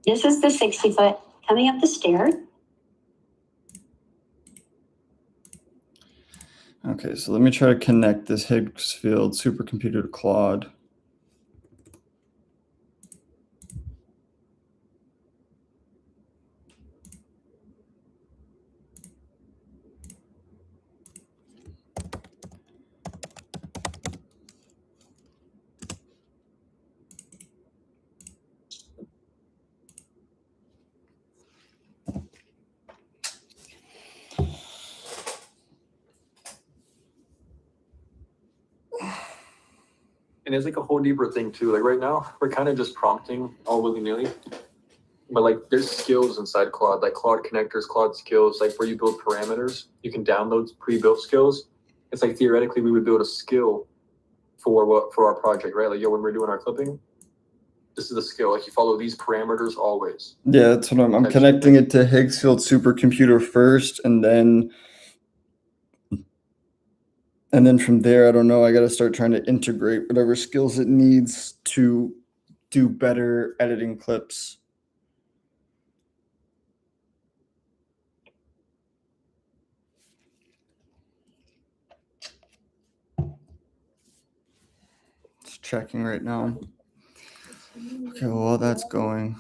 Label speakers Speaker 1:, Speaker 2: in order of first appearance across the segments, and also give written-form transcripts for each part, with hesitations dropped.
Speaker 1: This is the 60-foot coming up the stair.
Speaker 2: Okay, so let me try to connect this Higgsfield supercomputer to Claude.
Speaker 3: And it's like a whole deeper thing too. Like right now, we're kind of just prompting all willy-nilly. But like there's skills inside Claude, like Claude connectors, Claude skills, like where you build parameters. You can download pre-built skills. It's like theoretically we would build a skill for our project, right? Like when we're doing our clipping, this is the skill. Like you follow these parameters always.
Speaker 2: Yeah, that's what I'm connecting it to Higgsfield supercomputer first, and then from there, I don't know, I got to start trying to integrate whatever skills it needs to do better editing clips. It's checking right now. Okay, well, while that's going.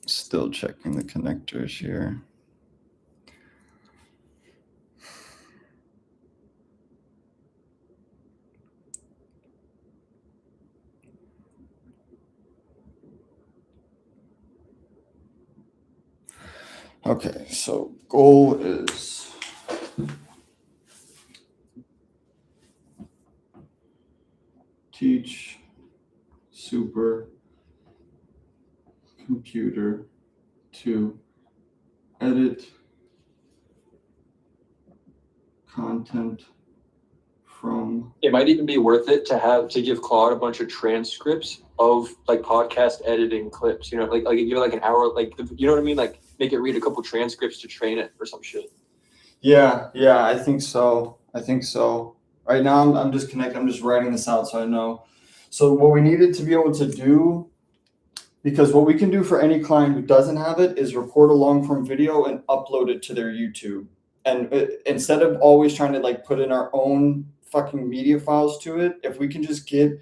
Speaker 2: Still checking the connectors here. Okay, so goal is teach super computer to edit content from.
Speaker 3: It might even be worth it to give Claude a bunch of transcripts of like podcast editing clips, you know, like give it like an hour, like, you know what I mean? Like make it read a couple transcripts to train it or some shit.
Speaker 2: Yeah, I think so. Right now I'm just connected. I'm just writing this out so I know. So what we needed to be able to do, because what we can do for any client who doesn't have it is record a long form video and upload it to their YouTube. And instead of always trying to like put in our own fucking media files to it, if we can just get,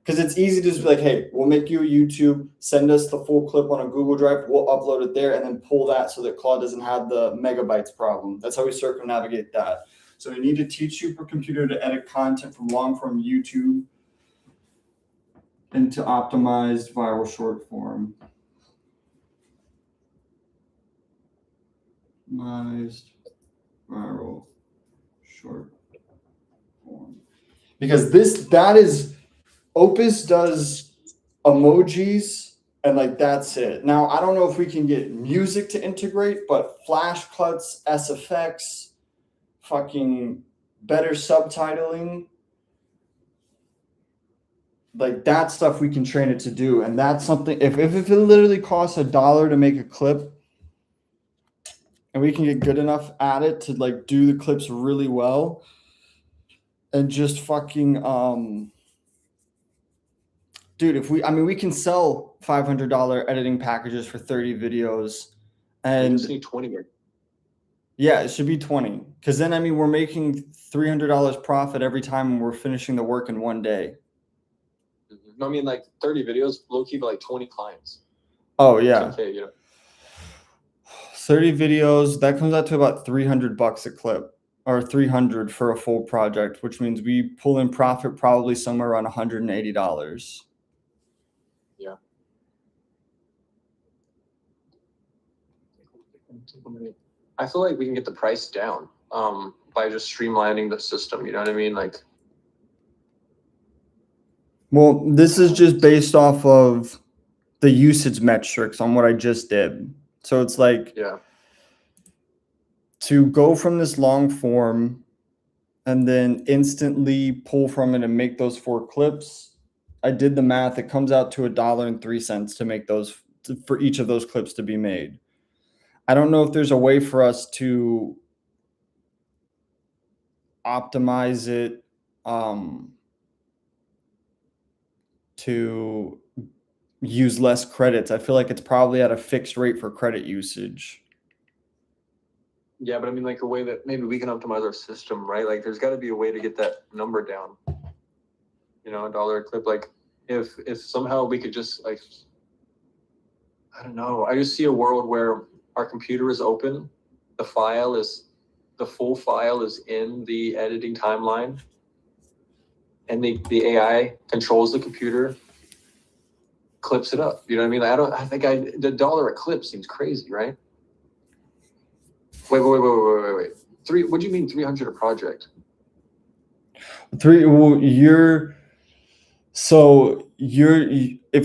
Speaker 2: because it's easy to just be like, hey, we'll make you a YouTube, send us the full clip on a Google Drive, we'll upload it there and then pull that so that Claude doesn't have the megabytes problem. That's how we circumnavigate that. So we need to teach supercomputer to edit content from long form YouTube into optimized viral short form. Optimized viral short form. Because that is, Opus does emojis And like that's it. Now I don't know if we can get music to integrate, but flash cuts, SFX, fucking better subtitling, like that stuff we can train it to do. And that's something if it literally costs $1 to make a clip and we can get good enough at it to like do the clips really well and just fucking dude, if we, I mean, we can sell $500 editing packages for 30 videos,
Speaker 3: We just
Speaker 2: and
Speaker 3: need 20.
Speaker 2: yeah, it should be 20. Because then, I mean, we're making $300 profit every time we're finishing the work in one day.
Speaker 3: No, I mean like 30 videos, low key, but like 20 clients.
Speaker 2: Oh yeah,
Speaker 3: 10K, you know.
Speaker 2: 30 videos that comes out to about $300 a clip, or 300 for a full project, which means we pull in profit probably somewhere around $180.
Speaker 3: Yeah. I feel like we can get the price down by just streamlining the system. You know what I mean? Like,
Speaker 2: Well, this is just based off of the usage metrics on what I just did. So it's like
Speaker 3: yeah,
Speaker 2: to go from this long form and then instantly pull from it and make those 4 clips. I did the math. It comes out to $1.03 to make those, for each of those clips to be made. I don't know if there's a way for us to optimize it to use less credits. I feel like it's probably at a fixed rate for credit usage.
Speaker 3: yeah, but I mean, like a way that maybe we can optimize our system, right? Like, there's got to be a way to get that number down. You know, $1 a clip. Like, if somehow we could just like, I don't know. I just see a world where our computer is open, the full file is in the editing timeline, and the AI controls the computer, clips it up. You know what I mean? Like, I think the $1 a clip seems crazy, right? Wait. What do you mean 300 a project?
Speaker 2: If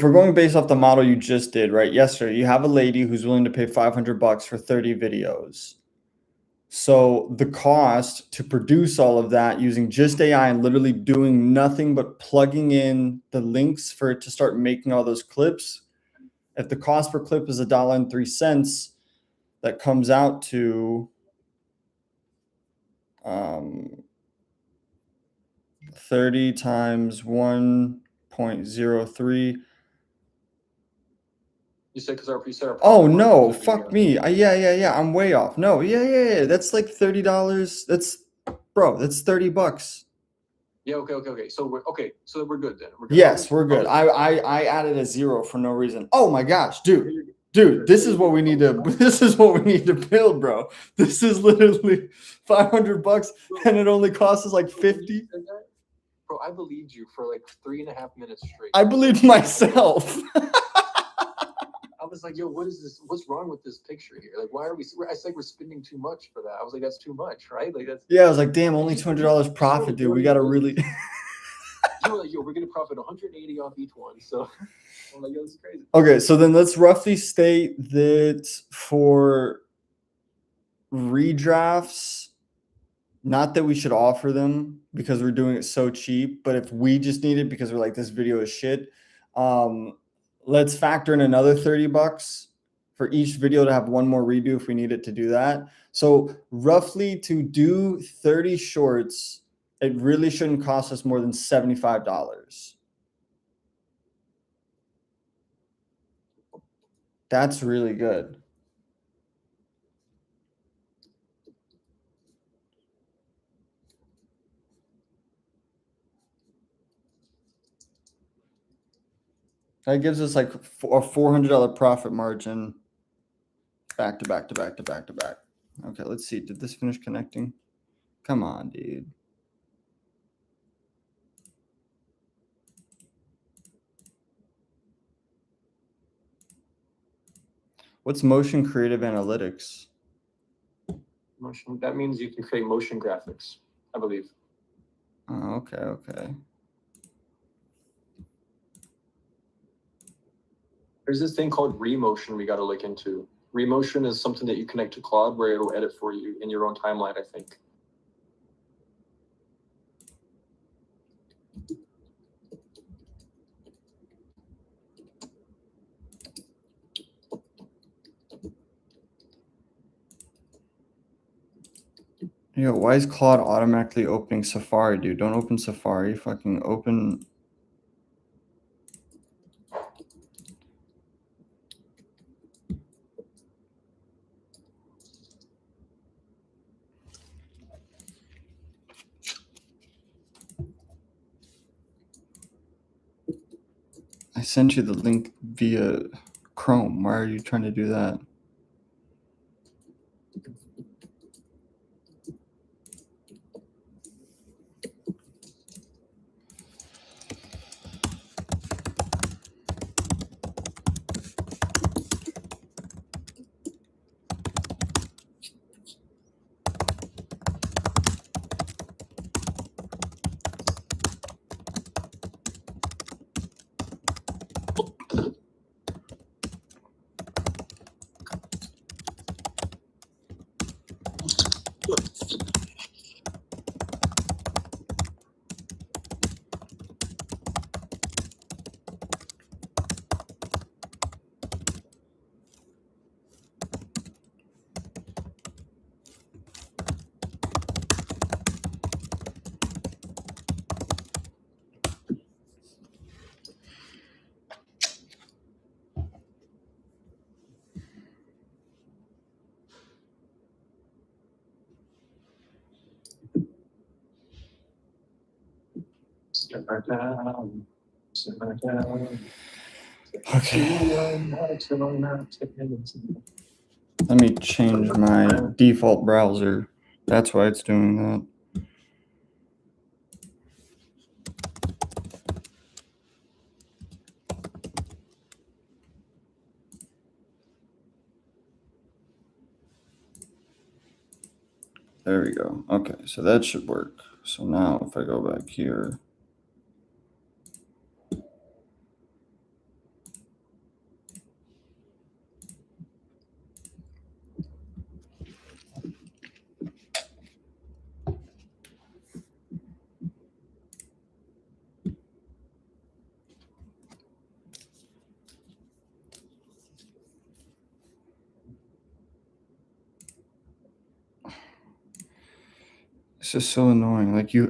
Speaker 2: we're going based off the model you just did, right? Yesterday, you have a lady who's willing to pay $500 for 30 videos. So the cost to produce all of that using just AI and literally doing nothing but plugging in the links for it to start making all those clips, if the cost per clip is $1.03, that comes out to 30 times 1.03.
Speaker 3: You said because our preset.
Speaker 2: Oh no, fuck me. Yeah. I'm way off. No, yeah. That's like $30. That's $30.
Speaker 3: Yeah. Okay. So we're good then. We're good.
Speaker 2: Yes, we're good. I added a 0 for no reason. Oh my gosh, dude, this is what we need to. This is what we need to build, bro. This is literally $500, and it only costs us like 50.
Speaker 3: Bro, I believed you for like 3.5 minutes straight.
Speaker 2: I believed myself.
Speaker 3: I was like, yo, what is this? What's wrong with this picture here? Like, why are we? I said we're spending too much for that. I was like, that's too much, right? Like that's.
Speaker 2: Yeah, I was like, damn, only $200 profit, dude. We gotta really.
Speaker 3: You were like, yo, we're gonna profit 180 off each one. So I'm like, yo, this is crazy.
Speaker 2: Okay, so then let's roughly state that for redrafts, not that we should offer them because we're doing it so cheap, but if we just need it because we're like, this video is shit, let's factor in another $30 for each video to have one more redo if we need it to do that. So roughly to do 30 shorts, it really shouldn't cost us more than $75. That's really good. That gives us like a $400 profit margin back to back. Okay, let's see. Did this finish connecting? Come on, dude. What's motion creative analytics?
Speaker 3: Motion. That means you can create motion graphics, I believe.
Speaker 2: Oh, okay.
Speaker 3: There's this thing called remotion we got to look into. Remotion is something that you connect to Claude where it'll edit for you in your own timeline, I think.
Speaker 2: Yo, why is Claude automatically opening Safari, dude? Don't open Safari. Fucking open. I sent you the link via Chrome. Why are you trying to do that? Okay. Let me change my default browser. That's why it's doing that. There we go. Okay, so that should work. So now if I go back here. It's just so annoying. Like you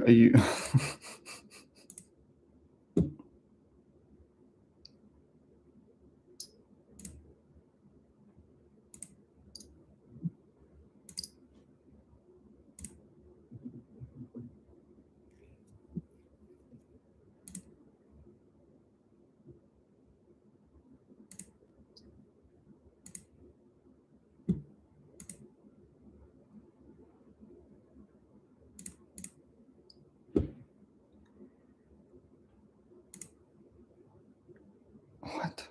Speaker 2: what?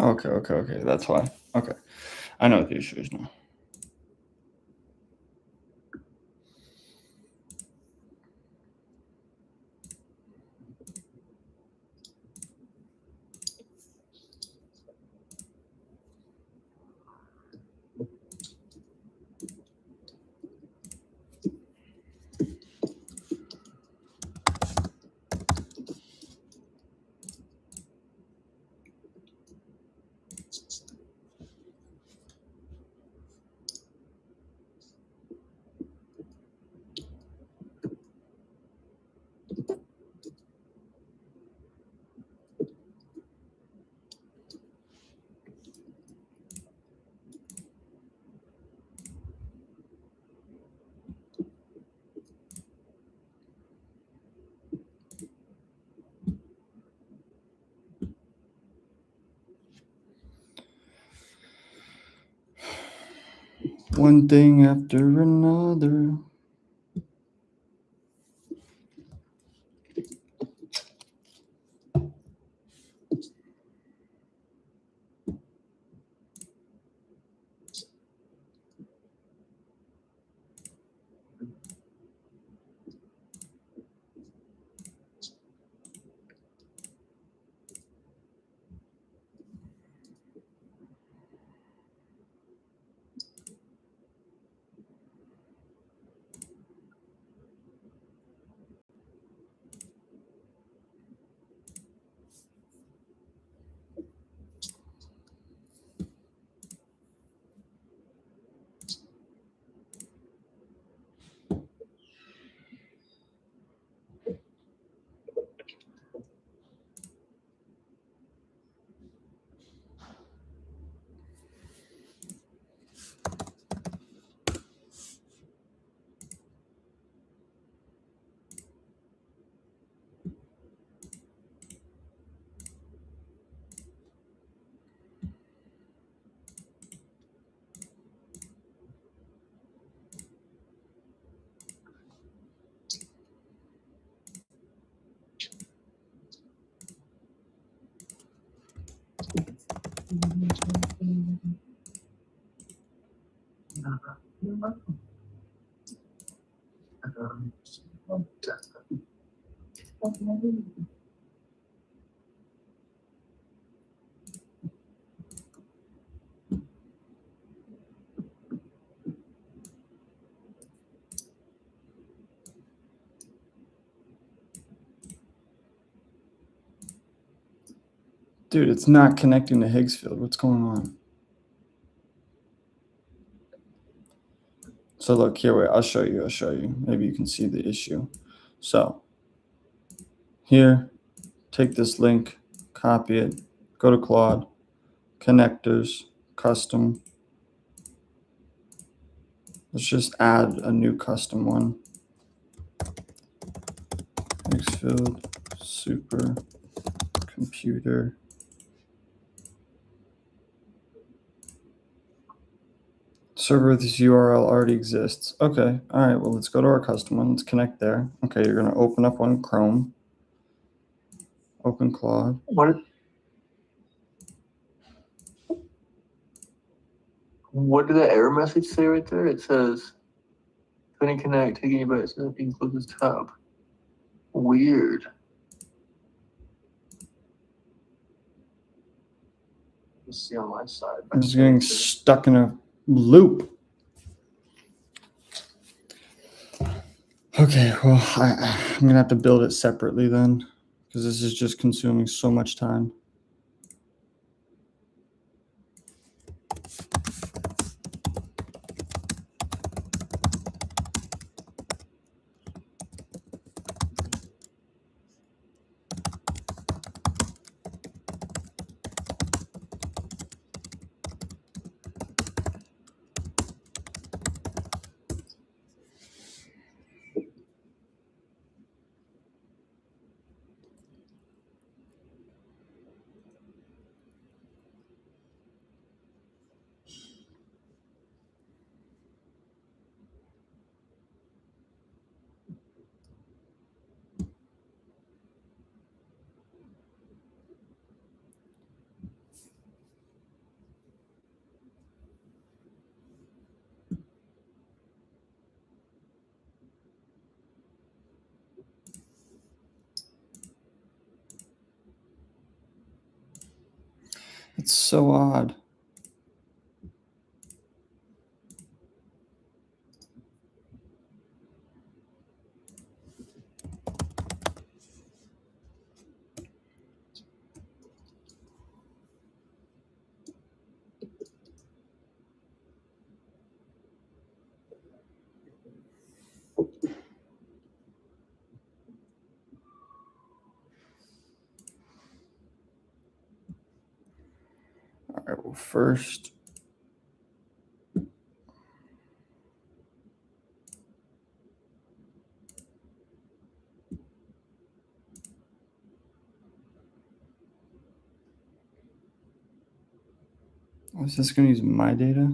Speaker 2: Okay. That's why. Okay. I know what the issue is now. One thing after another. Dude, it's not connecting to higgsfield. What's going on? So look here, wait, I'll show you. Maybe you can see the issue. So here, take this link, copy it, go to Claude, connectors, custom. Let's just add a new custom one. Higgsfield super computer. Server with this URL already exists. Okay, all right, well, let's go to our custom one. Let's connect there. Okay, you're gonna open up on Chrome. Open Claude.
Speaker 3: What did the error message say right there? It says, couldn't connect, taking you by itself, include this tab. Weird. Let's see on my side.
Speaker 2: I'm just getting stuck in a loop. Okay, well, I'm gonna have to build it separately then, because this is just consuming so much time. It's so odd. All right, well, first, is this going to use my data?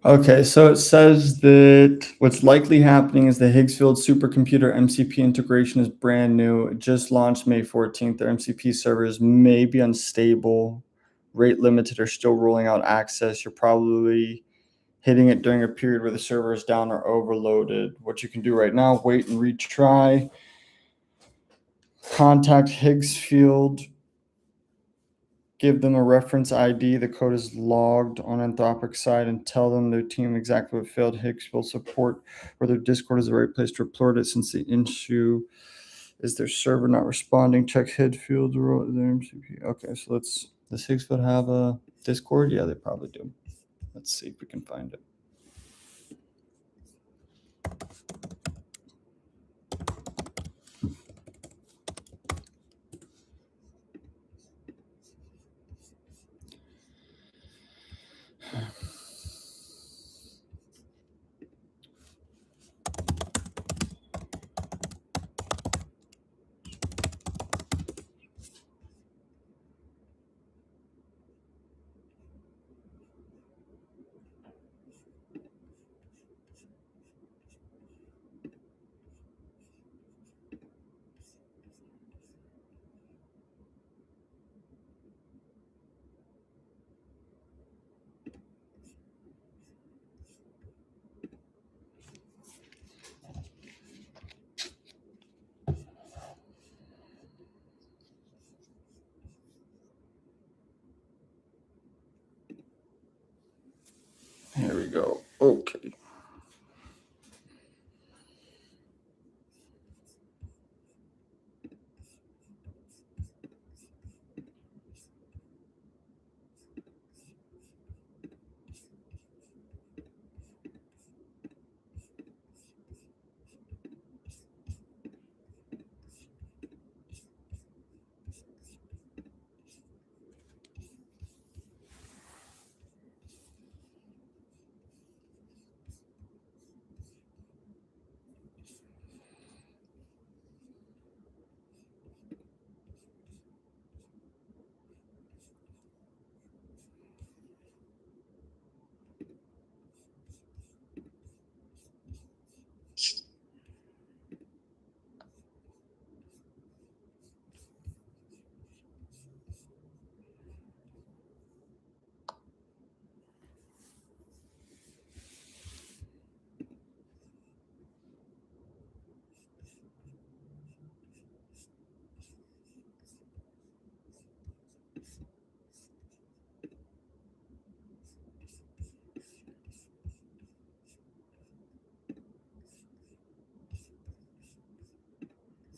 Speaker 2: Okay, so it says that what's likely happening is the higgsfield supercomputer MCP integration is brand new. It just launched May 14th. Their MCP servers may be unstable, rate limited, or still rolling out access. You're probably hitting it during a period where the server is down or overloaded. What you can do right now, wait and retry. Contact higgsfield. Give them a reference ID. The code is logged on Anthropic side and tell them their team exactly what failed. Higgsfield support or their Discord is the right place to report it since the issue is their server not responding. Check Higgsfield, their MCP. Okay, so does Higgsfield have a Discord? Yeah, they probably do. Let's see if we can find it.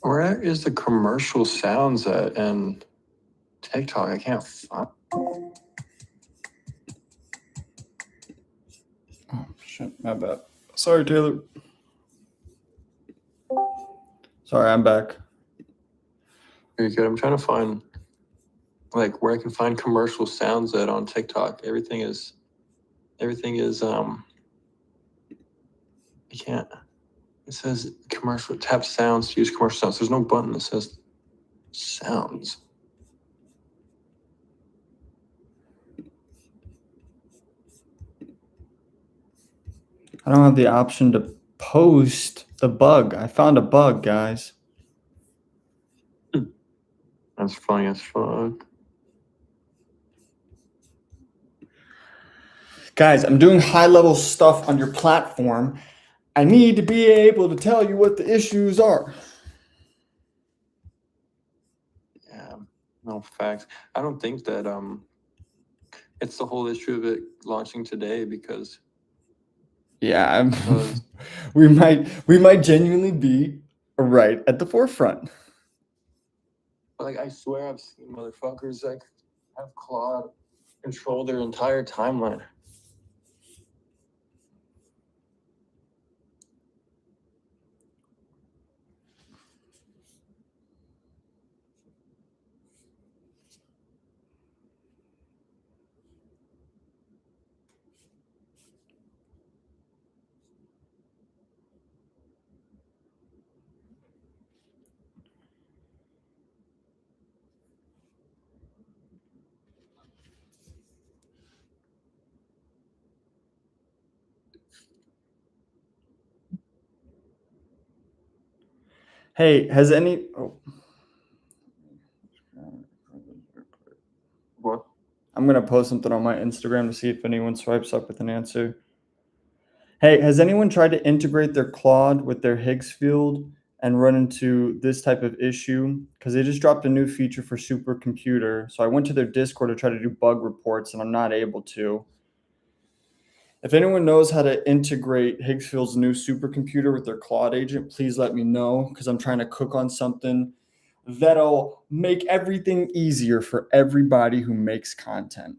Speaker 3: Where is the commercial sounds at and TikTok? I can't find.
Speaker 2: Oh shit, my bad. Sorry, Taylor. Sorry, I'm back.
Speaker 3: Very good. I'm trying to find like where I can find commercial sounds at on TikTok. Everything is I can't. It says commercial tap sounds to use commercial sounds. There's no button that says sounds.
Speaker 2: I don't have the option to post the bug. I found a bug, guys.
Speaker 3: That's funny as fuck.
Speaker 2: Guys, I'm doing high-level stuff on your platform. I need to be able to tell you what the issues are.
Speaker 3: Yeah, no facts. I don't think that it's the whole issue of it launching today because
Speaker 2: Yeah,
Speaker 3: Because-
Speaker 2: we might genuinely be right at the forefront.
Speaker 3: like I swear I've seen motherfuckers like have Claude control their entire timeline.
Speaker 2: Hey, has any
Speaker 3: What?
Speaker 2: I'm gonna post something on my Instagram to see if anyone swipes up with an answer. Hey, has anyone tried to integrate their Claude with their higgsfield and run into this type of issue? Because they just dropped a new feature for supercomputer. So I went to their Discord to try to do bug reports, and I'm not able to. If anyone knows how to integrate Higgsfield's new supercomputer with their Claude agent, please let me know, because I'm trying to cook on something that'll make everything easier for everybody who makes content.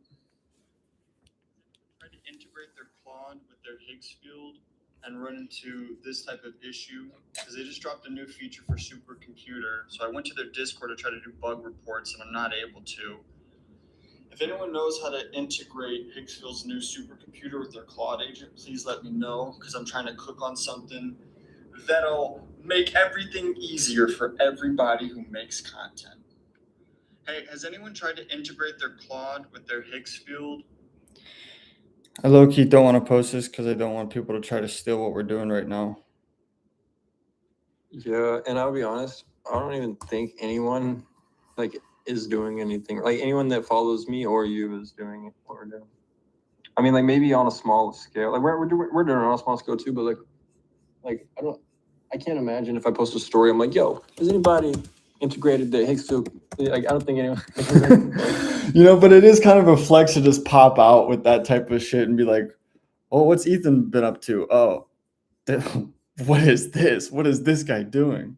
Speaker 2: Try to integrate their Claude with their Higgsfield and run into this type of issue, because they just dropped a new feature for supercomputer. So I went to their Discord to try to do bug reports, and I'm not able to. If anyone knows how to integrate Higgsfield's new supercomputer with their Claude agent, please let me know, because I'm trying to cook on something that'll make everything easier for everybody who makes content. Hey, has anyone tried to integrate their Claude with their Higgsfield? I low-key don't want to post this because I don't want people to try to steal what we're doing right now.
Speaker 3: Yeah, and I'll be honest, I don't even think anyone like is doing anything. Like anyone that follows me or you is doing it. What we're doing. I mean, like maybe on a small scale. Like we're doing it on a small scale too. But I can't imagine if I post a story. I'm like, yo, has anybody integrated the Higgsfield? Like I don't think anyone.
Speaker 2: But it is kind of a flex to just pop out with that type of shit and be like, oh, what's Ethan been up to? Oh, what is this? What is this guy doing?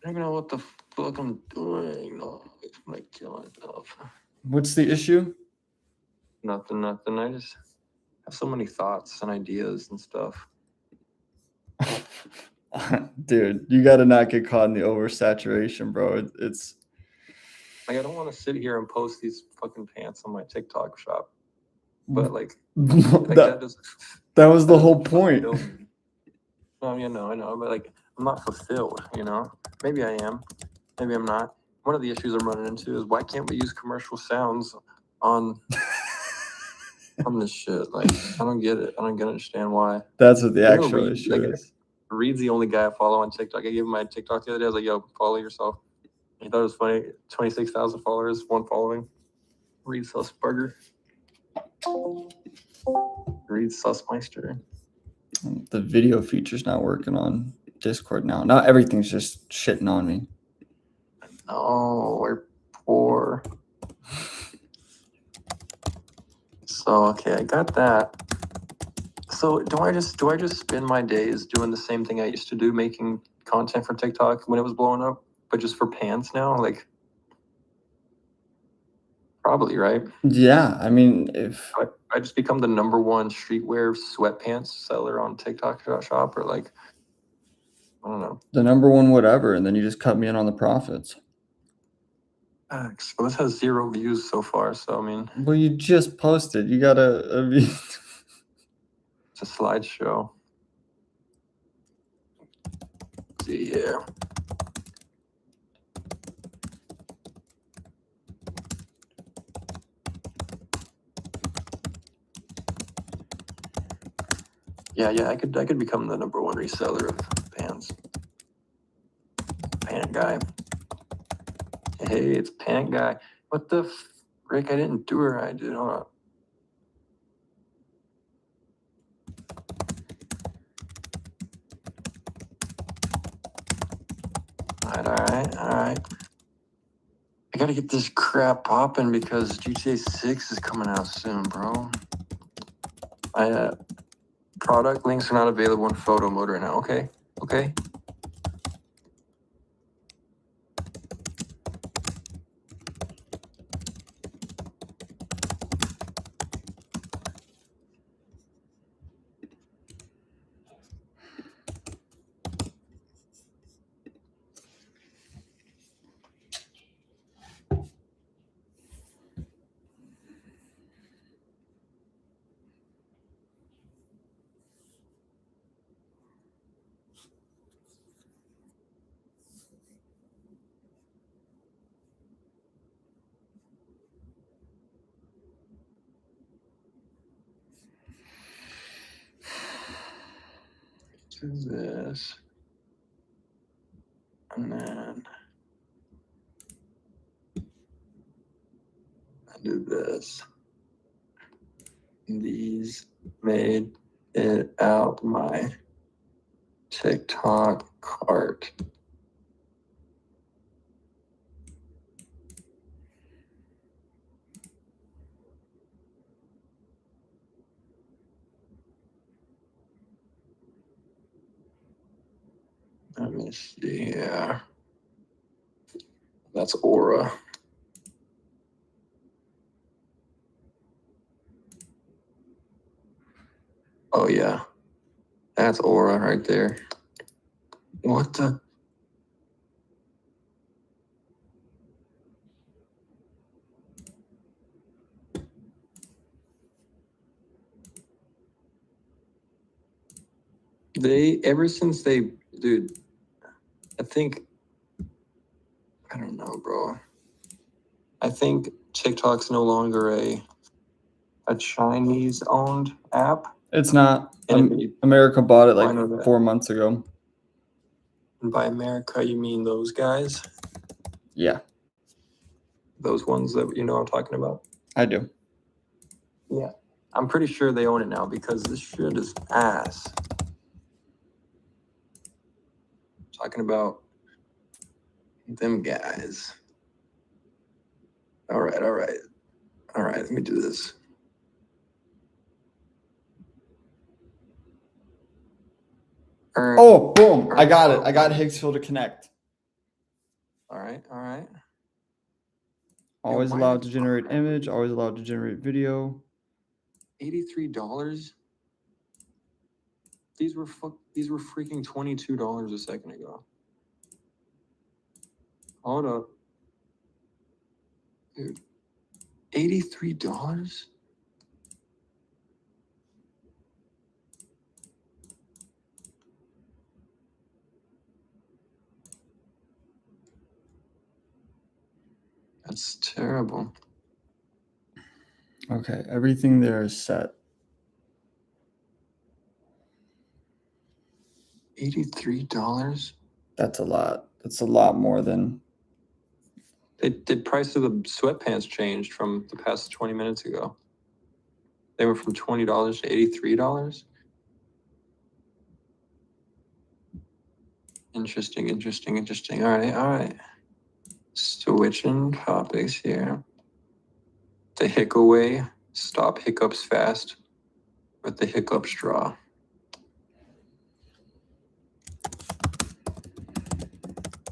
Speaker 3: I don't even know what the fuck I'm doing. No, it's like killing stuff.
Speaker 2: What's the issue?
Speaker 3: Nothing. I just have so many thoughts and ideas and stuff.
Speaker 2: Dude, you got to not get caught in the oversaturation, bro. It's
Speaker 3: like I don't want to sit here and post these fucking pants on my TikTok shop, but like
Speaker 2: that was the whole point.
Speaker 3: I know, but like I'm not fulfilled. Maybe I am, maybe I'm not. One of the issues I'm running into is why can't we use commercial sounds on this shit? Like I don't get it. I don't understand why.
Speaker 2: That's what the actual issue is.
Speaker 3: Reed's the only guy I follow on TikTok. I gave him my TikTok the other day. I was like, yo, follow yourself. He thought it was funny. 26,000 followers, one following. Reed Sussburger. Reed Sussmeister.
Speaker 2: The video feature's not working on Discord now. Now everything's just shitting on me.
Speaker 3: Oh, we're poor. So, okay, I got that. So do I just spend my days doing the same thing I used to do, making content for TikTok when it was blowing up, but just for pants now? Like, probably, right?
Speaker 2: Yeah, I mean, if
Speaker 3: I just become the #1 streetwear sweatpants seller on TikTok shop, or like, I don't know.
Speaker 2: the #1 whatever, and then you just cut me in on the profits.
Speaker 3: So this has 0 views so far. So I mean,
Speaker 2: Well, you just posted. You gotta. I mean,
Speaker 3: it's a slideshow. Let's see here. Yeah, I could become the #1 reseller of pants. Pant guy. Hey, it's pant guy. What the frick? I didn't do her. I did. Hold on. All right. I gotta get this crap popping because GTA 6 is coming out soon, bro. Product links are not available in photo mode right now. Okay. Do this. And then I do this. These made it out my TikTok cart. Let me see here. That's Aura. Oh yeah, that's Aura right there. What the? Ever since dude, I don't know, bro. I think TikTok's no longer a Chinese owned app.
Speaker 2: it's not.
Speaker 3: And
Speaker 2: America bought it
Speaker 3: I
Speaker 2: like
Speaker 3: know that.
Speaker 2: 4 months ago.
Speaker 3: And by America, you mean those guys?
Speaker 2: Yeah,
Speaker 3: Those ones that you know I'm talking about?
Speaker 2: I do.
Speaker 3: Yeah. I'm pretty sure they own it now because this shit is ass. Talking about them guys. All right. Let me do this.
Speaker 2: Oh, boom! I got it. I got higgsfield to connect.
Speaker 3: All right.
Speaker 2: Always
Speaker 3: why
Speaker 2: allowed
Speaker 3: the
Speaker 2: to generate
Speaker 3: fuck?
Speaker 2: image. Always allowed to generate video.
Speaker 3: $83. These were freaking $22 a second ago. Hold up. Dude. $83? That's terrible.
Speaker 2: Okay, everything there is set.
Speaker 3: $83?
Speaker 2: That's a lot. That's a lot more than.
Speaker 3: The price of the sweatpants changed from the past 20 minutes ago. They went from $20 to $83. Interesting. All right. Switching topics here. The hick away. Stop hiccups fast. with the hiccup straw.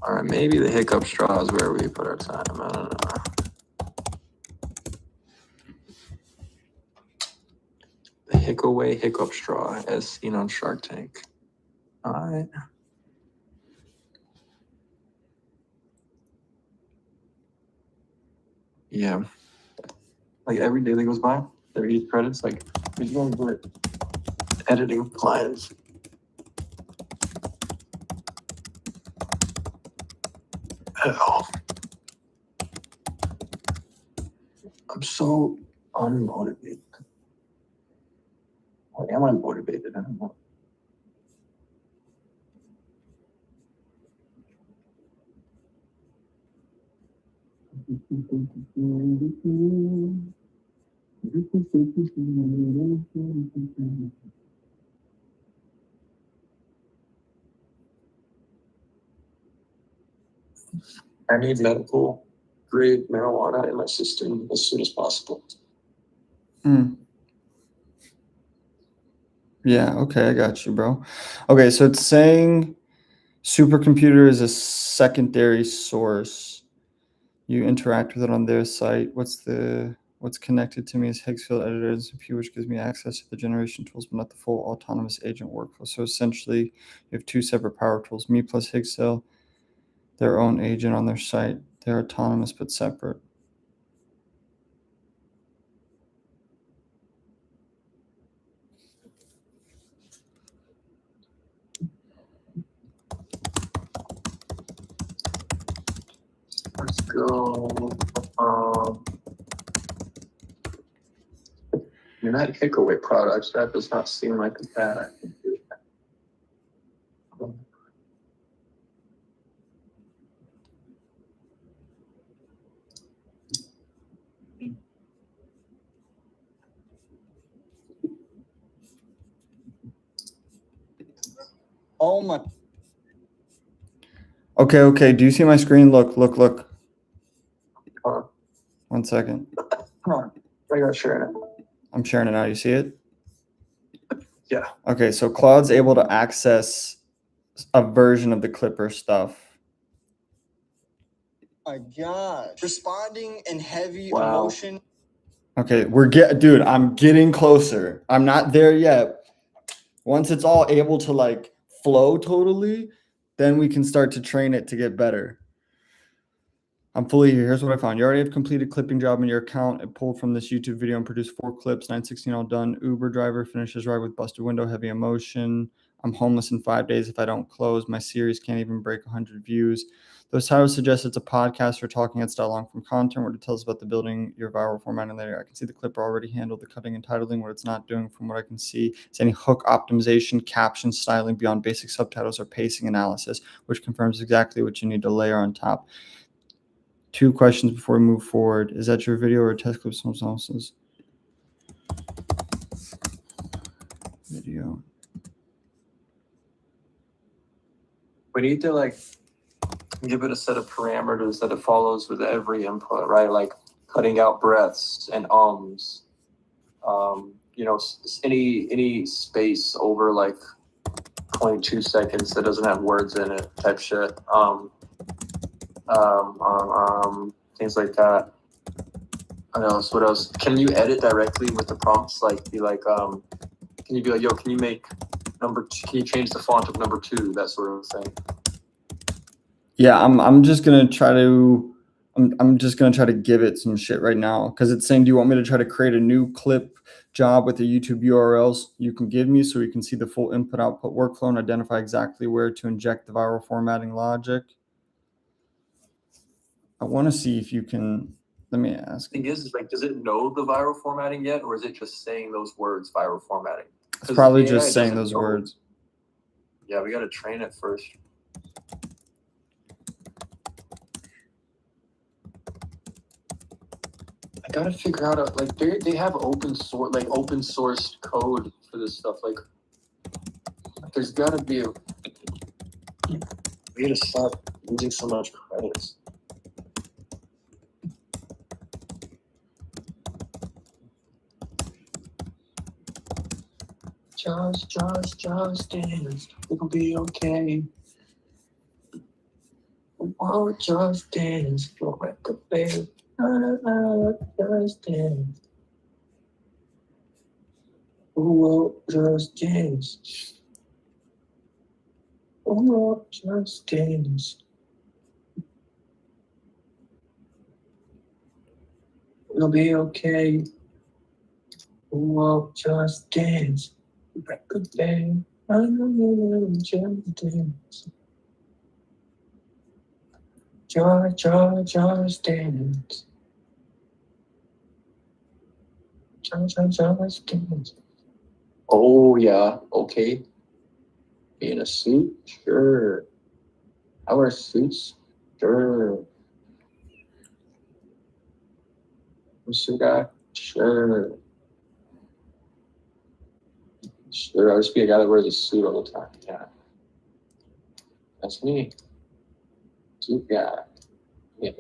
Speaker 3: All right, maybe the hiccup straw is where we put our time. I don't know. The Hickaway hiccup straw, as seen on Shark Tank. All right. Yeah. Like every day that goes by, there are credits. Like, he's going to it. Editing clients. Hell. I'm so unmotivated. Or am I motivated? I don't know. I need medical grade marijuana in my system as soon as possible.
Speaker 2: Yeah, okay, I got you, bro. Okay, so it's saying supercomputer is a secondary source. You interact with it on their site. What's connected to me is higgsfield editor and CPU, which gives me access to the generation tools, but not the full autonomous agent workflow. So essentially, you have two separate power tools, me plus higgsfield, their own agent on their site. They're autonomous but separate.
Speaker 3: Let's go. You're not Hickaway products. That does not seem like a bad idea.
Speaker 2: Oh my. Okay. Do you see my screen? Look.
Speaker 3: Hold
Speaker 2: 1 second.
Speaker 3: on. I gotta share it.
Speaker 2: I'm sharing it now. You see it?
Speaker 3: Yeah.
Speaker 2: Okay, so Claude's able to access a version of the Clipper stuff. Oh my gosh. Responding in heavy emotion. Okay, dude, I'm getting closer. I'm not there yet. Once it's all able to like flow totally, then we can start to train it to get better. I'm fully here. Here's what I found. You already have completed clipping job in your account. It pulled from this YouTube video and produced 4 clips, 916 all done. Uber driver finishes ride with busted window, heavy emotion. I'm homeless in 5 days if I don't close. My series can't even break 100 views. Those titles suggest it's a podcast or talking head style long form content where it tells about the building your viral format and later. I can see the clipper already handled the cutting and titling. What it's not doing from what I can see is any hook optimization, caption styling beyond basic subtitles or pacing analysis, which confirms exactly what you need to layer on top. 2 questions before we move forward. Is that your video or a test clip someone else's? Video.
Speaker 3: We need to like give it a set of parameters that it follows with every input, right? Like cutting out breaths and ums. You know, any space over like 22 seconds that doesn't have words in it, type shit. Things like that. What else? Can you edit directly with the prompts? Like, be like, can you be like, yo, can you make number 2? Can you change the font of number 2? That sort of thing.
Speaker 2: Yeah, I'm just gonna try to I'm just gonna try to give it some shit right now because it's saying, do you want me to try to create a new clip job with the YouTube URLs you can give me so we can see the full input output workflow and identify exactly where to inject the viral formatting logic? I want to see if you can. Let me ask.
Speaker 3: The thing is like, does it know the viral formatting yet, or is it just saying those words, viral formatting?
Speaker 2: It's probably just saying those words.
Speaker 3: Yeah, we got to train it first. I gotta figure out like they have open source code for this stuff. Like, there's gotta be a way to stop using so much credits. Just dance. We're gonna be okay. Oh, just dance. You'll wreck the bed. Just dance. Oh, just dance. Oh, just dance. It'll be okay. Oh, just dance. Wreck the bed. Just dance. Just dance. Just dance. Oh yeah, okay. Be in a suit? Sure. I wear suits? Sure. I'm a suit guy? Sure. Sure, I'll just be a guy that wears a suit all the time. Yeah. That's me. Suit guy. Yeah.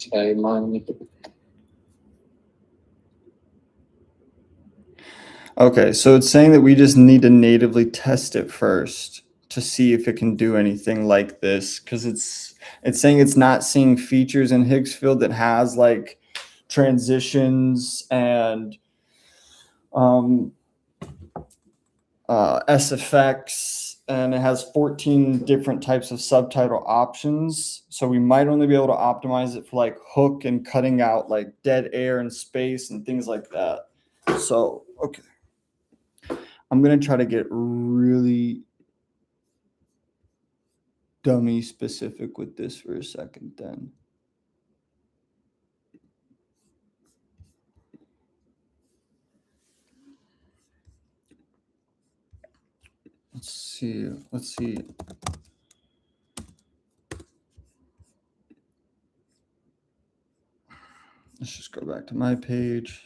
Speaker 3: Okay, money.
Speaker 2: Okay, so it's saying that we just need to natively test it first to see if it can do anything like this, because it's saying it's not seeing features in higgsfield that has like transitions and um, SFX, and it has 14 different types of subtitle options. So we might only be able to optimize it for like hook and cutting out like dead air and space and things like that. So, okay. I'm going to try to get really dummy specific with this for a second then. Let's see. Let's see. Let's just go back to my page.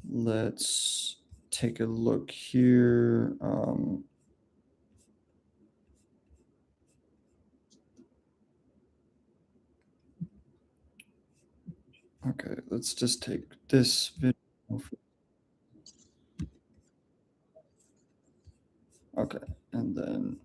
Speaker 2: Let's take a look here. Okay, let's just take this video. Okay, and then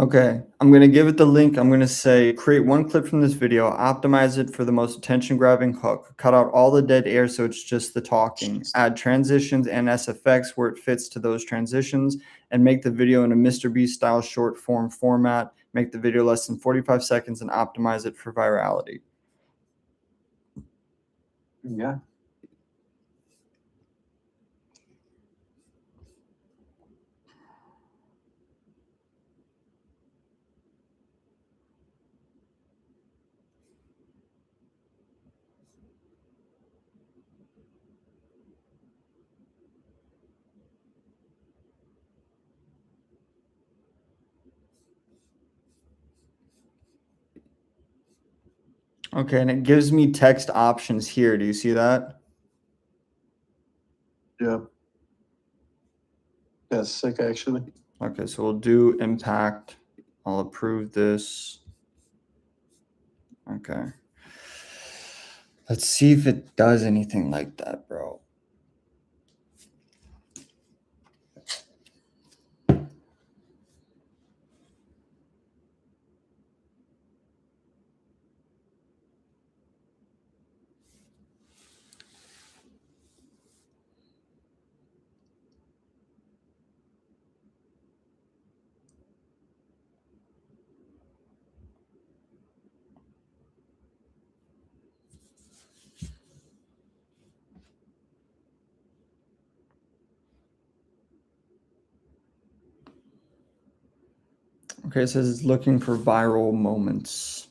Speaker 2: Okay, I'm going to give it the link. I'm going to say, create one clip from this video, optimize it for the most attention grabbing hook, cut out all the dead air so it's just the talking, add transitions and SFX where it fits to those transitions, and make the video in a Mr. Beast style short form format, make the video less than 45 seconds and optimize it for virality.
Speaker 3: Yeah.
Speaker 2: Okay, and it gives me text options here. Do you see that?
Speaker 3: Yeah. That's sick, actually.
Speaker 2: Okay, so we'll do impact. I'll approve this. Okay. Let's see if it does anything like that, bro. Okay, it says it's looking for viral moments.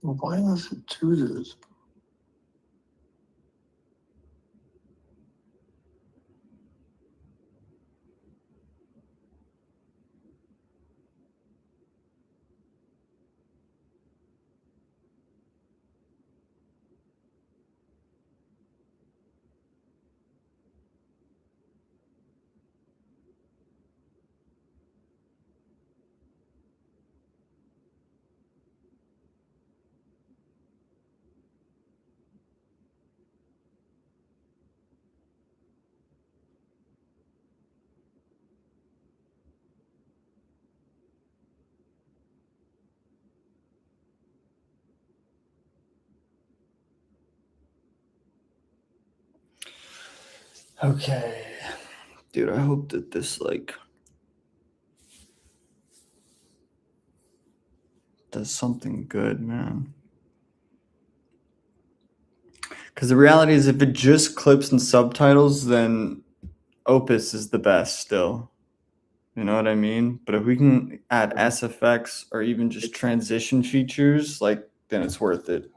Speaker 3: Why does it do this?
Speaker 2: Okay. Dude, I hope that this does something good, man. Because the reality is if it just clips and subtitles, then Opus is the best still. You know what I mean? But if we can add SFX or even just transition features, then it's worth it.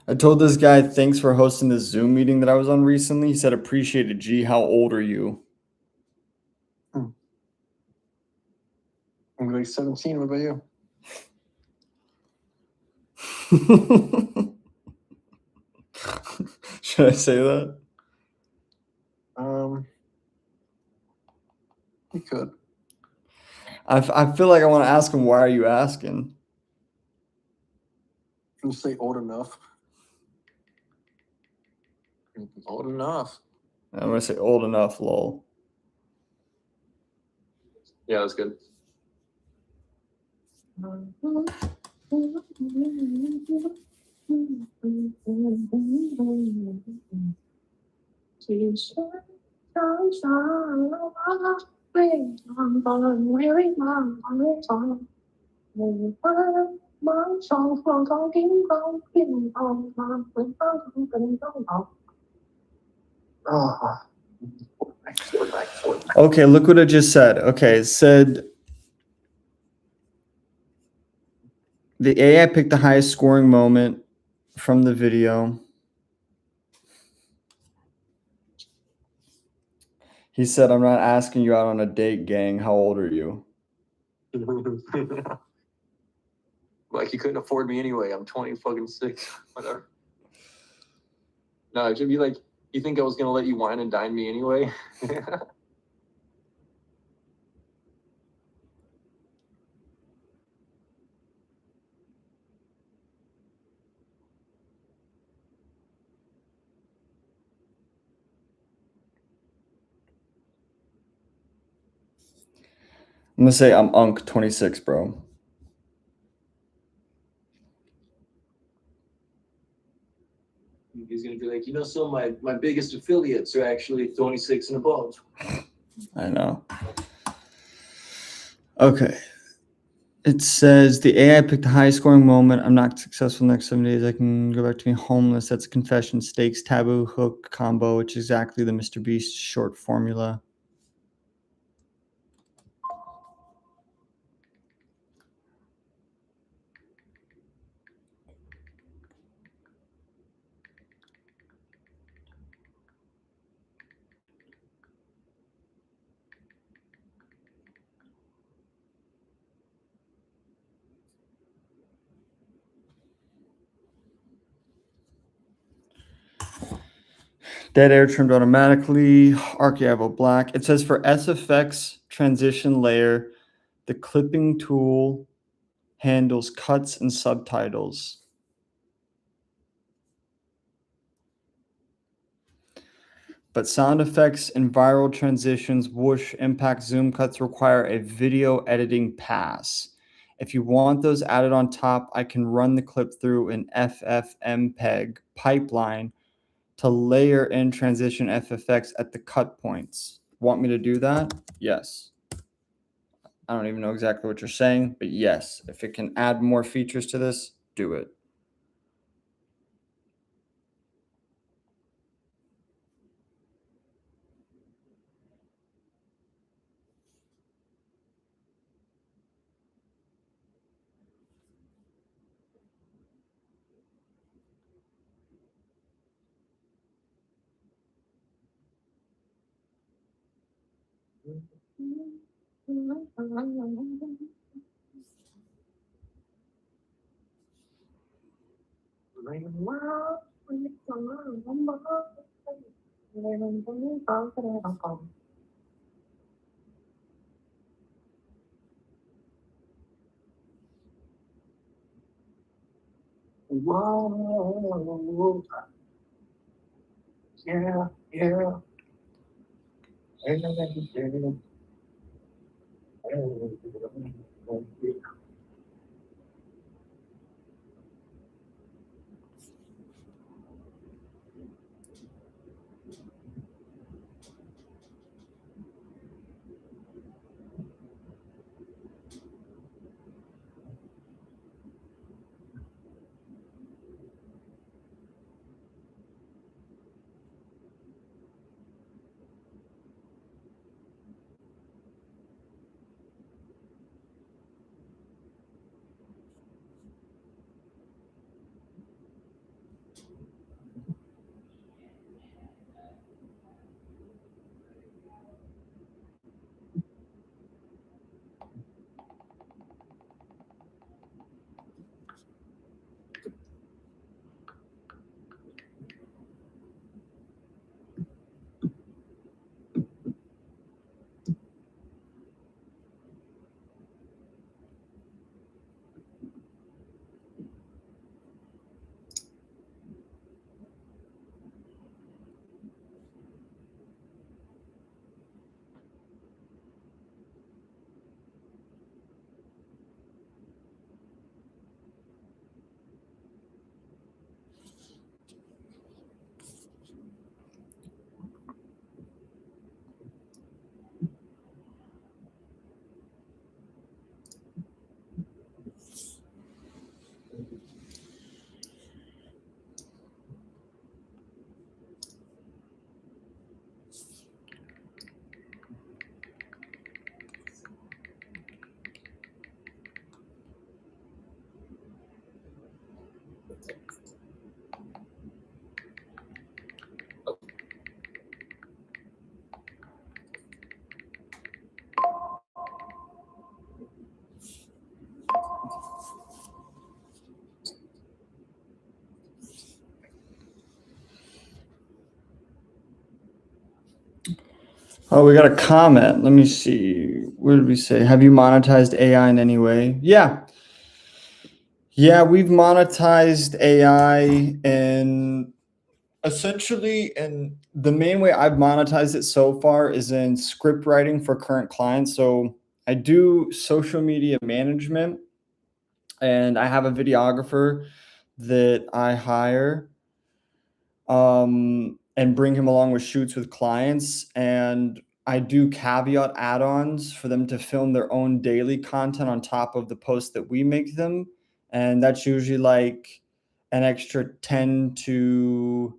Speaker 2: I told this guy thanks for hosting this Zoom meeting that I was on recently. He said, appreciate it, G. How old are you?
Speaker 3: I'm like 17. What about you?
Speaker 2: Should I say that?
Speaker 3: You could.
Speaker 2: I feel like I want to ask him, why are you asking?
Speaker 3: You say old enough. Old enough.
Speaker 2: I'm going to say old enough, lol.
Speaker 3: Yeah, that's good.
Speaker 2: Okay, look what it just said. Okay, it said The AI picked the highest scoring moment from the video. He said, I'm not asking you out on a date, gang. How old are you?
Speaker 3: Like you couldn't afford me anyway. I'm 20 fucking 6. Whatever. No, it should be like, you think I was gonna let you wine and dine me anyway?
Speaker 2: I'm gonna say I'm Unk 26, bro.
Speaker 3: He's gonna be like, some of my biggest affiliates are actually 26 and above.
Speaker 2: I know. Okay. It says the AI picked the highest scoring moment. I'm not successful next 7 days. I can go back to being homeless. That's a confession. Stakes, taboo, hook, combo, which is exactly the Mr. Beast short formula. Dead air trimmed automatically. Archival black. It says for SFX transition layer, the clipping tool handles cuts and subtitles. But sound effects and viral transitions, whoosh, impact, zoom cuts require a video editing pass. If you want those added on top, I can run the clip through an FFmpeg pipeline to layer in transition FFX at the cut points. Want me to do that? Yes. I don't even know exactly what you're saying, but yes, if it can add more features to this, do it.
Speaker 3: Whoa. Yeah, yeah.
Speaker 2: Oh, we got a comment. Let me see. What did we say? Have you monetized AI in any way? Yeah. Yeah, we've monetized AI and essentially, and the main way I've monetized it so far is in script writing for current clients. So I do social media management and I have a videographer that I hire and bring him along with shoots with clients. And I do caveat add-ons for them to film their own daily content on top of the posts that we make them. And that's usually like an extra 10 to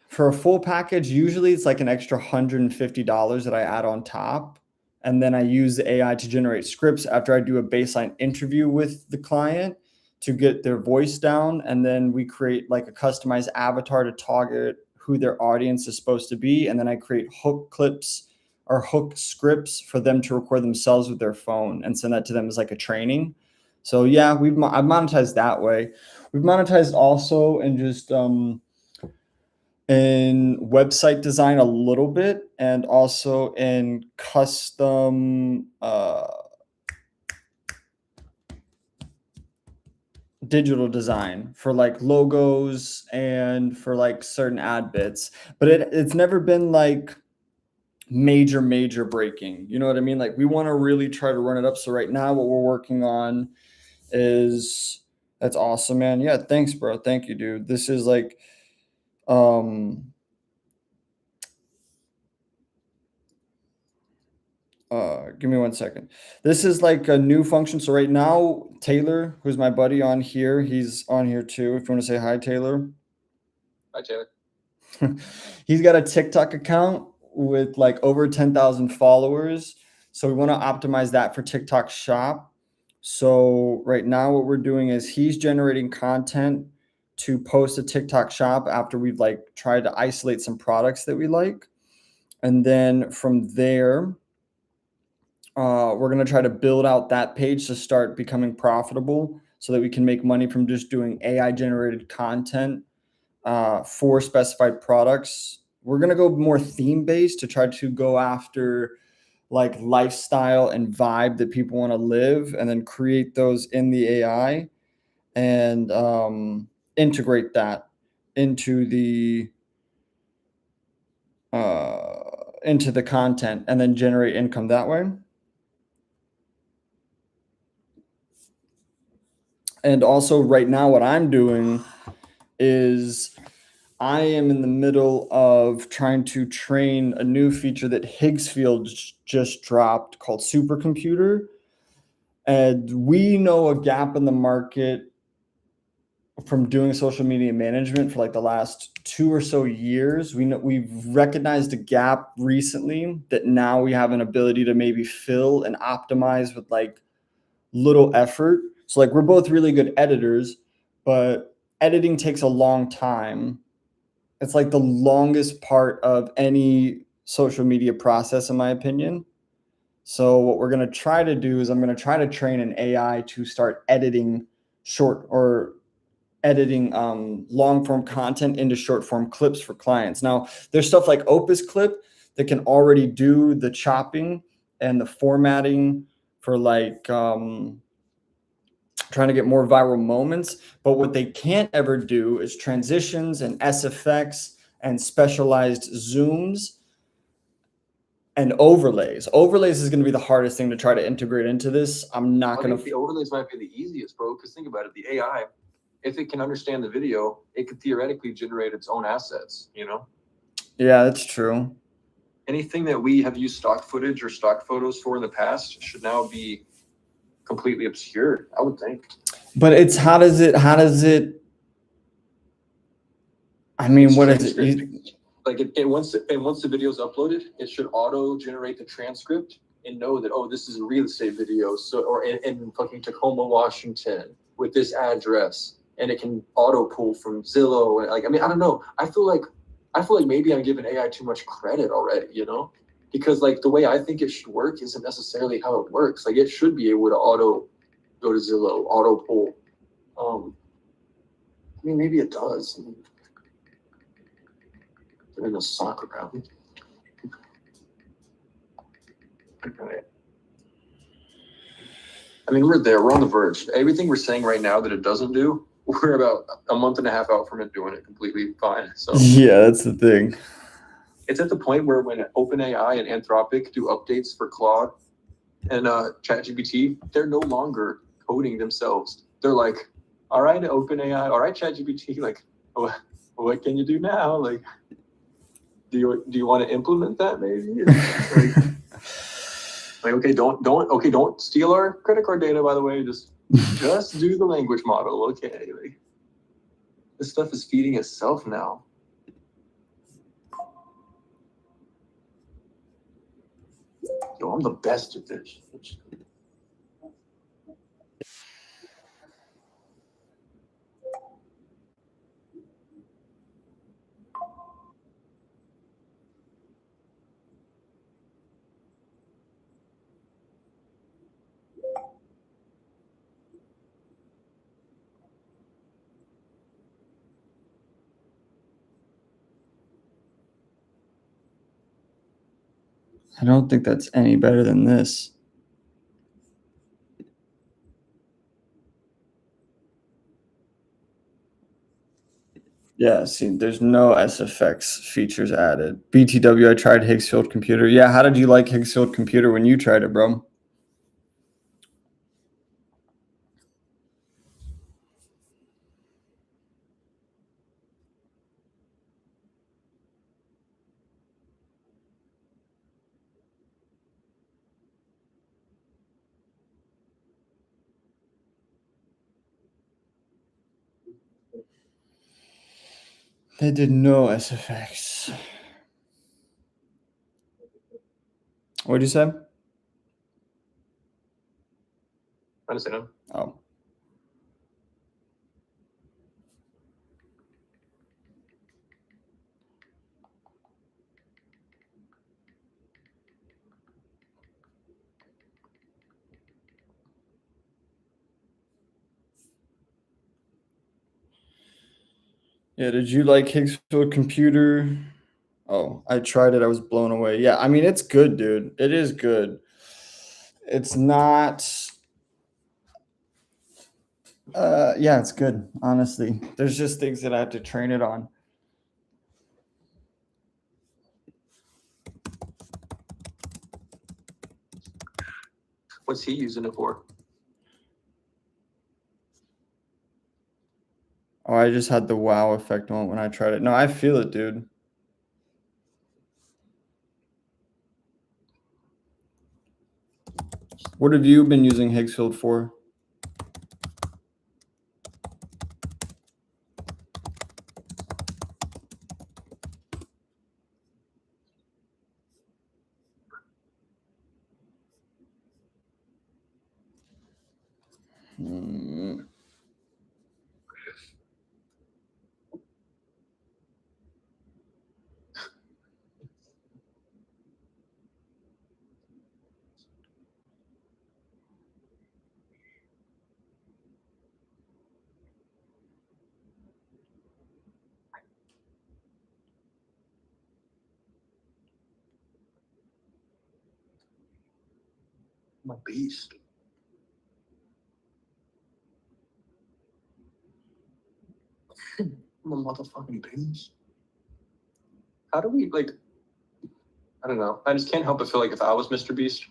Speaker 2: for a full package, usually it's like an extra $150 that I add on top. And then I use the AI to generate scripts after I do a baseline interview with the client to get their voice down. And then we create like a customized avatar to target who their audience is supposed to be. And then I create hook clips or hook scripts for them to record themselves with their phone and send that to them as like a training. So yeah, I've monetized that way. We've monetized also in just in website design a little bit and also in custom digital design for like logos and for like certain ad bits, but it's never been like major breaking, you know what I mean? Like we want to really try to run it up. So right now what we're working on is that's awesome, man. Yeah, thanks, bro. Thank you, dude. This is like give me 1 second. This is like a new function. So right now, Taylor, who's my buddy on here, he's on here too. If you want to say hi, Taylor.
Speaker 3: Hi, Taylor.
Speaker 2: He's got a TikTok account with like over 10,000 followers. So we want to optimize that for TikTok Shop. So right now what we're doing is he's generating content to post a TikTok Shop after we've like tried to isolate some products that we like. And then from there, we're going to try to build out that page to start becoming profitable so that we can make money from just doing AI generated content for specified products. We're going to go more theme based to try to go after like lifestyle and vibe that people want to live and then create those in the AI and integrate that into the content and then generate income that way. And also right now what I'm doing is I am in the middle of trying to train a new feature that higgsfield just dropped called supercomputer. And we know a gap in the market from doing social media management for like the last 2 or so years. We've recognized a gap recently that now we have an ability to maybe fill and optimize with like little effort. So like we're both really good editors, but editing takes a long time. It's like the longest part of any social media process, in my opinion. So what we're going to try to do is I'm going to try to train an AI to start editing long form content into short form clips for clients. Now there's stuff like Opus Clip that can already do the chopping and the formatting for like trying to get more viral moments. But what they can't ever do is transitions and SFX and specialized zooms and overlays. Overlays is going to be the hardest thing to try to integrate into this. I'm not going to.
Speaker 3: The overlays might be the easiest, bro. Because think about it, the AI, if it can understand the video, it could theoretically generate its own assets. You know.
Speaker 2: Yeah, that's true.
Speaker 3: Anything that we have used stock footage or stock photos for in the past should now be completely obscured, I would think.
Speaker 2: But it's how does it? I mean, it's what is it?
Speaker 3: Like once the video is uploaded, it should auto generate the transcript and know that, oh, this is a real estate video. So, or in fucking Tacoma, Washington with this address. and it can auto pull from Zillow. And like, I mean, I don't know. I feel like maybe I'm giving AI too much credit already, you know? Because like the way I think it should work isn't necessarily how it works. Like it should be able to auto go to Zillow, auto pull. I mean, maybe it does. I mean, they're in a soccer ground. Okay. I mean, we're there. We're on the verge. Everything we're saying right now that it doesn't do, we're about a month and a half out from it doing it completely fine. So
Speaker 2: Yeah, that's the thing.
Speaker 3: it's at the point where when OpenAI and Anthropic do updates for Claude and ChatGPT, they're no longer coding themselves. They're like, all right, OpenAI, all right, ChatGPT, like, what can you do now? Like, do you want to implement that maybe? Like, okay, don't steal our credit card data, by the way. Just do the language model, okay? Like, this stuff is feeding itself now. Yo, I'm the best at this.
Speaker 2: I don't think that's any better than this. Yeah, see, there's no SFX features added. BTW, I tried Higgsfield Computer. Yeah, how did you like Higgsfield Computer when you tried it, bro? They did no SFX. What'd you say?
Speaker 3: I understand.
Speaker 2: Oh. Yeah, did you like Higgsfield Computer? Oh, I tried it. I was blown away. Yeah, I mean, it's good, dude. It is good. It's not. Yeah, it's good. Honestly, there's just things that I have to train it on.
Speaker 3: What's he using it for?
Speaker 2: Oh, I just had the wow effect on when I tried it. No, I feel it, dude. What have you been using Higgsfield for?
Speaker 3: I'm a beast. I'm a motherfucking beast. How do we like? I don't know. I just can't help but feel like if I was Mr. Beast,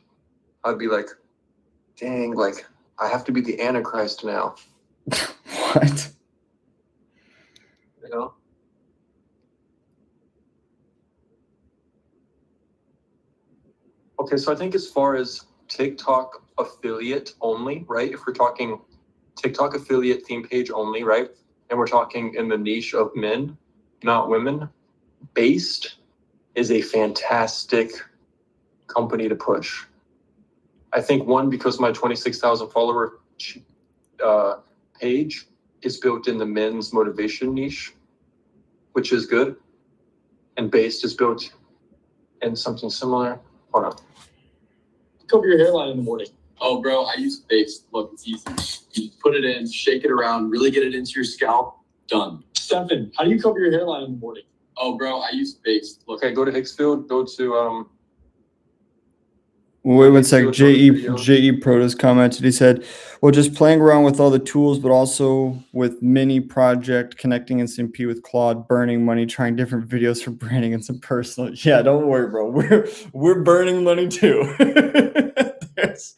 Speaker 3: I'd be like, dang, like I have to be the Antichrist now.
Speaker 2: What?
Speaker 3: You know? Okay, so I think as far as TikTok affiliate only, right? If we're talking TikTok affiliate theme page only, right? And we're talking in the niche of men, not women, Based is a fantastic company to push. I think one, because my 26,000 follower page is built in the men's motivation niche, which is good. And based is built in something similar. Hold on.
Speaker 4: Cover your hairline in the morning. Oh, bro, I use base. Look, it's easy. You just put it in, shake it around, really get it into your scalp. Done. Stefan, how do you cover your hairline in the morning? Oh, bro, I use base. Look.
Speaker 3: Okay, go to higgsfield. Go to
Speaker 2: Wait one sec.
Speaker 3: Higgsfield
Speaker 2: JE
Speaker 3: videos.
Speaker 2: Protus commented. He said, "Well, just playing around with all the tools, but also with mini project connecting SMP with Claude, burning money, trying different videos for branding and some personal." Yeah, don't worry, bro. We're burning money too. There's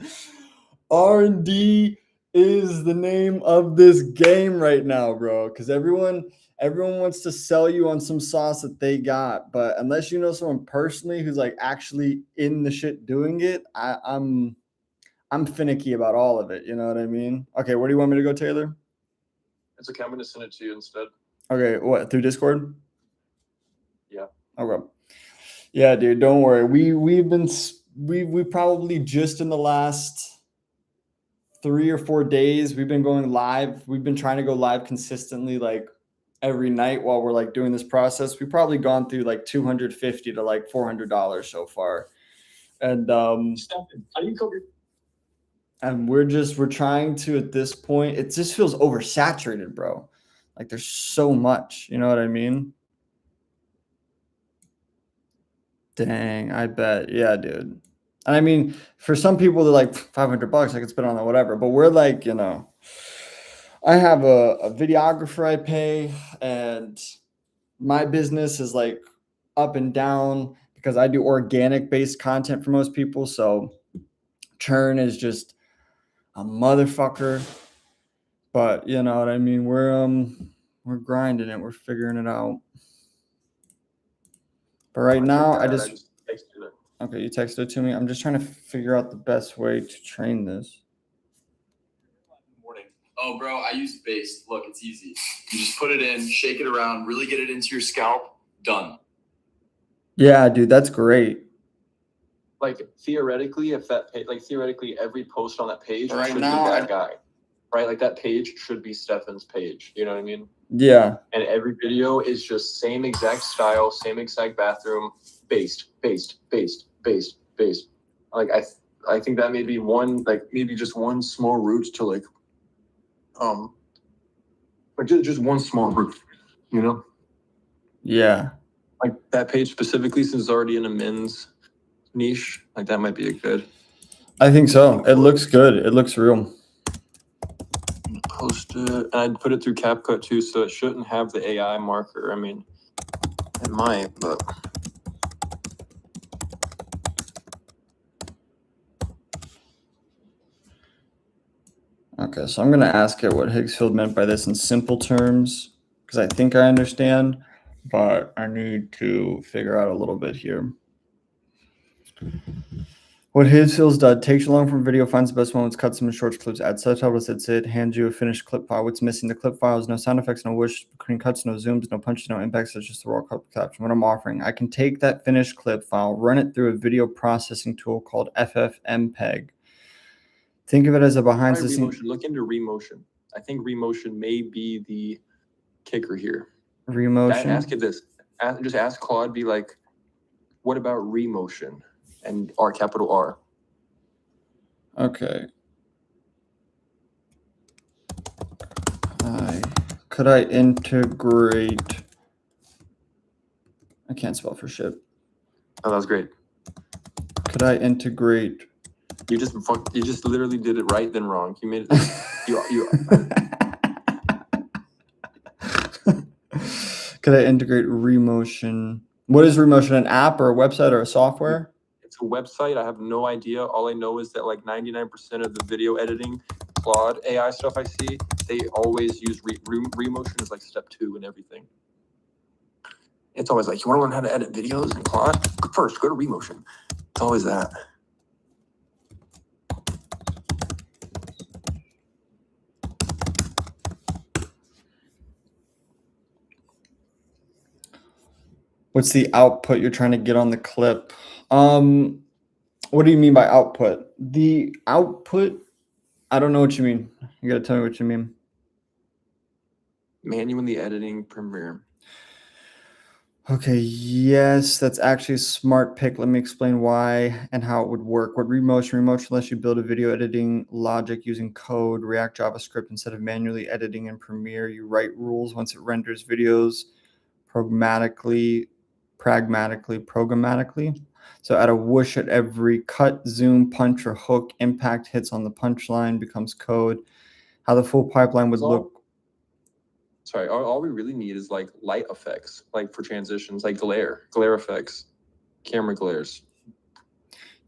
Speaker 2: R&D is the name of this game right now, bro. Because everyone wants to sell you on some sauce that they got, but unless you know someone personally who's like actually in the shit doing it, I'm finicky about all of it. You know what I mean? Okay, where do you want me to go, Taylor?
Speaker 3: It's okay. I'm gonna send it to you instead.
Speaker 2: Okay, what, through Discord?
Speaker 3: Yeah.
Speaker 2: Okay. Yeah, dude, don't worry. We probably just in the last 3 or 4 days we've been going live. We've been trying to go live consistently, like every night while we're like doing this process. We've probably gone through like $250 to like $400 so far. And
Speaker 4: Stefan, how do you cover?
Speaker 2: and we're trying to, at this point, it just feels oversaturated, bro. Like there's so much, you know what I mean? Dang, I bet. Yeah, dude. And I mean, for some people, they're like $500, I could spend on that, whatever. But we're like, you know, I have a videographer I pay, and my business is like up and down because I do organic based content for most people. So churn is just a motherfucker. But you know what I mean? We're grinding it, we're figuring it out. But right now I just
Speaker 3: texted it.
Speaker 2: okay, you texted it to me. I'm just trying to figure out the best way to train this.
Speaker 4: Morning. Oh, bro, I use base. Look, it's easy. You just put it in, shake it around, really get it into your scalp. Done.
Speaker 2: Yeah, dude, that's great.
Speaker 3: Like theoretically, if that page, like theoretically, every post on that page
Speaker 2: Right
Speaker 3: should
Speaker 2: now,
Speaker 3: be that guy, right? Like that page should be Stefan's page. You know what I mean?
Speaker 2: Yeah.
Speaker 3: And every video is just same exact style, same exact bathroom, based. Like I think that may be one, like maybe just one small route to like just one small route, you know?
Speaker 2: Yeah.
Speaker 3: Like that page specifically, since it's already in a men's niche, like that might be a good.
Speaker 2: I think so. It looks good. It looks real.
Speaker 3: Post it, and I'd put it through CapCut too, so it shouldn't have the AI marker. I mean, it might, but
Speaker 2: Okay, so I'm gonna ask it what Higgsfield meant by this in simple terms, because I think I understand, but I need to figure out a little bit here. What Higgsfield's done, takes you along from video, finds the best moments, cuts them in short clips, adds subtitles, hits it, hands you a finished clip file. What's missing? The clip file is no sound effects, no whoosh, between cuts, no zooms, no punches, no impacts. It's just the raw clip caption. What I'm offering, I can take that finished clip file, run it through a video processing tool called FFmpeg. Think of it as a behind the scenes.
Speaker 3: Look into Remotion. I think Remotion may be the kicker here.
Speaker 2: Remotion.
Speaker 3: Ask it this. Just ask Claude. Be like, what about Remotion? And R, capital R.
Speaker 2: Okay. Could I integrate? I can't spell for shit.
Speaker 3: Oh, that was great.
Speaker 2: Could I integrate?
Speaker 3: You just literally did it right then wrong. You made it.
Speaker 2: Could I integrate Remotion? What is Remotion? An app or a website or a software?
Speaker 3: It's a website. I have no idea. All I know is that like 99% of the video editing, Claude AI stuff I see, they always use Remotion as like step 2 and everything. It's always like, you want to learn how to edit videos in Claude? First, go to Remotion. It's always that.
Speaker 2: What's the output you're trying to get on the clip? What do you mean by output? The output, I don't know what you mean. You gotta tell me what you mean.
Speaker 3: Manually editing Premiere.
Speaker 2: Okay, yes, that's actually a smart pick. Let me explain why and how it would work. What remotion lets you build a video editing logic using code, React, JavaScript instead of manually editing in Premiere. You write rules once it renders videos programmatically. So at a whoosh at every cut, zoom, punch, or hook, impact hits on the punchline becomes code. How the full pipeline would look.
Speaker 3: Sorry, all we really need is like light effects, like for transitions, like glare effects, camera glares.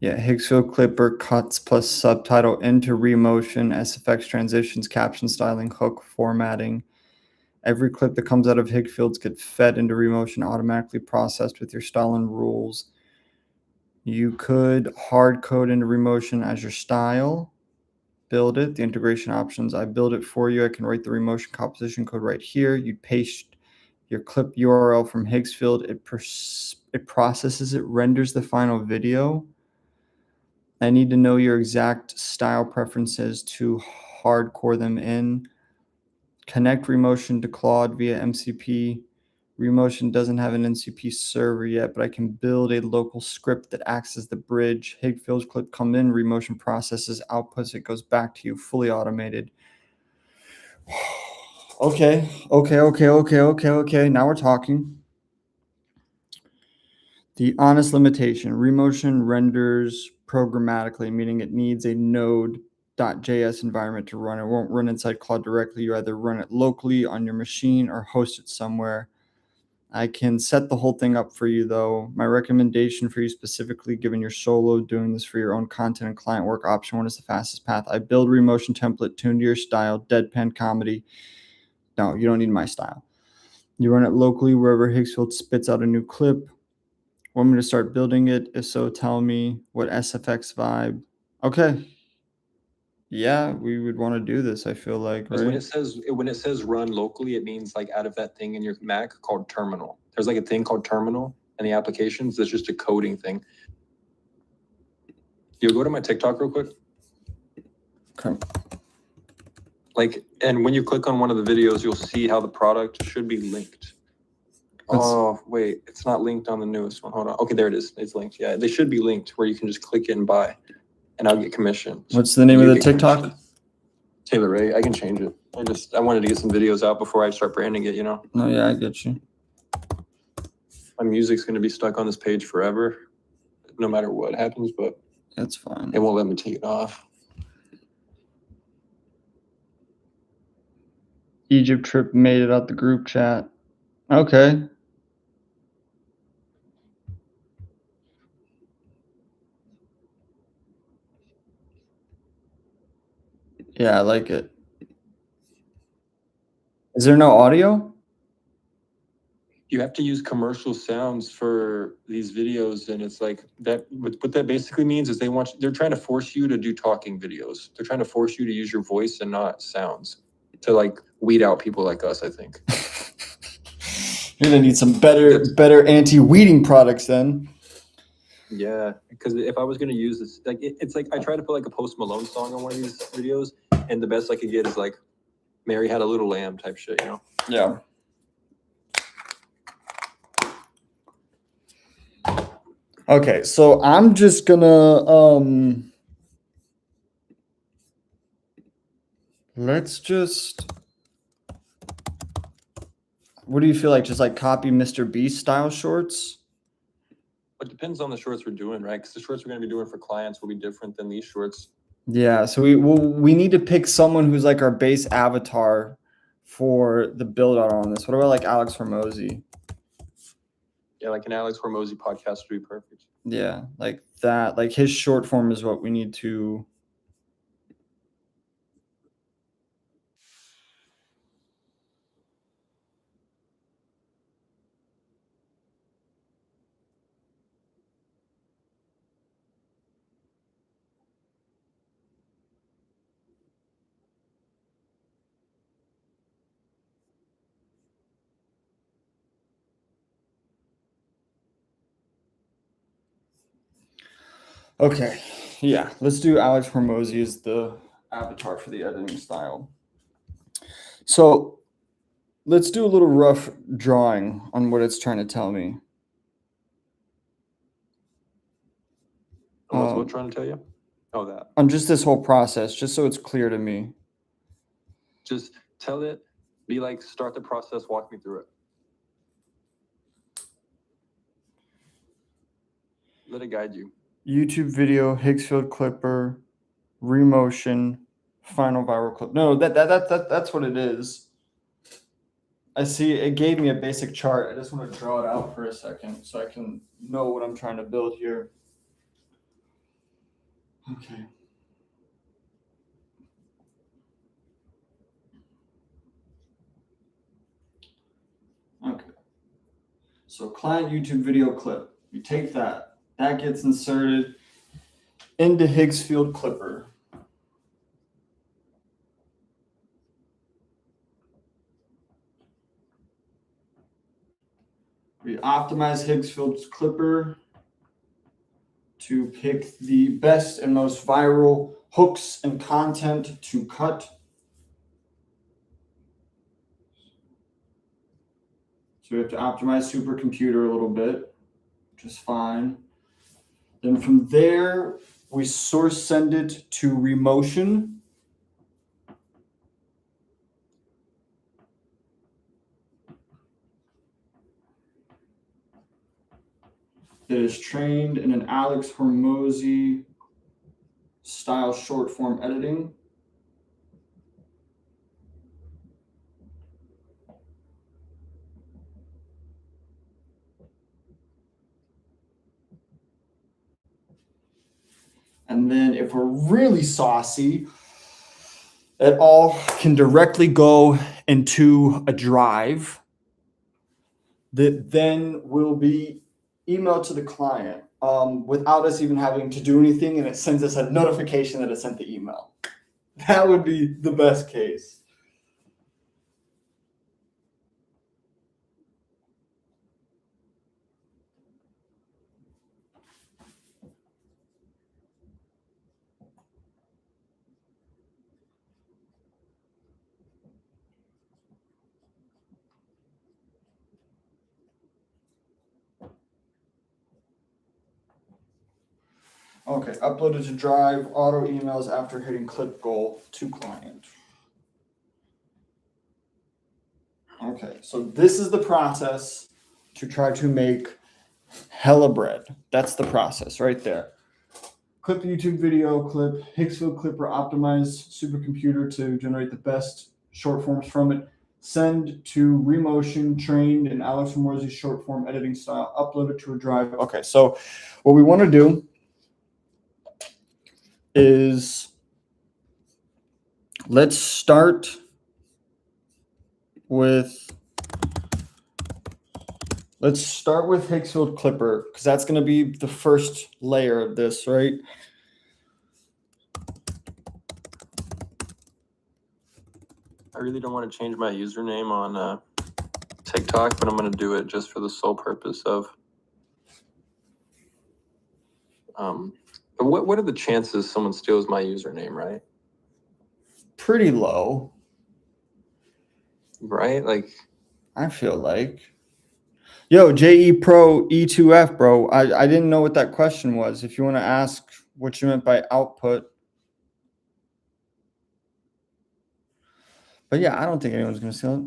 Speaker 2: Yeah, higgsfield clipper cuts plus subtitle into remotion, SFX transitions, caption styling, hook formatting. Every clip that comes out of higgsfields gets fed into remotion, automatically processed with your style and rules. You could hard code into remotion as your style. Build it, the integration options. I build it for you. I can write the remotion composition code right here. You'd paste your clip URL from higgsfield. It processes it, renders the final video. I need to know your exact style preferences to hardcore them in. Connect Remotion to Claude via MCP. Remotion doesn't have an MCP server yet, but I can build a local script that acts as the bridge. Higgsfield's clip comes in, Remotion processes, outputs, it goes back to you, fully automated. Okay. Now we're talking. The honest limitation, Remotion renders programmatically, meaning it needs a node.js environment to run. It won't run inside Claude directly. You either run it locally on your machine or host it somewhere. I can set the whole thing up for you, though. My recommendation for you specifically, given you're solo doing this for your own content and client work, option 1 is the fastest path. I build Remotion template tuned to your style, deadpan comedy. No, you don't need my style. You run it locally wherever Higgsfield spits out a new clip. Want me to start building it? If so, tell me what SFX vibe. Okay. Yeah, we would want to do this, I feel like,
Speaker 3: Because
Speaker 2: right?
Speaker 3: when it says run locally, it means like out of that thing in your Mac called terminal. There's like a thing called terminal in the applications. That's just a coding thing. You'll go to my TikTok real quick.
Speaker 2: Okay.
Speaker 3: Like, and when you click on one of the videos, you'll see how the product should be linked. Oh, wait, it's not linked on the newest one. Hold on. Okay, there it is. It's linked. Yeah, they should be linked where you can just click it and buy, and I'll get commission.
Speaker 2: What's the name of the TikTok?
Speaker 3: Commission. Taylor Ray. I can change it. I wanted to get some videos out before I start branding it, you know?
Speaker 2: No, yeah, I get you.
Speaker 3: My music's going to be stuck on this page forever, no matter what happens, but
Speaker 2: That's fine.
Speaker 3: it won't let me take it off.
Speaker 2: Egypt trip made it out the group chat. Okay. Yeah, I like it. Is there no audio?
Speaker 3: You have to use commercial sounds for these videos, and it's like that. What that basically means is they're trying to force you to do talking videos. They're trying to force you to use your voice and not sounds to like weed out people like us, I think.
Speaker 2: You're gonna need some better anti-weeding products then.
Speaker 3: Yeah, because if I was gonna use this, like it's like I try to put like a Post Malone song on one of these videos, and the best I could get is like Mary Had a Little Lamb type shit, you know?
Speaker 2: Yeah. Okay, so I'm just gonna let's just, what do you feel like? Just like copy Mr. Beast style shorts?
Speaker 3: It depends on the shorts we're doing, right? Because the shorts we're gonna be doing for clients will be different than these shorts.
Speaker 2: Yeah, so we need to pick someone who's like our base avatar for the build out on this. What about like Alex Hormozy?
Speaker 3: Yeah, like an Alex Hormozy podcast would be perfect.
Speaker 2: Yeah, like that. Like his short form is what we need to. Okay, yeah, let's do Alex Hormozy as the avatar for the editing style. So let's do a little rough drawing on what it's trying to tell me.
Speaker 3: What's what trying to tell you? Oh, that.
Speaker 2: On just this whole process, just so it's clear to me.
Speaker 3: Just tell it, be like, start the process, walk me through it. Let it guide you.
Speaker 2: YouTube video, higgsfield clipper, remotion, final viral clip. No, that's what it is. I see it gave me a basic chart. I just want to draw it out for a second so I can know what I'm trying to build here. Okay. Okay. So client YouTube video clip. You take that. That gets inserted into higgsfield clipper. We optimize higgsfield clipper to pick the best and most viral hooks and content to cut. So we have to optimize supercomputer a little bit, which is fine. Then from there, we source send it to remotion. It is trained in an Alex Hormozy style short form editing. And then if we're really saucy, it all can directly go into a drive that then will be emailed to the client without us even having to do anything, and it sends us a notification that it sent the email. That would be the best case. Okay, uploaded to drive, auto emails after hitting clip goal to client. Okay, so this is the process to try to make hella bread. That's the process right there. Clip the YouTube video, clip higgsfield clipper, optimize supercomputer to generate the best short forms from it. Send to remotion, trained in Alex Hormozy's short form editing style, upload it to a drive. Okay, so what we want to do is let's start with higgsfield clipper, because that's going to be the first layer of this, right?
Speaker 3: I really don't want to change my username on TikTok, but I'm going to do it just for the sole purpose of what are the chances someone steals my username, right?
Speaker 2: Pretty low.
Speaker 3: Right? Like,
Speaker 2: I feel like. Yo, JE Pro E2F, bro. I didn't know what that question was. If you want to ask what you meant by output. But yeah, I don't think anyone's going to steal it.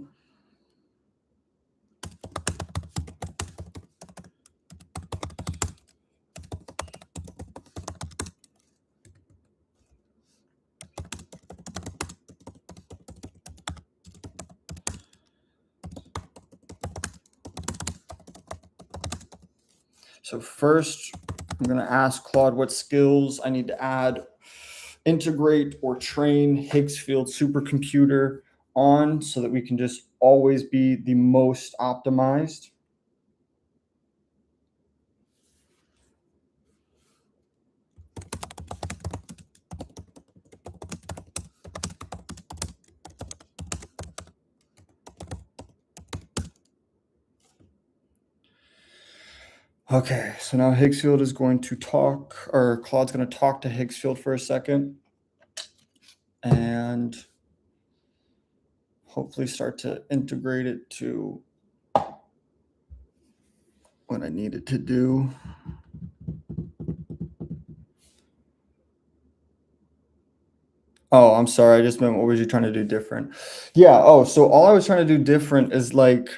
Speaker 2: So first, I'm going to ask Claude what skills I need to add, integrate, or train higgsfield supercomputer on so that we can just always be the most optimized. Okay, so now Higgsfield is going to talk, or Claude's going to talk to Higgsfield for a second. And hopefully start to integrate it to what I needed to do. Oh, I'm sorry. I just meant what was you trying to do different? Yeah. Oh, so all I was trying to do different is like,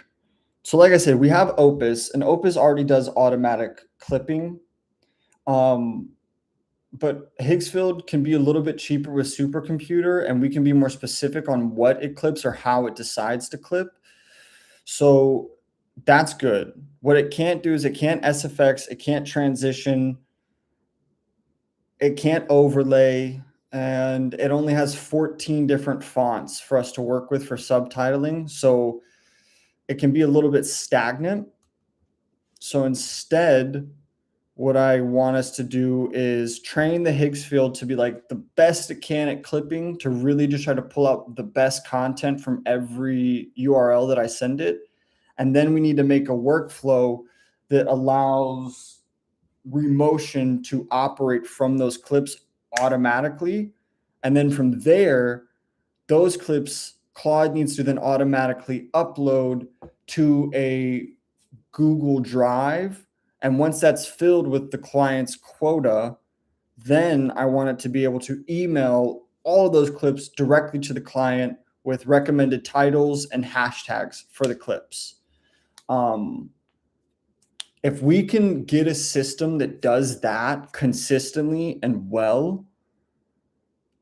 Speaker 2: so like I said, we have Opus, and Opus already does automatic clipping. But higgsfield can be a little bit cheaper with supercomputer, and we can be more specific on what it clips or how it decides to clip. So that's good. What it can't do is it can't SFX, it can't transition, it can't overlay, and it only has 14 different fonts for us to work with for subtitling. So it can be a little bit stagnant. So instead, what I want us to do is train the higgsfield to be like the best it can at clipping, to really just try to pull out the best content from every URL that I send it. And then we need to make a workflow that allows Remotion to operate from those clips automatically. And then from there, those clips, Claude needs to then automatically upload to a Google Drive. And once that's filled with the client's quota, then I want it to be able to email all of those clips directly to the client with recommended titles and hashtags for the clips. If we can get a system that does that consistently and well,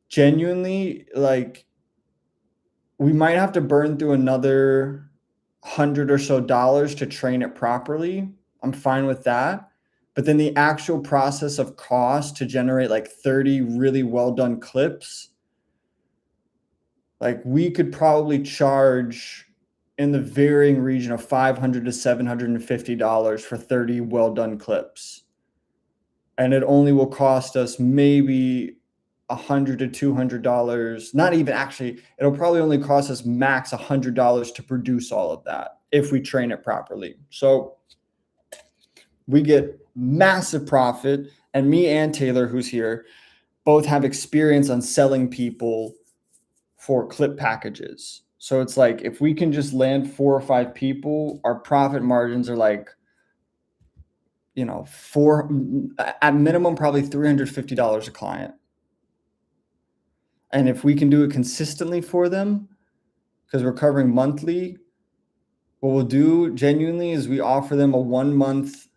Speaker 2: genuinely, like, we might have to burn through another $100 or so to train it properly. I'm fine with that. But then the actual process of cost to generate like 30 really well done clips, like we could probably charge in the varying region of $500 to $750 for 30 well done clips. And it only will cost us maybe $100 to $200. Not even, actually, it'll probably only cost us max $100 to produce all of that if we train it properly. So we get massive profit. And me and Taylor, who's here, both have experience on selling people for clip packages. So it's like, if we can just land 4 or 5 people, our profit margins are like, you know, at minimum, probably $350 a client. And if we can do it consistently for them, because we're covering monthly, what we'll do genuinely is we offer them a 1 month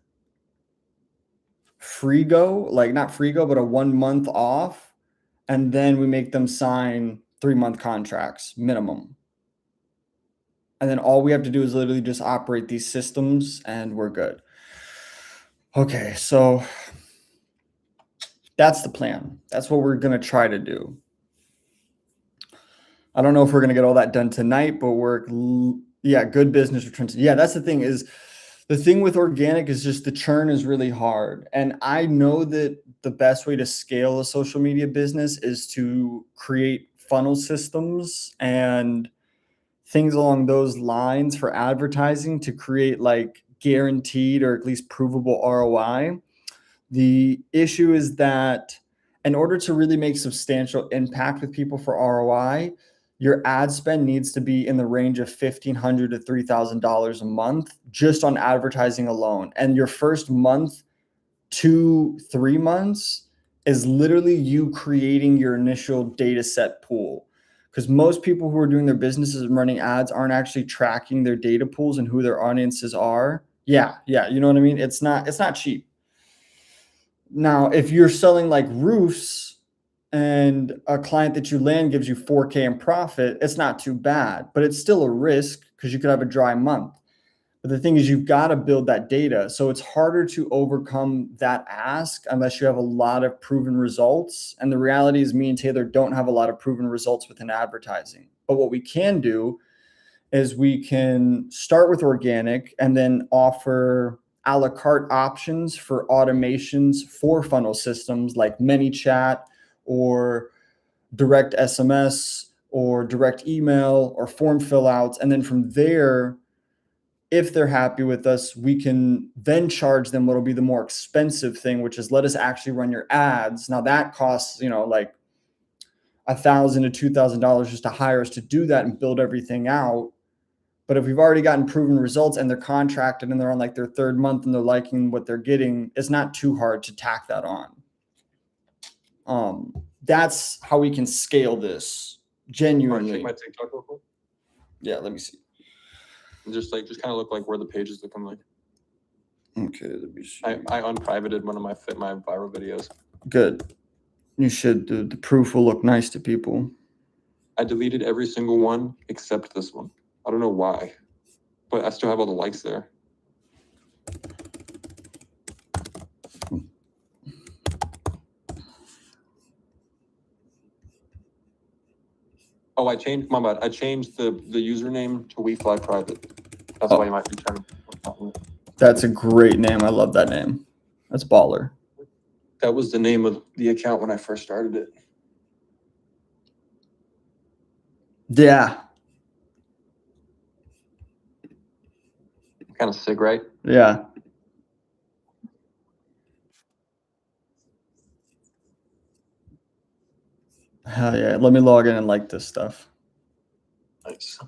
Speaker 2: free go, like not free go, but a 1 month off. And then we make them sign 3-month contracts minimum. And then all we have to do is literally just operate these systems and we're good. Okay, so that's the plan. That's what we're going to try to do. I don't know if we're going to get all that done tonight, but good business returns. Yeah, that's the thing, is the thing with organic is just the churn is really hard. And I know that the best way to scale a social media business is to create funnel systems and things along those lines for advertising to create like guaranteed or at least provable ROI. The issue is that in order to really make substantial impact with people for ROI, your ad spend needs to be in the range of $1,500 to $3,000 a month just on advertising alone. And your first month to 3 months is literally you creating your initial data set pool. Because most people who are doing their businesses and running ads aren't actually tracking their data pools and who their audiences are. Yeah, you know what I mean? It's not cheap. Now, if you're selling like roofs and a client that you land gives you 4K in profit, it's not too bad, but it's still a risk because you could have a dry month. But the thing is, you've got to build that data. So it's harder to overcome that ask unless you have a lot of proven results. And the reality is me and Taylor don't have a lot of proven results within advertising. But what we can do is we can start with organic and then offer a la carte options for automations for funnel systems like ManyChat or direct SMS or direct email or form fill outs. And then from there, if they're happy with us, we can then charge them what'll be the more expensive thing, which is let us actually run your ads. Now that costs, like $1,000 to $2,000 just to hire us to do that and build everything out. But if we've already gotten proven results and they're contracted and they're on like their third month and they're liking what they're getting, it's not too hard to tack that on. That's how we can scale this genuinely.
Speaker 3: Check my TikTok real quick.
Speaker 2: Yeah, let me see.
Speaker 3: Just kind of look like where the pages looking like.
Speaker 2: Okay, let me see.
Speaker 3: I unprivated one of my viral videos.
Speaker 2: Good. You should. The proof will look nice to people.
Speaker 3: I deleted every single one except this one. I don't know why, but I still have all the likes there. Oh, I changed the username to WeFly Private. That's why you might be trying to.
Speaker 2: That's a great name. I love that name. That's baller.
Speaker 3: That was the name of the account when I first started it.
Speaker 2: Yeah.
Speaker 3: Kind of sick, right?
Speaker 2: Yeah. Hell yeah. Let me log in and like this stuff.
Speaker 3: Nice.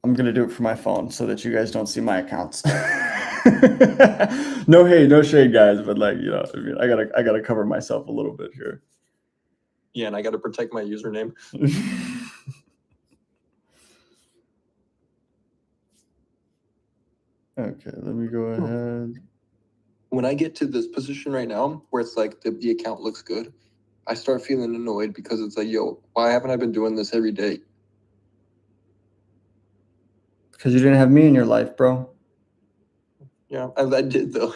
Speaker 2: I'm going to do it for my phone so that you guys don't see my accounts. No hate, no shade, guys, but like, you know, I mean, I gotta cover myself a little bit here.
Speaker 3: Yeah, and I got to protect my username.
Speaker 2: Okay, let me go ahead.
Speaker 3: When I get to this position right now, where it's like the account looks good, I start feeling annoyed because it's like, yo, why haven't I been doing this every day?
Speaker 2: Because you didn't have me in your life, bro.
Speaker 3: Yeah, I did though.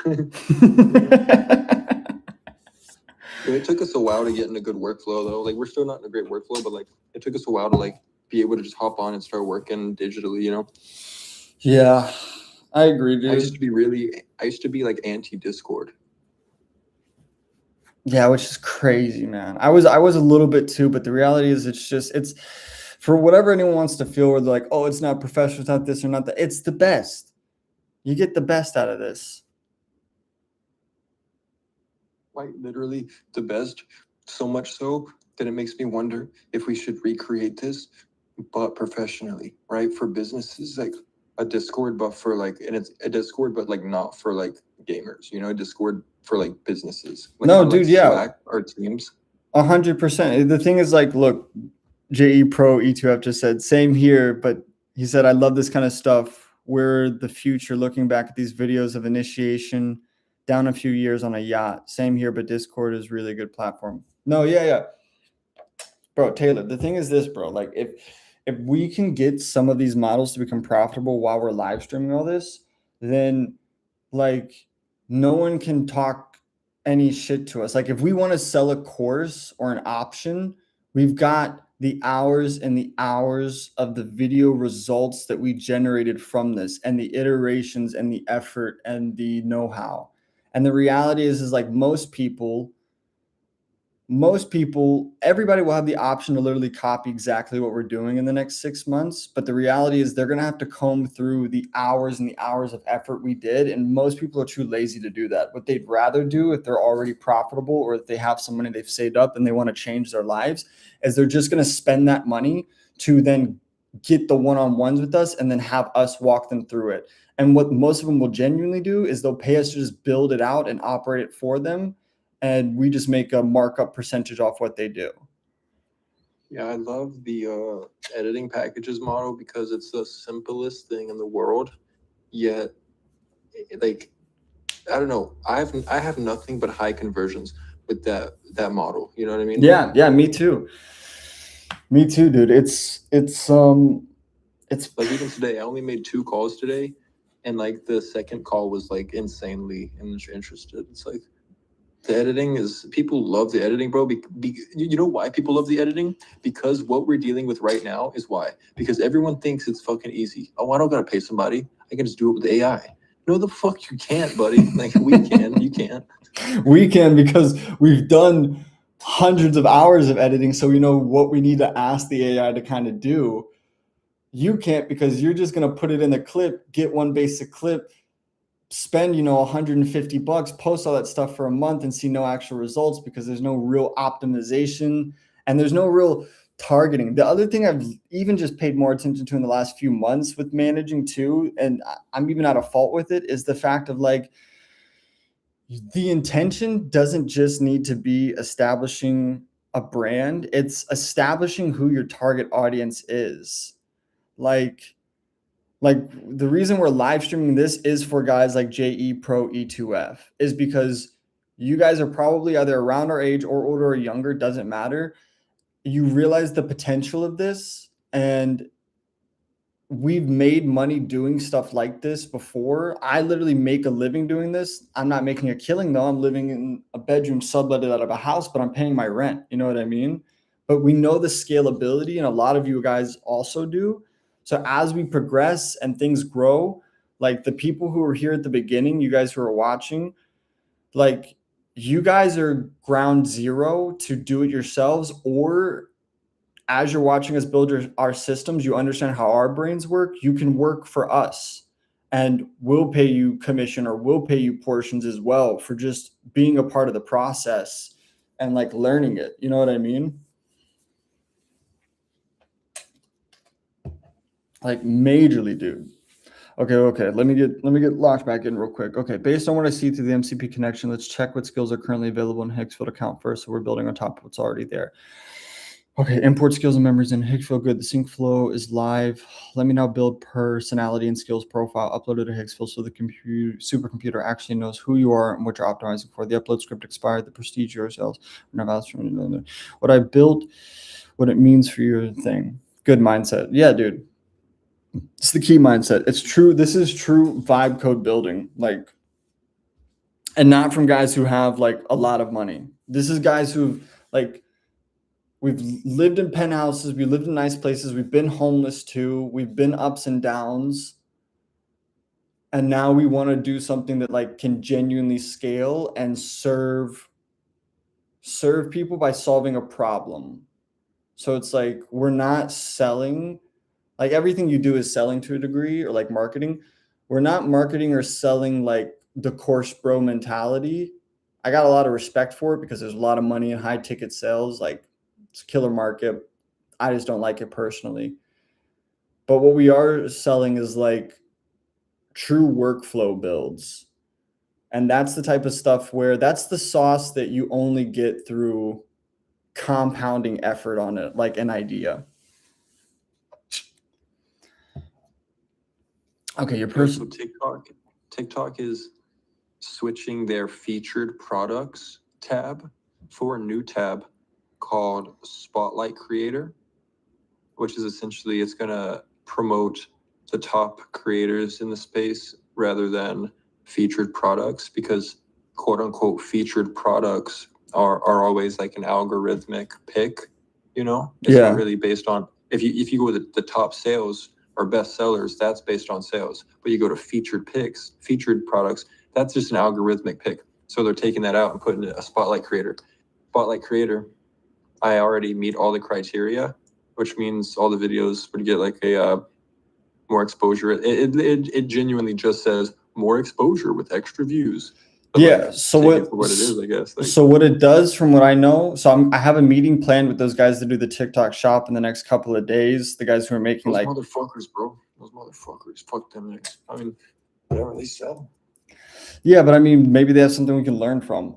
Speaker 3: It took us a while to get in a good workflow though. Like we're still not in a great workflow, but like it took us a while to like be able to just hop on and start working digitally, you know?
Speaker 2: Yeah, I agree, dude.
Speaker 3: I used to be like anti-Discord.
Speaker 2: Yeah, which is crazy, man. I was a little bit too, but the reality is it's for whatever anyone wants to feel where they're like, oh, it's not professional, it's not this or not that. It's the best. You get the best out of this.
Speaker 3: Like literally the best, so much so that it makes me wonder if we should recreate this, but professionally, right? For businesses, like a Discord, but for like, and it's a Discord, but like not for like gamers, you know, a Discord for like businesses. Like,
Speaker 2: No,
Speaker 3: not
Speaker 2: dude,
Speaker 3: like
Speaker 2: yeah.
Speaker 3: Slack or Teams.
Speaker 2: 100%. The thing is, like, look, JE Pro E2F just said, same here, but he said, I love this kind of stuff. We're the future, looking back at these videos of initiation down a few years on a yacht. Same here, but Discord is really a good platform. No, yeah. Bro, Taylor, the thing is this, bro. Like, if we can get some of these models to become profitable while we're live streaming all this, then, like, no one can talk any shit to us. Like, if we want to sell a course or an option, we've got the hours and the hours of the video results that we generated from this and the iterations and the effort and the know-how. And the reality is like most people, everybody will have the option to literally copy exactly what we're doing in the next 6 months. But the reality is they're going to have to comb through the hours and the hours of effort we did. And most people are too lazy to do that. What they'd rather do if they're already profitable or if they have some money they've saved up and they want to change their lives is they're just going to spend that money to then get the one-on-ones with us and then have us walk them through it. And what most of them will genuinely do is they'll pay us to just build it out and operate it for them. And we just make a markup percentage off what they do.
Speaker 3: Yeah, I love the editing packages model because it's the simplest thing in the world. Yet, like, I don't know. I have nothing but high conversions with that model. You know what I mean?
Speaker 2: Yeah, me too. Me too, dude. It's
Speaker 3: like even today, I only made 2 calls today, and like the second call was like insanely interested. It's like. The editing is, people love the editing, bro. You know why people love the editing? Because what we're dealing with right now is why. Because everyone thinks it's fucking easy. Oh, I don't gotta pay somebody. I can just do it with AI. No, the fuck you can't, buddy. Like we can, you can't.
Speaker 2: We can because we've done hundreds of hours of editing, so we know what we need to ask the AI to kind of do. You can't because you're just going to put it in the clip, get one basic clip, spend, $150, post all that stuff for a month and see no actual results because there's no real optimization and there's no real targeting. The other thing I've even just paid more attention to in the last few months with managing too, and I'm even at a fault with it, is the fact of like, the intention doesn't just need to be establishing a brand, it's establishing who your target audience is. Like the reason we're live streaming this is for guys like JE Pro E2F is because you guys are probably either around our age or older or younger, doesn't matter. You realize the potential of this, and we've made money doing stuff like this before. I literally make a living doing this. I'm not making a killing though. I'm living in a bedroom subletted out of a house, but I'm paying my rent. You know what I mean? But we know the scalability, and a lot of you guys also do. So as we progress and things grow, like the people who were here at the beginning, you guys who are watching, like you guys are ground zero to do it yourselves, or as you're watching us build our systems, you understand how our brains work. You can work for us and we'll pay you commission or we'll pay you portions as well for just being a part of the process and like learning it. You know what I mean? Like majorly, dude. Okay. Let me get locked back in real quick. Okay, based on what I see through the MCP connection, let's check what skills are currently available in higgsfield account first. So we're building on top of what's already there. Okay, import skills and memories in higgsfield. Good. The sync flow is live. Let me now build personality and skills profile. Upload it to higgsfield so the supercomputer actually knows who you are and what you're optimizing for. The upload script expired. The prestige yourselves. What I built, what it means for your thing. Good mindset. Yeah, dude. It's the key mindset. It's true. This is true vibe code building. Like, and not from guys who have like a lot of money. This is guys who've like, we've lived in penthouses, we lived in nice places, we've been homeless too, we've been ups and downs. And now we want to do something that like can genuinely scale and serve people by solving a problem. So it's like we're not selling, like everything you do is selling to a degree, or like marketing. We're not marketing or selling like the course bro mentality. I got a lot of respect for it because there's a lot of money in high ticket sales. Like, it's a killer market. I just don't like it personally. But what we are selling is like true workflow builds. And that's the type of stuff where that's the sauce that you only get through compounding effort on it, like an idea. Okay, your person.
Speaker 3: TikTok is switching their featured products tab for a new tab called Spotlight Creator, which is essentially, it's going to promote the top creators in the space rather than featured products, because quote unquote featured products are always like an algorithmic pick, It's not really based on, if you go with the top sales or best sellers, that's based on sales. But you go to featured products, that's just an algorithmic pick. So they're taking that out and putting a Spotlight Creator. Spotlight Creator, I already meet all the criteria, which means all the videos would get like a more exposure. It genuinely just says more exposure with extra views. But
Speaker 2: yeah. So
Speaker 3: what it is, I guess.
Speaker 2: So what it does, from what I know, I have a meeting planned with those guys to do the TikTok shop in the next couple of days. The guys who are making
Speaker 3: those motherfuckers, bro. Those motherfuckers. Fuck them. I mean, whatever they sell.
Speaker 2: Yeah, but I mean, maybe they have something we can learn from.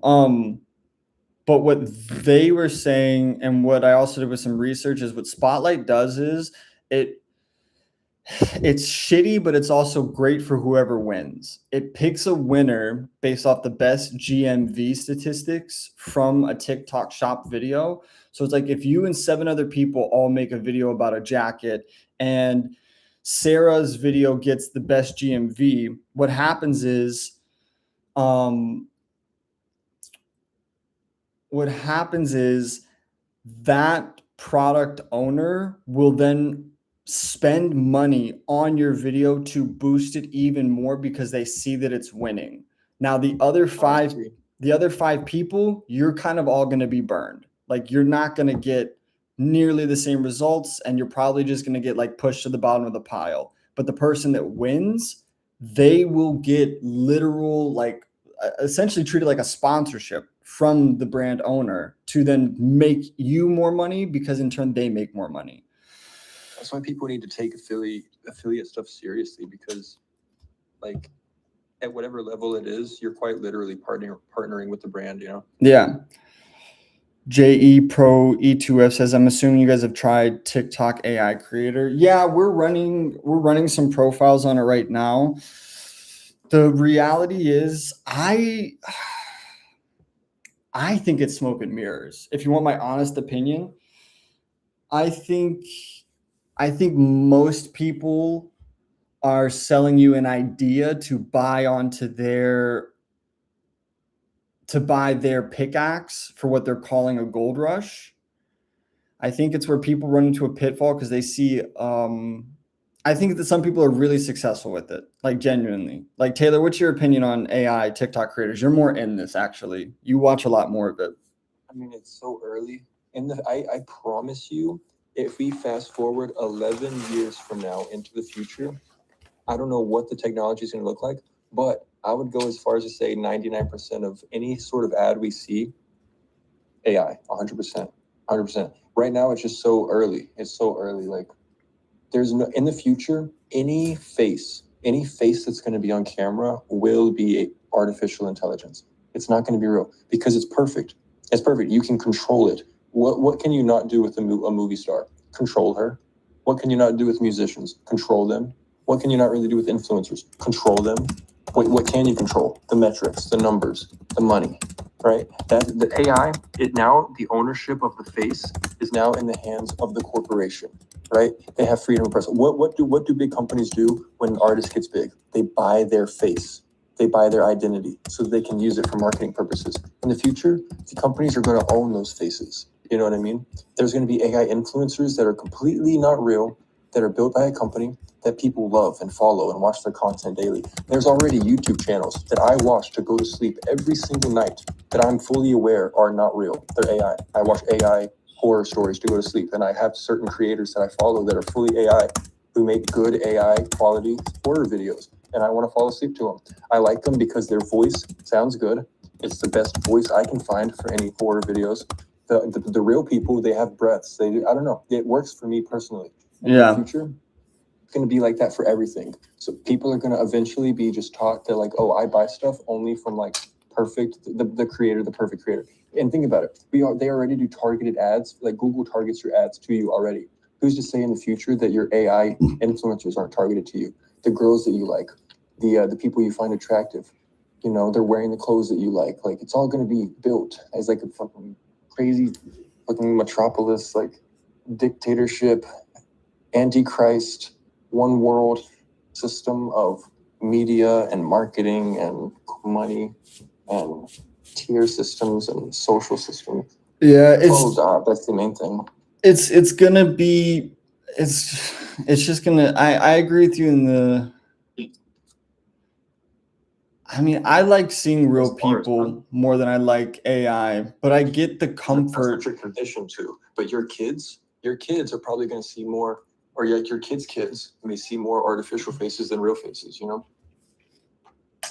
Speaker 2: But what they were saying, and what I also did with some research, is what Spotlight does is it's shitty, but it's also great for whoever wins. It picks a winner based off the best GMV statistics from a TikTok shop video. So it's like if you and 7 other people all make a video about a jacket and Sarah's video gets the best GMV, what happens is that product owner will then spend money on your video to boost it even more because they see that it's winning. Now the other five people, you're kind of all going to be burned. Like, you're not going to get nearly the same results, and you're probably just going to get like pushed to the bottom of the pile. But the person that wins, they will get literal, like essentially treated like a sponsorship from the brand owner to then make you more money, because in turn they make more money.
Speaker 3: That's why people need to take affiliate stuff seriously, because like at whatever level it is, you're quite literally partnering with the brand, you know?
Speaker 2: Yeah. JE Pro E2F says, I'm assuming you guys have tried TikTok AI creator. Yeah, we're running some profiles on it right now. The reality is I think it's smoke and mirrors. If you want my honest opinion, I think most people are selling you an idea to buy their pickaxe for what they're calling a gold rush. I think it's where people run into a pitfall because they see I think that some people are really successful with it, like genuinely. Like Taylor, what's your opinion on AI TikTok creators? You're more in this actually. You watch a lot more of it.
Speaker 3: I mean, it's so early. I promise you, if we fast forward 11 years from now into the future, I don't know what the technology is going to look like, but I would go as far as to say 99% of any sort of ad we see, AI, 100%, 100%. Right now, it's just so early. It's so early. Like, there's no, in the future, any face that's going to be on camera will be artificial intelligence. It's not going to be real because it's perfect. It's perfect. You can control it. What can you not do with a movie star? Control her. What can you not do with musicians? Control them. What can you not really do with influencers? Control them. What can you control? The metrics, the numbers, the money, right? That the AI, the ownership of the face is now in the hands of the corporation, right? They have freedom of press. What do big companies do when an artist gets big? They buy their face. They buy their identity so that they can use it for marketing purposes. In the future, the companies are going to own those faces. You know what I mean? There's going to be AI influencers that are completely not real, that are built by a company that people love and follow and watch their content daily. There's already YouTube channels that I watch to go to sleep every single night that I'm fully aware are not real. They're AI. I watch AI horror stories to go to sleep, and I have certain creators that I follow that are fully AI who make good AI quality horror videos, and I want to fall asleep to them. I like them because their voice sounds good. It's the best voice I can find for any horror videos. The real people, they have breaths. I don't know. It works for me personally. In the future, it's going to be like that for everything. So people are going to eventually be just taught that, like, oh, I buy stuff only from like the creator, the perfect creator. And think about it. They already do targeted ads. Like Google targets your ads to you already. Who's to say in the future that your AI influencers aren't targeted to you? The girls that you like, the people you find attractive, you know, they're wearing the clothes that you like. Like, it's all going to be built as like a fucking crazy fucking metropolis, like dictatorship, antichrist, one world system of media and marketing and money and tier systems and social systems.
Speaker 2: Yeah,
Speaker 3: that's the main thing.
Speaker 2: It's gonna be it's just gonna I agree with you in the I mean, I like seeing real people more than I like AI, but I get the comfort.
Speaker 3: That's what you're conditioned to. But your kids are probably going to see more, or your kids may see more artificial faces than real faces, you know,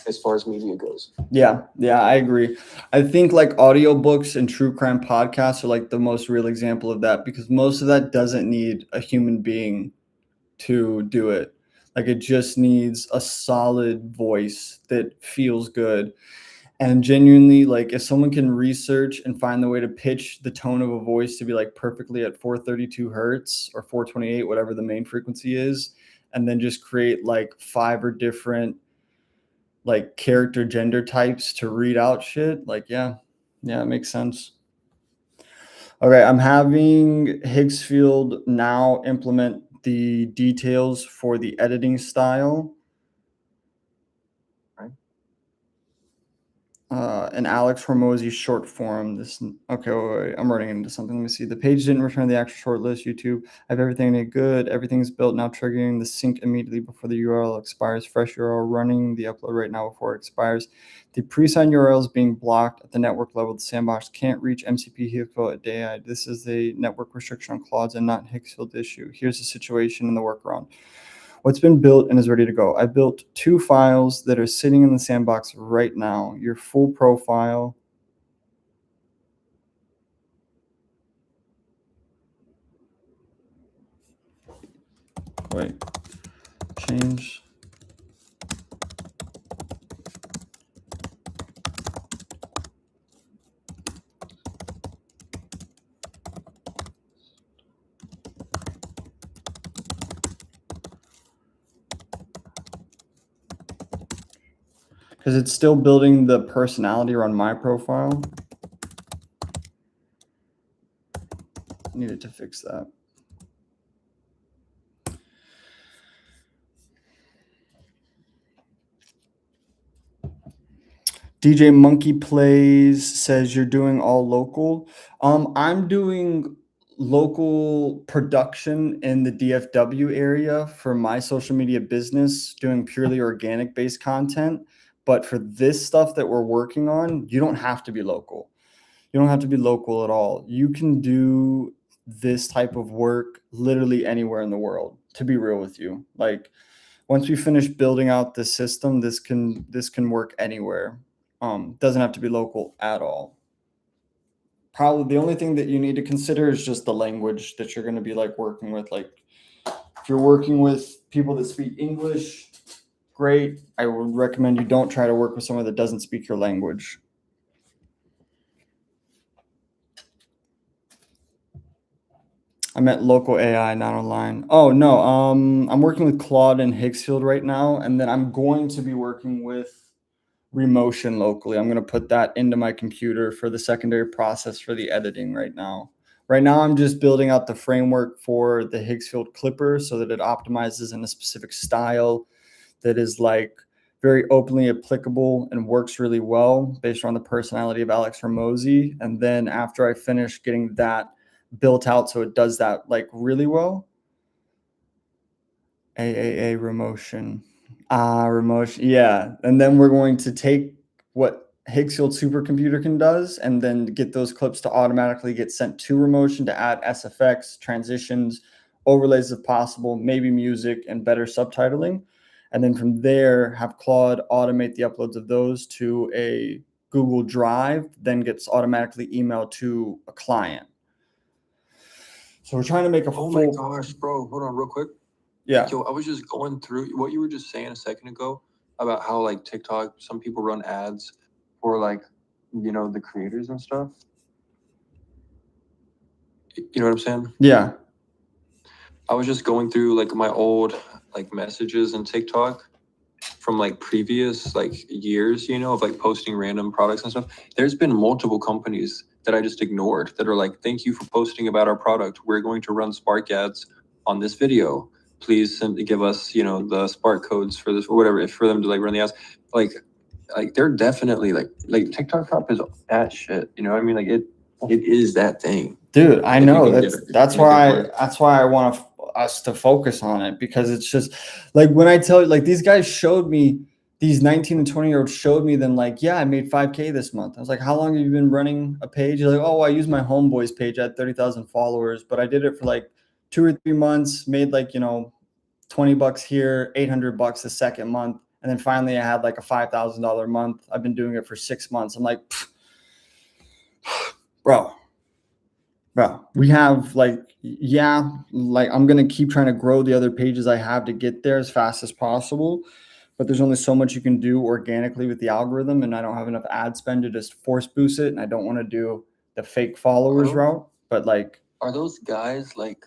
Speaker 3: as far as media goes.
Speaker 2: Yeah, I agree. I think like audiobooks and true crime podcasts are like the most real example of that, because most of that doesn't need a human being to do it. Like, it just needs a solid voice that feels good. And genuinely, like, if someone can research and find the way to pitch the tone of a voice to be like perfectly at 432 hertz or 428, whatever the main frequency is, and then just create like 5 or different like character gender types to read out shit, like, yeah, it makes sense. Okay, I'm having Higgsfield now implement the details for the editing style. an Alex Hormozy short form. This okay, wait, I'm running into something. Let me see. The page didn't return the actual short list. YouTube, I have everything in it good. Everything's built now, triggering the sync immediately before the URL expires. Fresh URL running the upload right now before it expires. The pre-signed URL is being blocked at the network level. The sandbox can't reach MCP Higgsfield at AI. This is a network restriction on Claude's and not Higgsfield issue. Here's the situation and the workaround. What's been built and is ready to go. I built 2 files that are sitting in the sandbox right now. Your full profile. Wait, change. Because it's still building the personality around my profile. Needed to fix that. DJ Monkey Plays says you're doing all local. I'm doing local production in the DFW area for my social media business, doing purely organic based content. But for this stuff that we're working on, you don't have to be local. You don't have to be local at all. You can do this type of work literally anywhere in the world, to be real with you. Like once we finish building out the system, this can work anywhere. Doesn't have to be local at all. Probably the only thing that you need to consider is just the language that you're going to be like working with. Like if you're working with people that speak English, great. I would recommend you don't try to work with someone that doesn't speak your language. I meant local AI, not online. Oh no, I'm working with Claude and Higgsfield right now, and then I'm going to be working with Remotion locally. I'm going to put that into my computer for the secondary process for the editing right now. Right now, I'm just building out the framework for the Higgsfield Clipper so that it optimizes in a specific style that is like very openly applicable and works really well based on the personality of Alex Hormozy. And then after I finish getting that built out so it does that like really well, Remotion. Remotion. Yeah. And then we're going to take what Higgsfield supercomputer can does and then get those clips to automatically get sent to Remotion to add SFX, transitions, overlays if possible, maybe music and better subtitling. And then from there, have Claude automate the uploads of those to a Google Drive, then gets automatically emailed to a client. So we're trying to make a
Speaker 3: Oh
Speaker 2: full.
Speaker 3: my gosh, bro. Hold on real quick.
Speaker 2: Yeah.
Speaker 3: Yo, I was just going through what you were just saying a second ago about how like TikTok, some people run ads for like, you know, the creators and stuff. You know what I'm saying?
Speaker 2: Yeah.
Speaker 3: I was just going through like my old like messages in TikTok from like previous like years, you know, of like posting random products and stuff. There's been multiple companies that I just ignored that are like, thank you for posting about our product. We're going to run Spark ads on this video. Please give us, you know, the Spark codes for this or whatever, if for them to like run the ads. Like they're definitely like TikTok Shop is that shit. You know what I mean? Like it is that thing.
Speaker 2: Dude, I know that's why I want us to focus on it, because it's just like when I tell you, like these guys showed me, these 19 and 20-year-olds showed me them like, yeah, I made 5K this month. I was like, how long have you been running a page? You're like, oh, I use my homeboys page. I had 30,000 followers, but I did it for like 2 or 3 months, made like, you know, $20 here, $800 the second month. And then finally I had like a $5,000 month. I've been doing it for 6 months. I'm like, bro, we have like, yeah, like I'm going to keep trying to grow the other pages I have to get there as fast as possible. But there's only so much you can do organically with the algorithm. And I don't have enough ad spend to just force boost it. And I don't want to do the fake followers route. But like,
Speaker 3: are those guys like,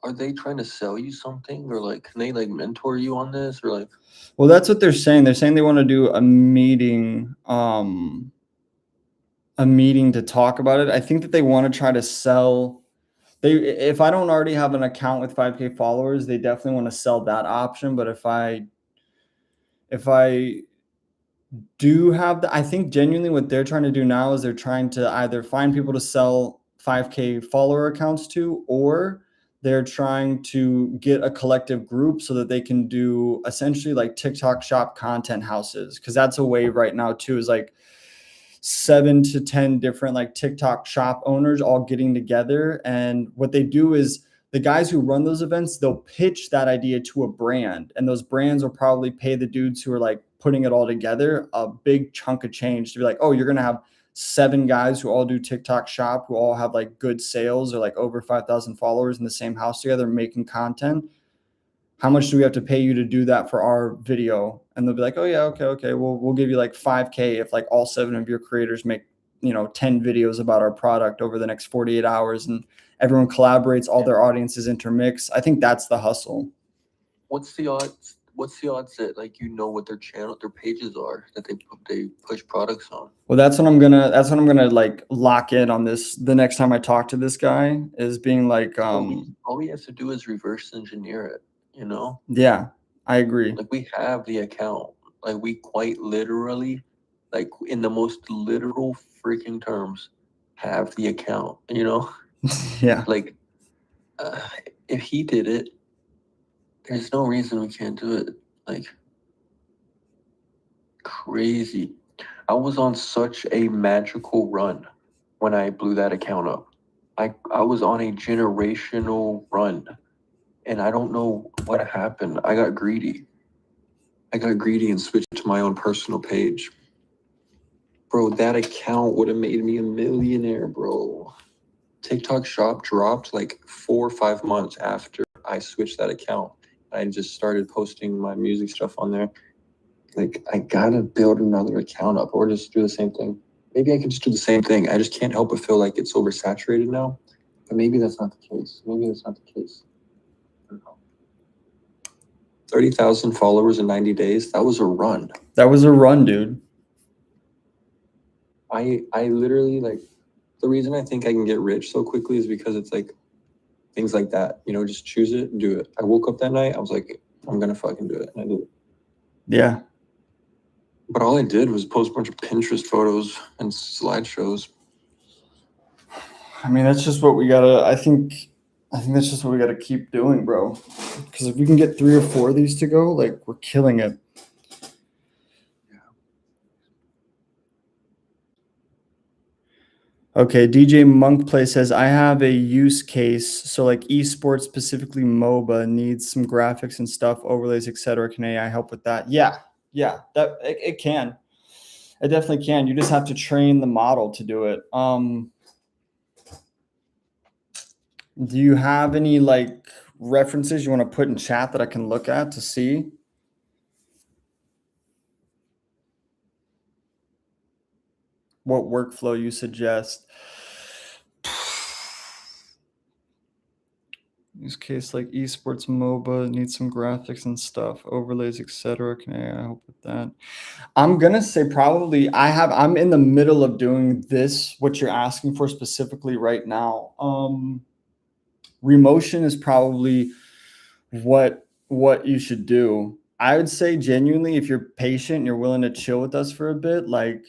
Speaker 3: are they trying to sell you something, or like, can they like mentor you on this, or like?
Speaker 2: Well, that's what they're saying. They're saying they want to do a meeting to talk about it. I think that they want to try to sell. If I don't already have an account with 5K followers, they definitely want to sell that option. But if I do have the, I think genuinely what they're trying to do now is they're trying to either find people to sell 5K follower accounts to, or they're trying to get a collective group so that they can do essentially like TikTok shop content houses. Cause that's a wave right now too, is like 7 to 10 different like TikTok shop owners all getting together. And what they do is the guys who run those events, they'll pitch that idea to a brand, and those brands will probably pay the dudes who are like putting it all together a big chunk of change to be like, oh, you're going to have 7 guys who all do TikTok shop, who all have like good sales or like over 5,000 followers in the same house together making content. How much do we have to pay you to do that for our video? And they'll be like, oh yeah, okay. We'll give you like 5K if like all 7 of your creators make, 10 videos about our product over the next 48 hours, and everyone collaborates, all their audiences intermix. I think that's the hustle.
Speaker 3: What's the odds? What's the odds that like what their pages are that they push products on?
Speaker 2: Well, that's what I'm gonna like lock in on this. The next time I talk to this guy is being like,
Speaker 3: all we have to do is reverse engineer it.
Speaker 2: Yeah, I agree.
Speaker 3: Like we have the account. Like we quite literally, like in the most literal freaking terms, have the account.
Speaker 2: Yeah.
Speaker 3: Like if he did it, there's no reason we can't do it. Like crazy. I was on such a magical run when I blew that account up. I was on a generational run, and I don't know what happened. I got greedy and switched to my own personal page. Bro, that account would have made me a millionaire, bro. TikTok shop dropped like 4 or 5 months after I switched that account. I just started posting my music stuff on there. Like, I gotta build another account up or just do the same thing. Maybe I can just do the same thing. I just can't help but feel like it's oversaturated now. But maybe that's not the case. I don't know. 30,000 followers in 90 days. That was a run.
Speaker 2: That was a run, dude.
Speaker 3: I literally, like, the reason I think I can get rich so quickly is because it's like things like that, just choose it and do it. I woke up that night, I was like, I'm gonna fucking do it, and I did it.
Speaker 2: Yeah.
Speaker 3: But all I did was post a bunch of Pinterest photos and slideshows.
Speaker 2: I mean, that's just what we gotta, I think that's just what we gotta keep doing, bro. Because if we can get 3 or 4 of these to go, like, we're killing it. Okay, DJ Monkplay says, I have a use case. So like esports, specifically MOBA, needs some graphics and stuff, overlays, etc. Can AI help with that? Yeah, that it can. It definitely can. You just have to train the model to do it. Do you have any like references you want to put in chat that I can look at to see? What workflow you suggest? Use case like esports, MOBA, needs some graphics and stuff, overlays, etc. Can I help with that? I'm gonna say probably I'm in the middle of doing this, what you're asking for specifically right now. Remotion is probably what you should do. I would say genuinely, if you're patient and you're willing to chill with us for a bit, like,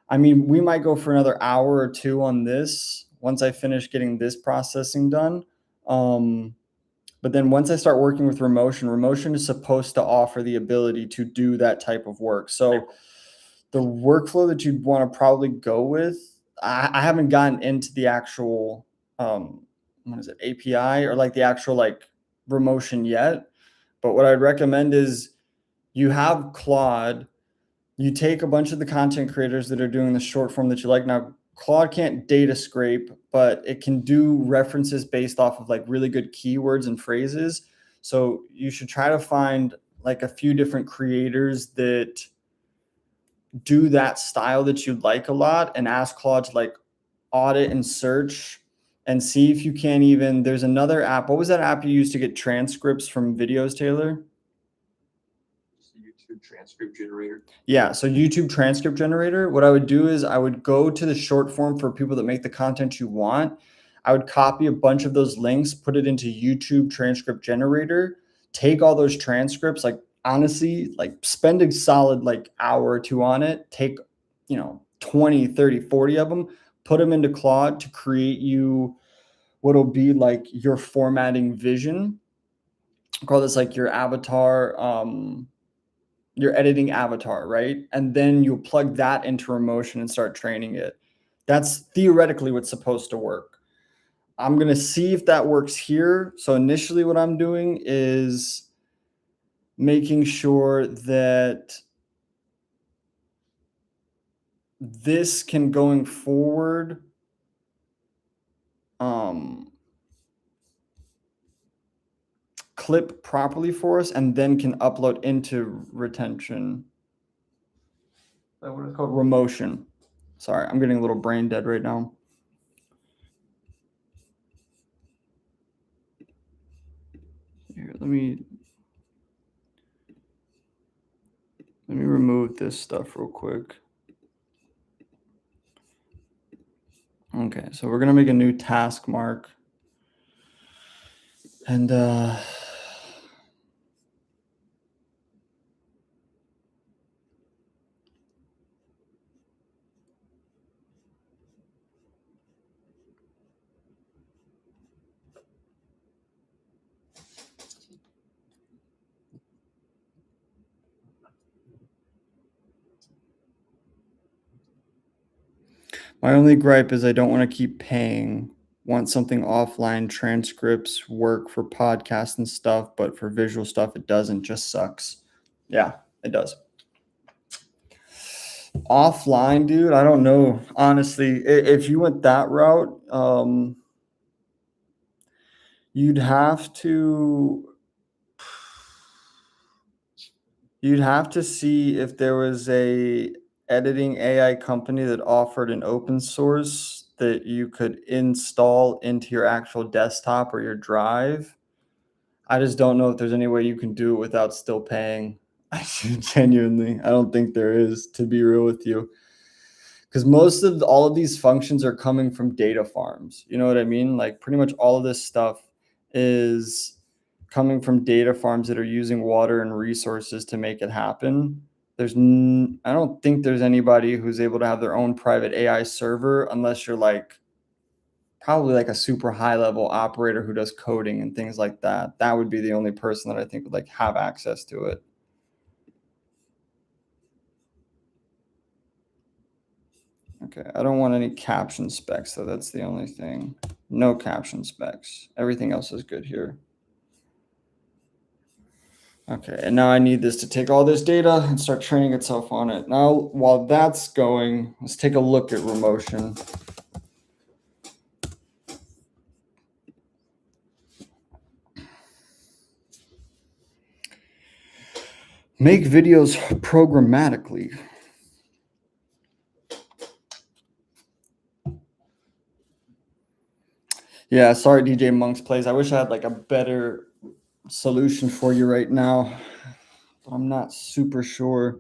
Speaker 2: I mean, we might go for another hour or 2 on this once I finish getting this processing done. But then once I start working with Remotion is supposed to offer the ability to do that type of work. So the workflow that you'd want to probably go with, I haven't gotten into the actual, API or like the actual like Remotion yet. But what I'd recommend is you have Claude. You take a bunch of the content creators that are doing the short form that you like. Now, Claude can't data scrape, but it can do references based off of like really good keywords and phrases. So you should try to find like a few different creators that do that style that you like a lot and ask Claude to like audit and search and see if you can even, there's another app. What was that app you used to get transcripts from videos, Taylor?
Speaker 3: Transcript generator.
Speaker 2: Yeah, so YouTube transcript generator. What I would do is I would go to the short form for people that make the content you want. I would copy a bunch of those links, put it into YouTube transcript generator, take all those transcripts. Like honestly, like spend a solid like hour or two on it. Take, 20, 30, 40 of them, put them into Claude to create you what'll be like your formatting vision. Call this like your avatar, your editing avatar, right? And then you'll plug that into Remotion and start training it. That's theoretically what's supposed to work. I'm going to see if that works here. So initially what I'm doing is making sure that this can going forward clip properly for us and then can upload into retention. What is it called? Remotion. Sorry, I'm getting a little brain dead right now. Here, let me remove this stuff real quick. Okay, so we're gonna make a new task mark. And my only gripe is I don't want to keep paying. Want something offline, transcripts work for podcasts and stuff, but for visual stuff, it doesn't. Just sucks. Yeah, it does. Offline, dude, I don't know. Honestly, if you went that route, you'd have to see if there was a editing AI company that offered an open source that you could install into your actual desktop or your drive. I just don't know if there's any way you can do it without still paying. Genuinely, I don't think there is, to be real with you. Because all of these functions are coming from data farms. You know what I mean? Like pretty much all of this stuff is coming from data farms that are using water and resources to make it happen. I don't think there's anybody who's able to have their own private AI server unless you're like probably like a super high level operator who does coding and things like that. That would be the only person that I think would like have access to it. Okay, I don't want any caption specs, so that's the only thing. No caption specs. Everything else is good here. Okay, and now I need this to take all this data and start training itself on it. Now, while that's going, let's take a look at Remotion. Make videos programmatically. Yeah, sorry, DJ Monk's Plays. I wish I had like a better solution for you right now, but I'm not super sure.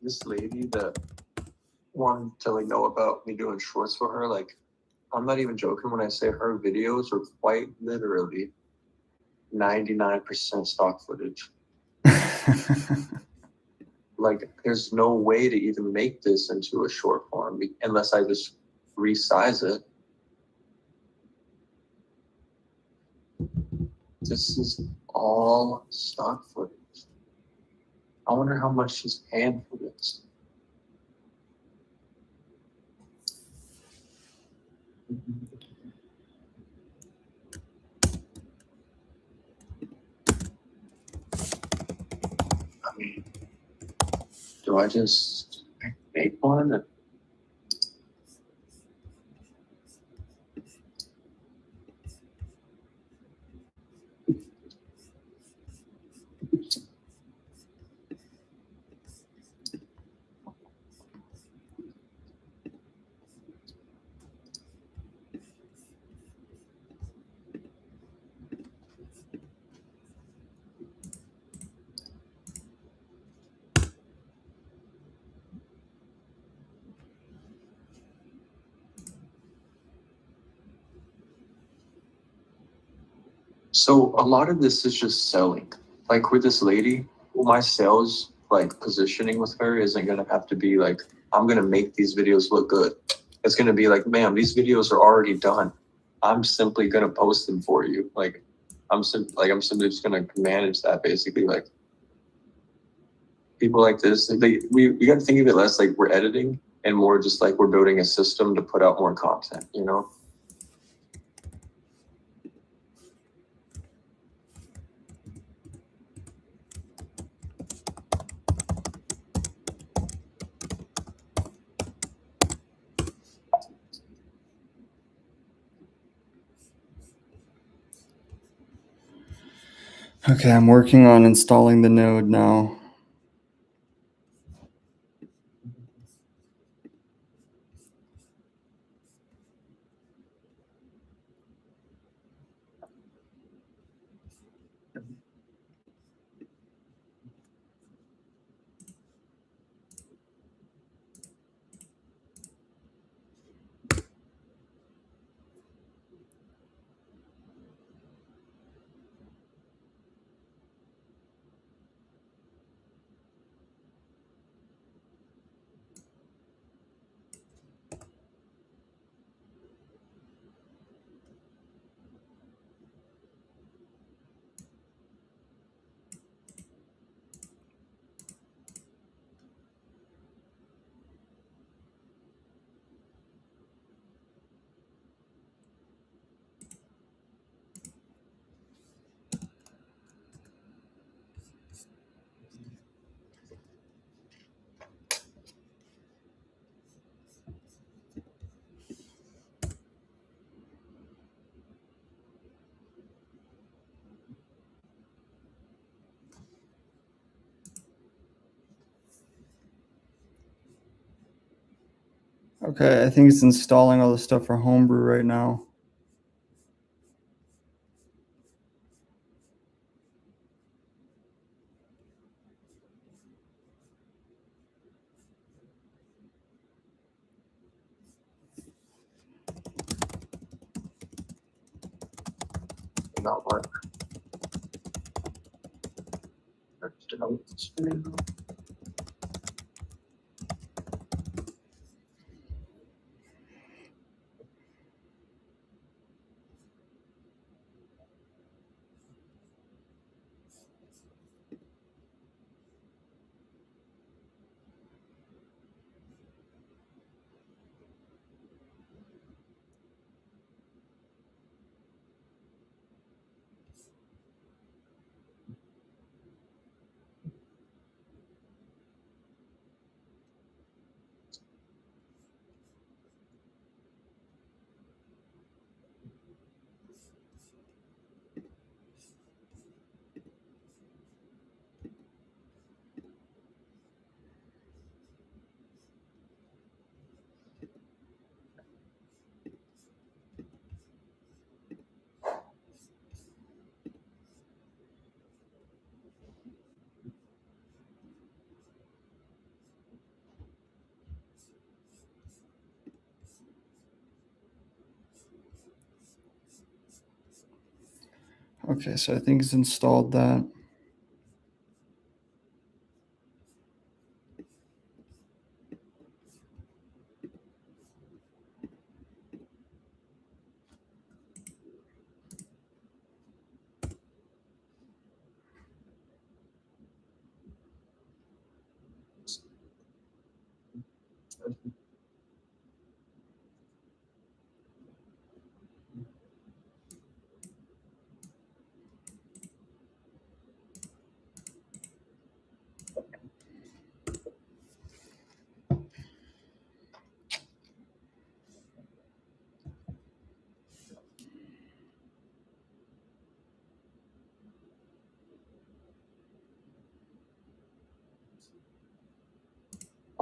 Speaker 3: This lady that wanted to like know about me doing shorts for her, like I'm not even joking when I say her videos are quite literally 99% stock footage. Like there's no way to even make this into a short form unless I just resize it. This is all stock footage. I wonder how much she's paying for this. I mean, do I just make one? So a lot of this is just selling. Like with this lady, my sales like positioning with her isn't gonna have to be like, I'm gonna make these videos look good. It's gonna be like, ma'am, these videos are already done. I'm simply gonna post them for you. Like I'm simply just gonna manage that basically. Like people like this, we gotta think of it less like we're editing and more just like we're building a system to put out more content, you know?
Speaker 2: Okay, I'm working on installing the node now. Okay, I think it's installing all the stuff for Homebrew right now.
Speaker 3: Not much.
Speaker 2: Okay, so I think it's installed that.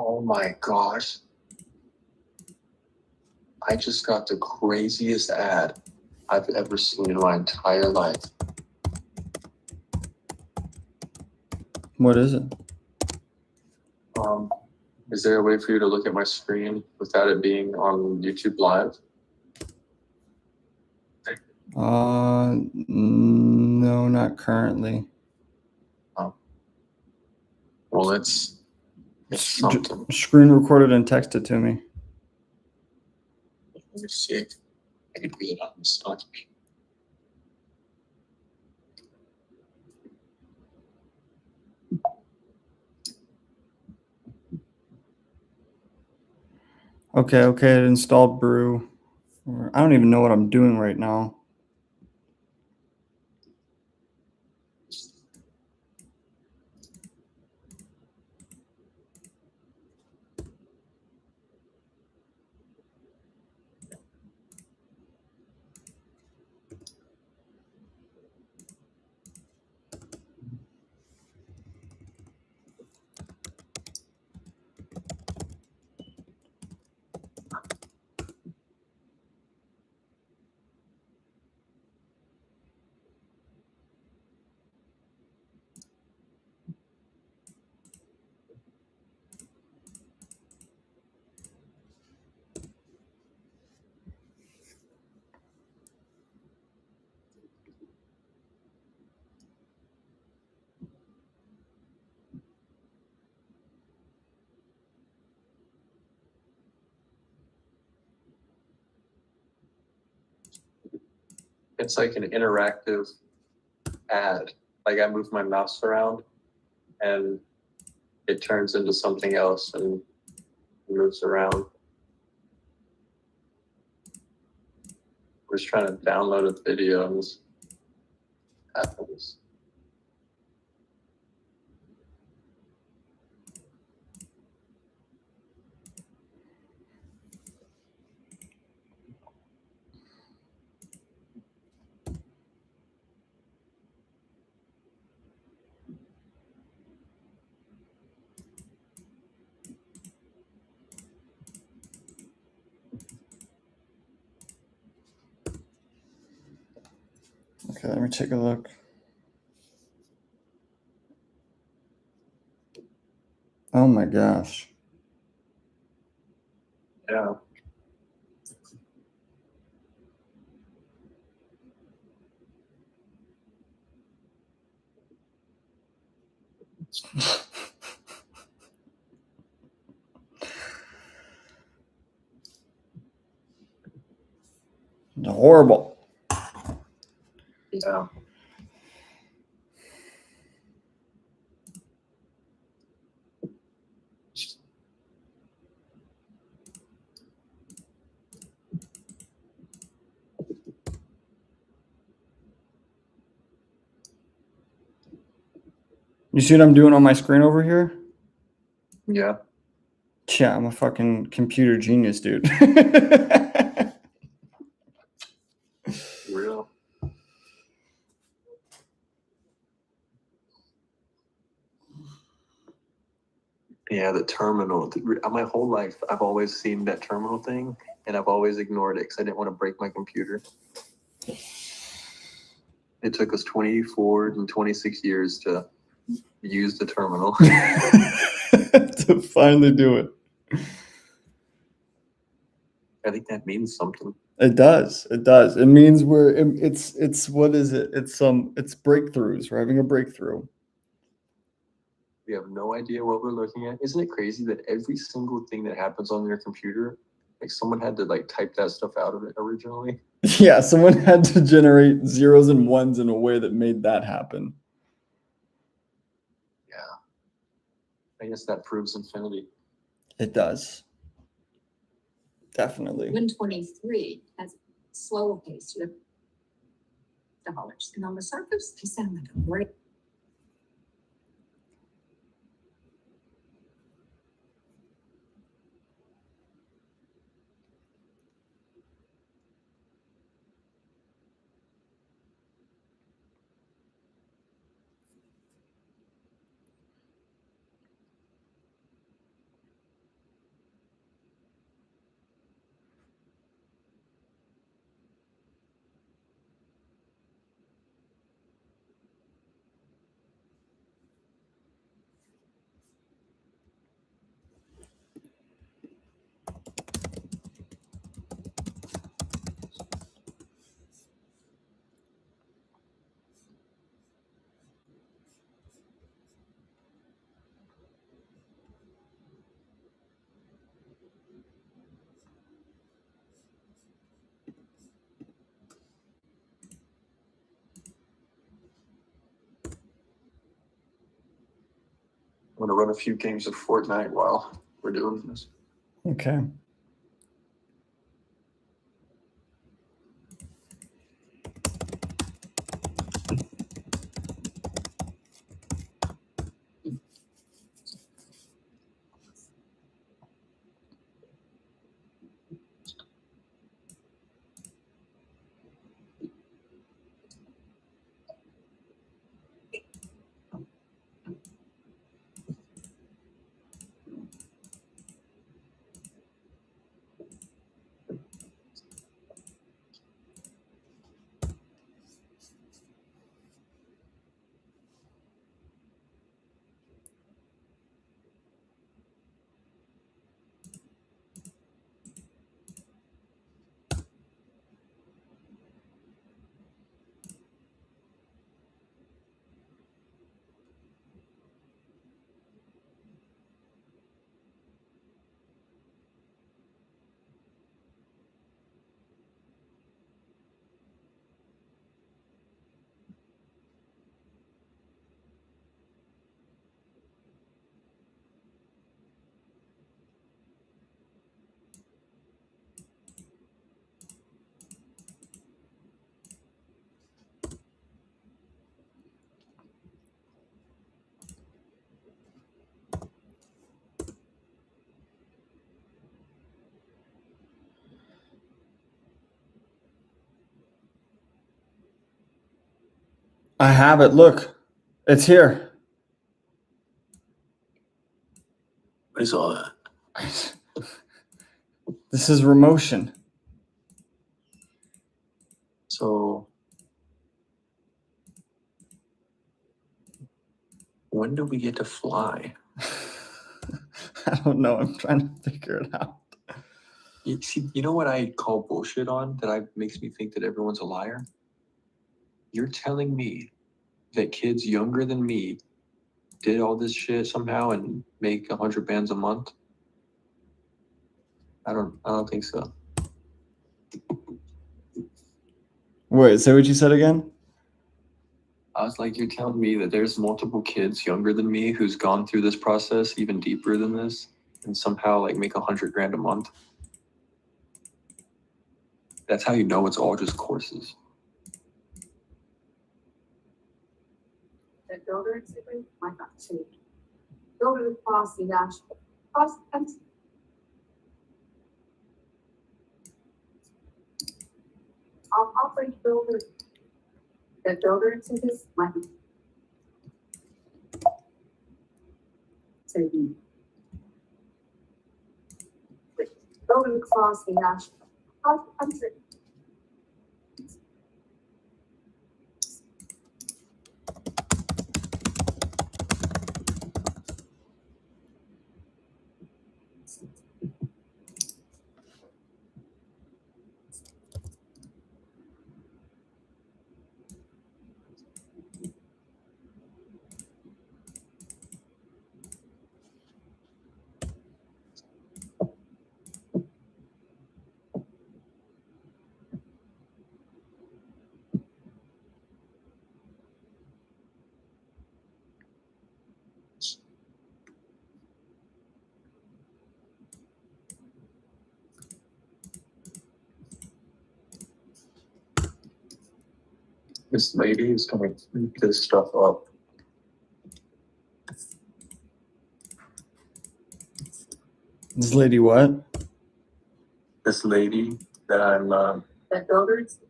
Speaker 3: Oh my gosh. I just got the craziest ad I've ever seen in my entire life.
Speaker 2: What is it?
Speaker 3: Is there a way for you to look at my screen without it being on YouTube Live?
Speaker 2: No, not currently.
Speaker 3: Well, it's something.
Speaker 2: Screen recorded and text it to me.
Speaker 4: Let me see. I can read it on this document.
Speaker 2: Okay, it installed Brew. I don't even know what I'm doing right now.
Speaker 3: It's like an interactive ad. Like I move my mouse around and it turns into something else and moves around. We're just trying to download a video and this happens.
Speaker 2: Okay, let me take a look. Oh my gosh.
Speaker 3: Yeah.
Speaker 2: Horrible.
Speaker 3: Yeah.
Speaker 2: You see what I'm doing on my screen over here?
Speaker 3: Yeah.
Speaker 2: Yeah, I'm a fucking computer genius, dude.
Speaker 3: Real. Yeah, the terminal. My whole life, I've always seen that terminal thing, and I've always ignored it because I didn't want to break my computer. It took us 24 and 26 years to use the terminal.
Speaker 2: To finally do it.
Speaker 3: I think that means something.
Speaker 2: It does. It does. It means it's what is it? It's breakthroughs. We're having a breakthrough.
Speaker 3: We have no idea what we're looking at. Isn't it crazy that every single thing that happens on your computer, like someone had to like type that stuff out of it originally?
Speaker 2: Yeah, someone had to generate zeros and ones in a way that made that happen.
Speaker 3: Yeah. I guess that proves infinity.
Speaker 2: It does. Definitely.
Speaker 5: 123 has slower pace to the dollars. And on the surface, they sound like a great.
Speaker 3: I'm gonna run a few games of Fortnite while we're doing this.
Speaker 2: Okay. I have it. Look, it's here.
Speaker 3: What is all that?
Speaker 2: This is Remotion.
Speaker 3: So when do we get to fly?
Speaker 2: I don't know. I'm trying to figure it out.
Speaker 3: You see, you know what I call bullshit on that makes me think that everyone's a liar? You're telling me that kids younger than me did all this shit somehow and make 100 bands a month? I don't think so.
Speaker 2: Wait, say what you said again?
Speaker 3: I was like, you're telling me that there's multiple kids younger than me who's gone through this process even deeper than this and somehow like make 100 grand a month? That's how you know it's all just courses.
Speaker 5: The builder exhibit might not see. Builder across the national, cross the country. I'll operate builder. The builder exhibit might be. Say builder across the national, cross the country.
Speaker 3: This lady is going to clean this stuff up.
Speaker 2: This lady what?
Speaker 3: This lady that I'm
Speaker 5: The builders.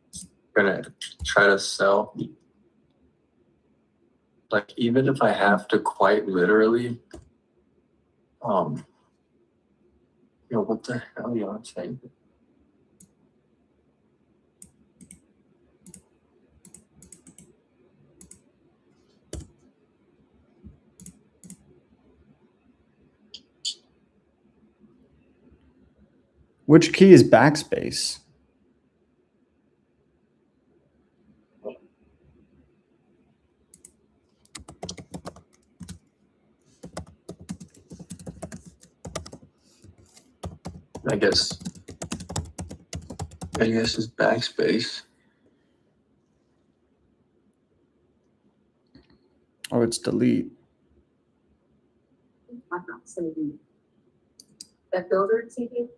Speaker 3: gonna try to sell. Like, even if I have to quite literally, you know, what the hell you are saying?
Speaker 2: Which key is backspace?
Speaker 3: I guess it's backspace.
Speaker 2: Oh, it's delete.
Speaker 5: I'm not saying that builder TV.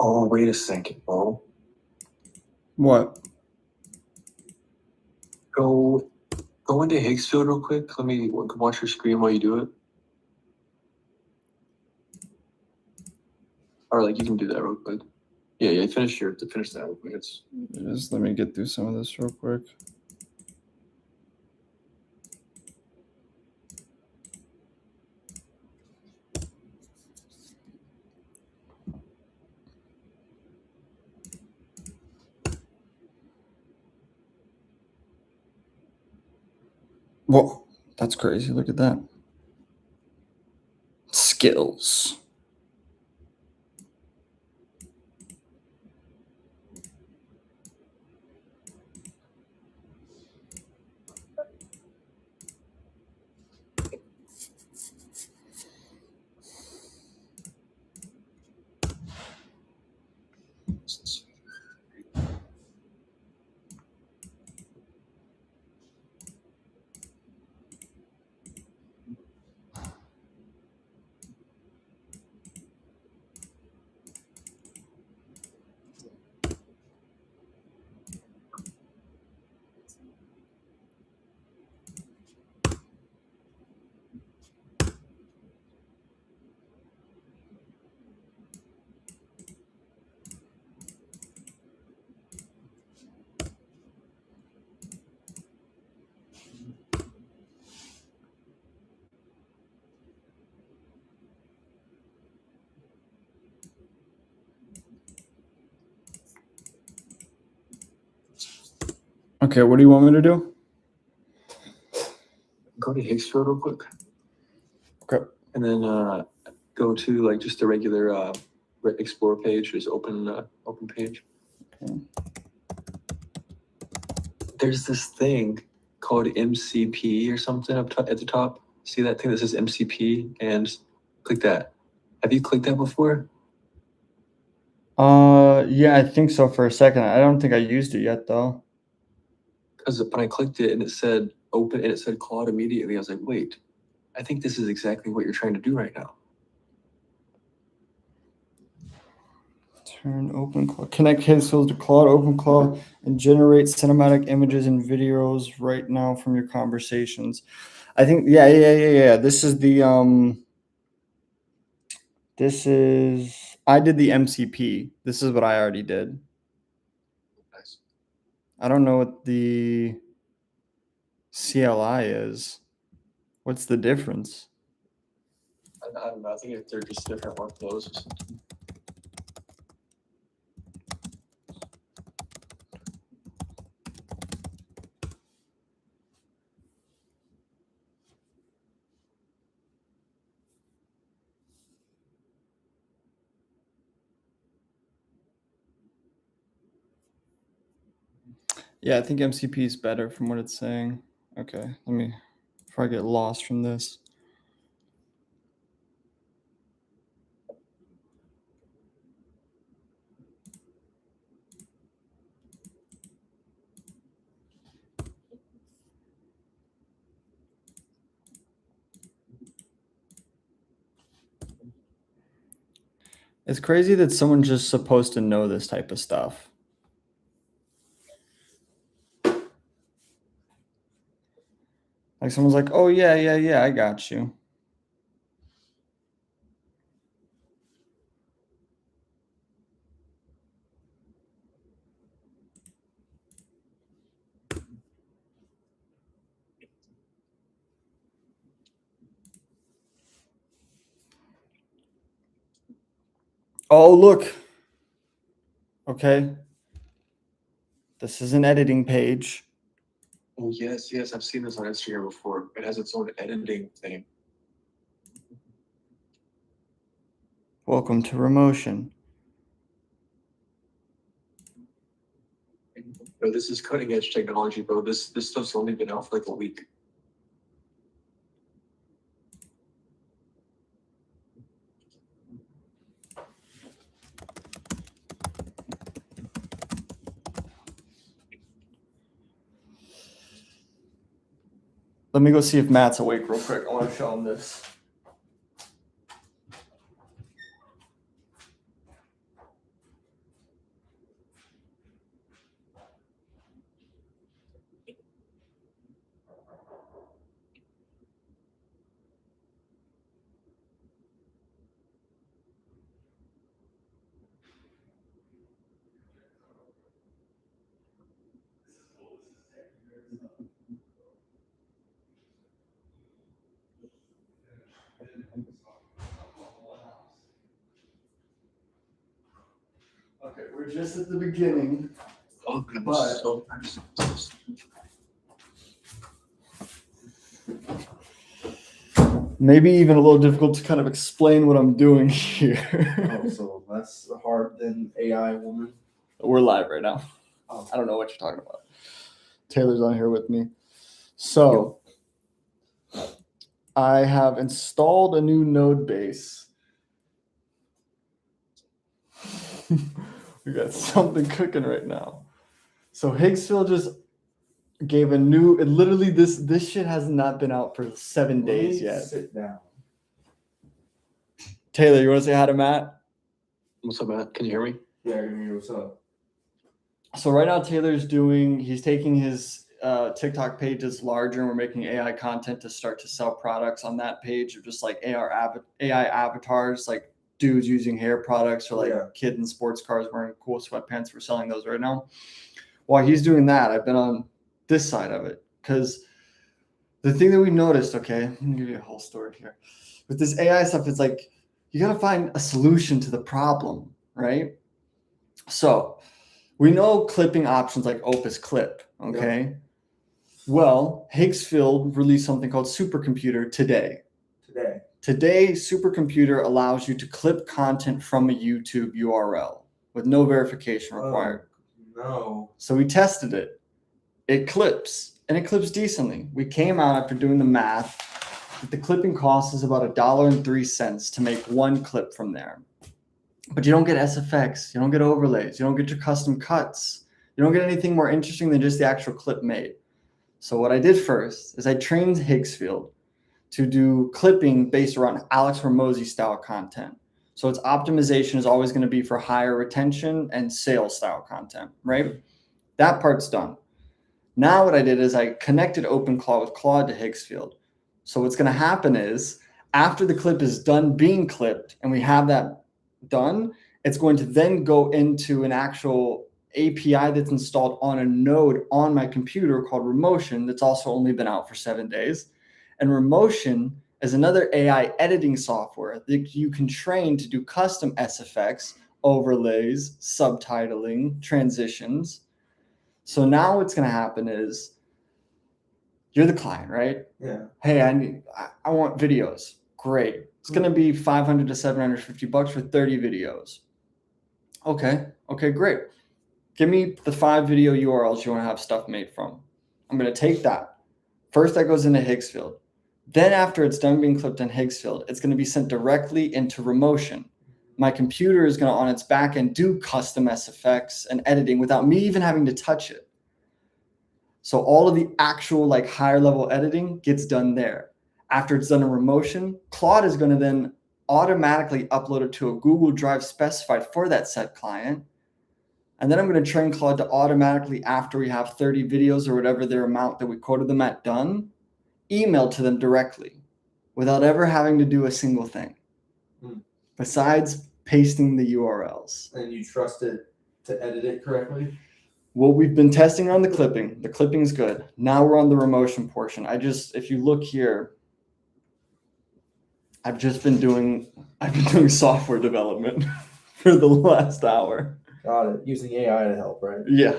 Speaker 3: Oh, wait a second, bro.
Speaker 2: What?
Speaker 3: Go into Higgsfield real quick. Let me watch your screen while you do it. Or like you can do that real quick. Yeah, finish that real quick.
Speaker 2: Just let me get through some of this real quick. Whoa, that's crazy. Look at that. Skills. Okay, what do you want me to do?
Speaker 3: Go to Higgsfield real quick.
Speaker 2: Okay.
Speaker 3: And then go to like just the regular explore page. Just open page.
Speaker 2: Okay.
Speaker 3: There's this thing called MCP or something up top, at the top. See that thing that says MCP and click that. Have you clicked that before?
Speaker 2: Yeah, I think so for a second. I don't think I used it yet though.
Speaker 3: Because when I clicked it and it said open and it said Claude immediately, I was like, wait, I think this is exactly what you're trying to do right now.
Speaker 2: Turn connect higgsfield to Claude, open Claude, and generate cinematic images and videos right now from your conversations. I think, yeah. This is I did the MCP. This is what I already did.
Speaker 3: Nice.
Speaker 2: I don't know what the CLI is. What's the difference?
Speaker 3: I don't know. I think they're just different workflows or something.
Speaker 2: Yeah, I think MCP is better from what it's saying. Okay, let me, before I get lost from this. It's crazy that someone's just supposed to know this type of stuff. Like someone's like, oh yeah, I got you. Oh, look. Okay. This is an editing page.
Speaker 3: Oh yes, I've seen this on Instagram before. It has its own editing thing.
Speaker 2: Welcome to Remotion.
Speaker 3: Bro, this is cutting edge technology, bro. This stuff's only been out for like a week.
Speaker 2: Let me go see if Matt's awake real quick. I want to show him this. Okay, we're just at the beginning.
Speaker 3: Oh, goodness.
Speaker 2: But-
Speaker 3: So nice.
Speaker 2: Maybe even a little difficult to kind of explain what I'm doing here.
Speaker 6: Oh, so that's hard than AI woman.
Speaker 2: We're live right now.
Speaker 6: Oh.
Speaker 2: I don't know what you're talking about. Taylor's on here with me. So I have installed a new node base. We got something cooking right now. So higgsfield just gave a new, literally this shit has not been out for 7 days yet.
Speaker 6: Sit down.
Speaker 2: Taylor, you want to say hi to Matt?
Speaker 3: What's up, Matt? Can you hear me?
Speaker 6: Yeah, I can hear what's up.
Speaker 2: So right now he's taking his TikTok pages larger, and we're making AI content to start to sell products on that page of just like AI avatars, like dudes using hair products or like kids in sports cars wearing cool sweatpants. We're selling those right now. While he's doing that, I've been on this side of it because the thing that we noticed, okay, I'm gonna give you a whole story here. With this AI stuff, it's like you gotta find a solution to the problem, right? So we know clipping options like Opus Clip, okay? Well, higgsfield released something called Supercomputer today. Today, Supercomputer allows you to clip content from a YouTube URL with no verification required.
Speaker 6: No.
Speaker 2: So we tested it. It clips, and it clips decently. We came out after doing the math that the clipping cost is about $1.03 to make one clip from there. But you don't get SFX, you don't get overlays, you don't get your custom cuts. You don't get anything more interesting than just the actual clip made. So what I did first is I trained higgsfield to do clipping based around Alex Hormozi style content. So its optimization is always going to be for higher retention and sales style content, right? That part's done. Now what I did is I connected OpenClaw with Claude to higgsfield. So what's going to happen is after the clip is done being clipped and we have that done, it's going to then go into an actual API that's installed on a node on my computer called Remotion that's also only been out for 7 days. And Remotion is another AI editing software that you can train to do custom SFX, overlays, subtitling, transitions. So now what's going to happen is you're the client, right?
Speaker 6: Yeah.
Speaker 2: Hey, I want videos. Great. It's going to be $500 to $750 for 30 videos. Okay, great. Give me the 5 video URLs you want to have stuff made from. I'm going to take that. First, that goes into higgsfield. Then after it's done being clipped in higgsfield, it's going to be sent directly into Remotion. My computer is going to, on its back end, do custom SFX and editing without me even having to touch it. So all of the actual like higher level editing gets done there. After it's done in Remotion, Claude is going to then automatically upload it to a Google Drive specified for that set client. And then I'm going to train Claude to automatically, after we have 30 videos or whatever their amount that we quoted them at done, email to them directly without ever having to do a single thing besides pasting the URLs.
Speaker 6: And you trust it to edit it correctly?
Speaker 2: Well, we've been testing on the clipping. The clipping's good. Now we're on the Remotion portion. If you look here, I've been doing software development for the last hour.
Speaker 6: Got it. Using AI to help, right?
Speaker 2: Yeah.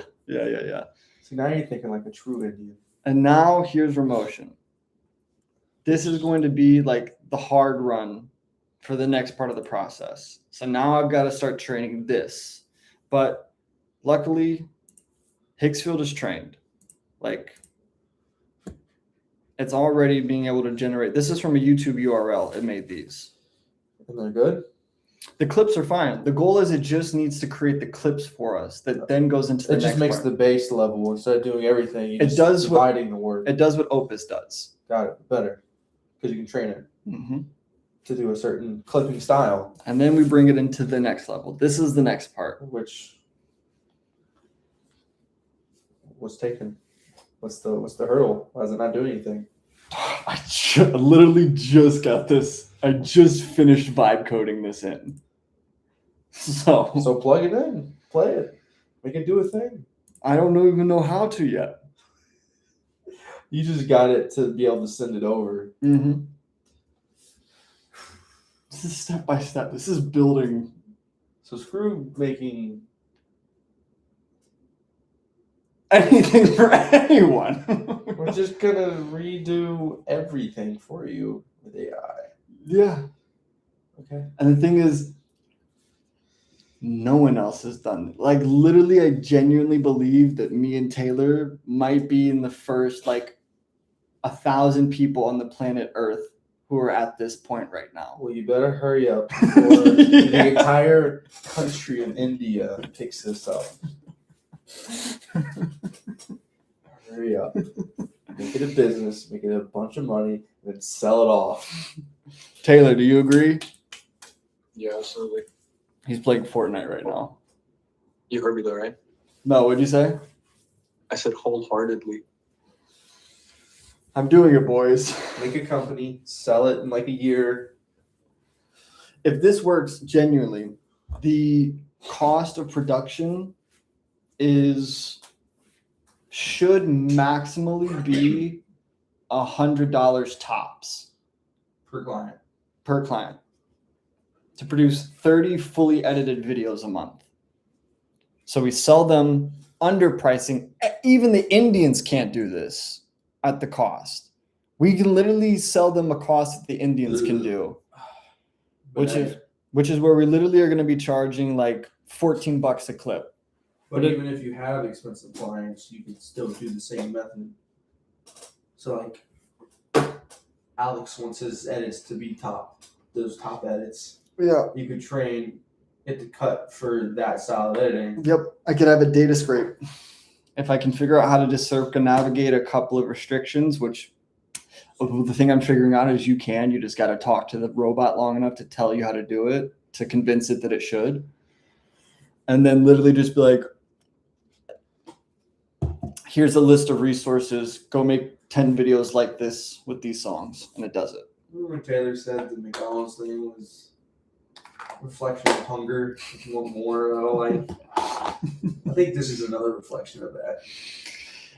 Speaker 6: See, now you're thinking like a true Indian.
Speaker 2: And now here's Remotion. This is going to be like the hard run for the next part of the process. So now I've got to start training this. But luckily, higgsfield is trained. Like, it's already being able to generate. This is from a YouTube URL. It made these.
Speaker 6: And they're good?
Speaker 2: The clips are fine. The goal is it just needs to create the clips for us that then goes into the
Speaker 6: It
Speaker 2: next
Speaker 6: just makes
Speaker 2: part.
Speaker 6: the base level instead of doing everything. You
Speaker 2: It
Speaker 6: just
Speaker 2: does what-
Speaker 6: dividing the work.
Speaker 2: It does what Opus does.
Speaker 6: Got it. Better. Because you can train it
Speaker 2: Mm-hmm.
Speaker 6: to do a certain clipping style,
Speaker 2: And then we bring it into the next level. This is the next part.
Speaker 6: which was taken. What's the hurdle? Why is it not doing anything?
Speaker 2: I literally just got this. I just finished vibe coding this in. So
Speaker 6: plug it in, play it, make it do a thing.
Speaker 2: I don't even know how to yet.
Speaker 6: You just got it to be able to send it over.
Speaker 2: Mm-hmm. This is step by step. This is building.
Speaker 6: So screw making.
Speaker 2: Anything for anyone.
Speaker 6: We're just gonna redo everything for you with AI.
Speaker 2: Yeah.
Speaker 6: Okay.
Speaker 2: And the thing is, no one else has done it. Like, literally, I genuinely believe that me and Taylor might be in the first, 1,000 people on the planet Earth who are at this point right now.
Speaker 6: Well, you better hurry up before the entire country of India picks this up. Hurry up. Make it a business, make it a bunch of money, and then sell it off.
Speaker 2: Taylor, do you agree?
Speaker 3: Yeah, absolutely.
Speaker 2: He's playing Fortnite right now.
Speaker 3: You heard me though, right?
Speaker 2: No, what'd you say?
Speaker 3: I said wholeheartedly.
Speaker 2: I'm doing it, boys.
Speaker 6: Make a company, sell it in like a year.
Speaker 2: If this works genuinely, the cost of production should maximally be $100 tops
Speaker 6: Per client.
Speaker 2: per client to produce 30 fully edited videos a month. So we sell them underpricing. Even the Indians can't do this at the cost. We can literally sell them a cost that the Indians can do, which is where we literally are going to be charging like $14 a clip.
Speaker 6: But even if you have expensive clients, you can still do the same method. So like Alex wants his edits to be those top edits.
Speaker 2: Yeah.
Speaker 6: You could train it to cut for that style of editing.
Speaker 2: Yep. I could have a data scrape. If I can figure out how to just circumnavigate a couple of restrictions, which the thing I'm figuring out is you just got to talk to the robot long enough to tell you how to do it. to convince it that it should. And then literally just be like, here's a list of resources. Go make 10 videos like this with these songs. And it does it.
Speaker 6: Remember when Taylor said the McDonald's thing was a reflection of hunger? If you want more out of life. I think this is another reflection of that.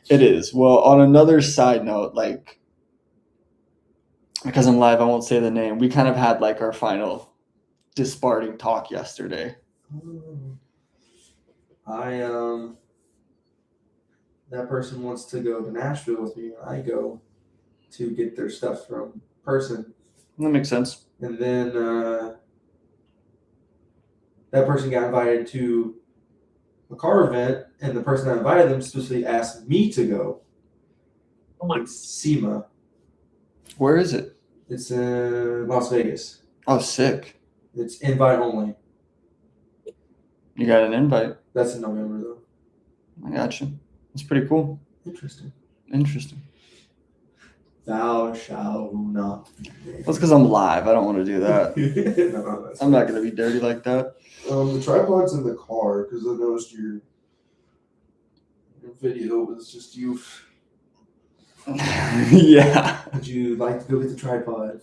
Speaker 2: It is. Well, on another side note, like, because I'm live, I won't say the name. We kind of had like our final disparting talk yesterday.
Speaker 6: That person wants to go to Nashville with me, and I go to get their stuff from person.
Speaker 2: That makes sense.
Speaker 6: And then that person got invited to a car event, and the person that invited them specifically asked me to go. It's SEMA.
Speaker 2: Where is it?
Speaker 6: It's in Las Vegas.
Speaker 2: Oh, sick.
Speaker 6: It's invite only.
Speaker 2: You got an invite.
Speaker 6: That's in November, though.
Speaker 2: I got you. It's pretty cool.
Speaker 6: Interesting. Thou shalt not.
Speaker 2: That's because I'm live. I don't want to do that.
Speaker 6: No, that's
Speaker 2: I'm not going to be dirty like that.
Speaker 6: The tripod's in the car because I noticed your video was just you.
Speaker 2: Yeah.
Speaker 6: Would you like to go get the tripod?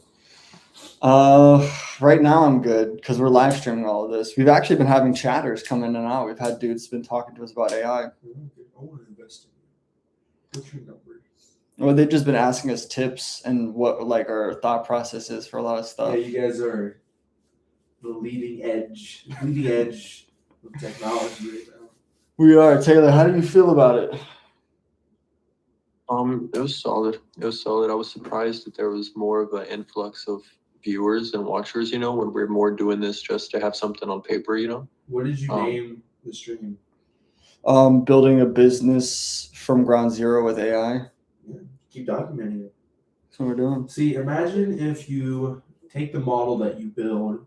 Speaker 2: Right now I'm good because we're live streaming all of this. We've actually been having chatters come in and out. We've had dudes been talking to us about AI.
Speaker 6: I want to invest in you. What's your number?
Speaker 2: Well, they've just been asking us tips and what like our thought process is for a lot of stuff.
Speaker 6: Yeah, you guys are the leading edge of technology right now.
Speaker 2: We are. Taylor, how do you feel about it?
Speaker 3: It was solid. I was surprised that there was more of an influx of viewers and watchers, you know, when we're more doing this just to have something on paper, you know.
Speaker 6: What did you name the stream?
Speaker 2: Building a business from ground zero with AI.
Speaker 6: Yeah. Keep documenting it.
Speaker 2: That's what we're doing.
Speaker 6: See, imagine if you take the model that you build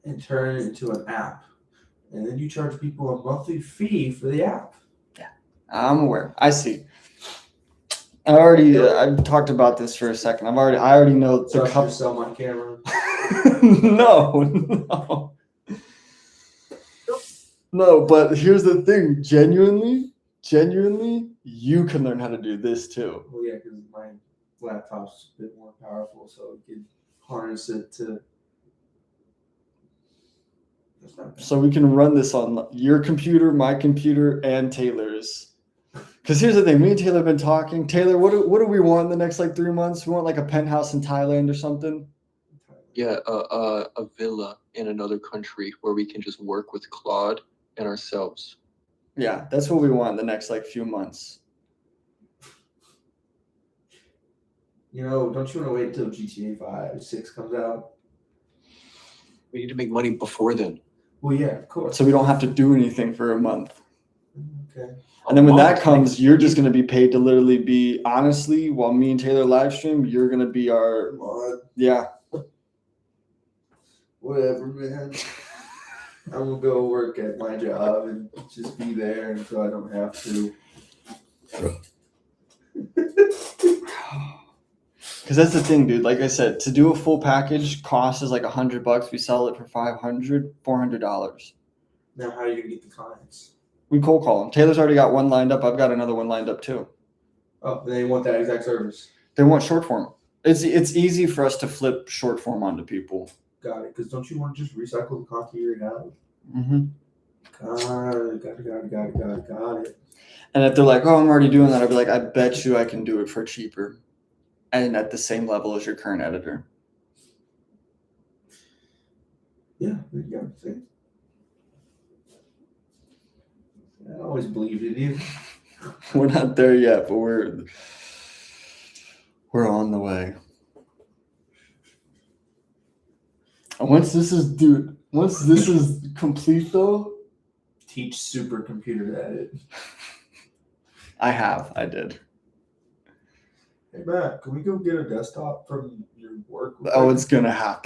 Speaker 6: and turn it into an app, and then you charge people a monthly fee for the app.
Speaker 2: I'm aware. I see. I've talked about this for a second. I already know the
Speaker 6: Trust
Speaker 2: couple.
Speaker 6: yourself on camera.
Speaker 2: No, but here's the thing. Genuinely, you can learn how to do this too.
Speaker 6: Well, yeah, because my laptop's a bit more powerful, so it can harness it to.
Speaker 2: So we can run this on your computer, my computer, and Taylor's. Because here's the thing, me and Taylor have been talking. Taylor, what do we want in the next like 3 months? We want like a penthouse in Thailand or something.
Speaker 3: Yeah, a villa in another country where we can just work with Claude and ourselves.
Speaker 2: Yeah, that's what we want in the next like few months.
Speaker 6: You know, don't you want to wait until GTA 6 comes out?
Speaker 3: We need to make money before then.
Speaker 6: Well, yeah, of course.
Speaker 2: So we don't have to do anything for a month.
Speaker 6: Okay.
Speaker 2: And then when that comes, you're just going to be paid to literally be, honestly, while me and Taylor live stream, you're going to be our, yeah.
Speaker 6: Whatever, man. I'm going to go work at my job and just be there until I don't have to.
Speaker 2: Because that's the thing, dude. Like I said, to do a full package cost is like $100. We sell it for $400.
Speaker 6: Now, how are you going to get the clients?
Speaker 2: We cold call them. Taylor's already got one lined up. I've got another one lined up too.
Speaker 6: Oh, they want that exact service.
Speaker 2: They want short form. It's easy for us to flip short form onto people.
Speaker 6: Got it. Because don't you want to just recycle the content you already have?
Speaker 2: Mm-hmm.
Speaker 6: Got it.
Speaker 2: And if they're like, oh, I'm already doing that, I'd be like, I bet you I can do it for cheaper and at the same level as your current editor.
Speaker 6: Yeah, there you go. See? I always believed in you.
Speaker 2: We're not there yet, but we're on the way. Once this is complete though.
Speaker 6: Teach supercomputer to edit.
Speaker 2: I did.
Speaker 6: Hey Matt, can we go get a desktop from your work?
Speaker 2: Oh, that's gonna have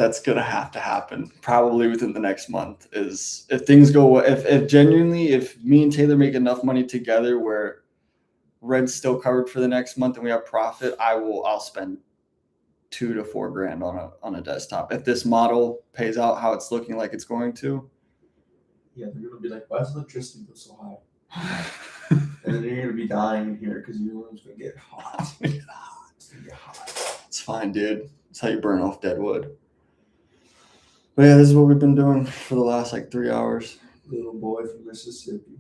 Speaker 2: to happen probably within the next month. Is if things go if genuinely if me and Taylor make enough money together where rent's still covered for the next month and we have profit, I'll spend $2 to $4 grand on a desktop. If this model pays out how it's looking like it's going to.
Speaker 6: Yeah, they're gonna be like, why does electricity go so high? And then you're gonna be dying in here because your room's gonna get hot. It's gonna get hot.
Speaker 2: It's fine, dude. It's how you burn off dead wood. But yeah, this is what we've been doing for the last like 3 hours.
Speaker 6: Little boy from Mississippi.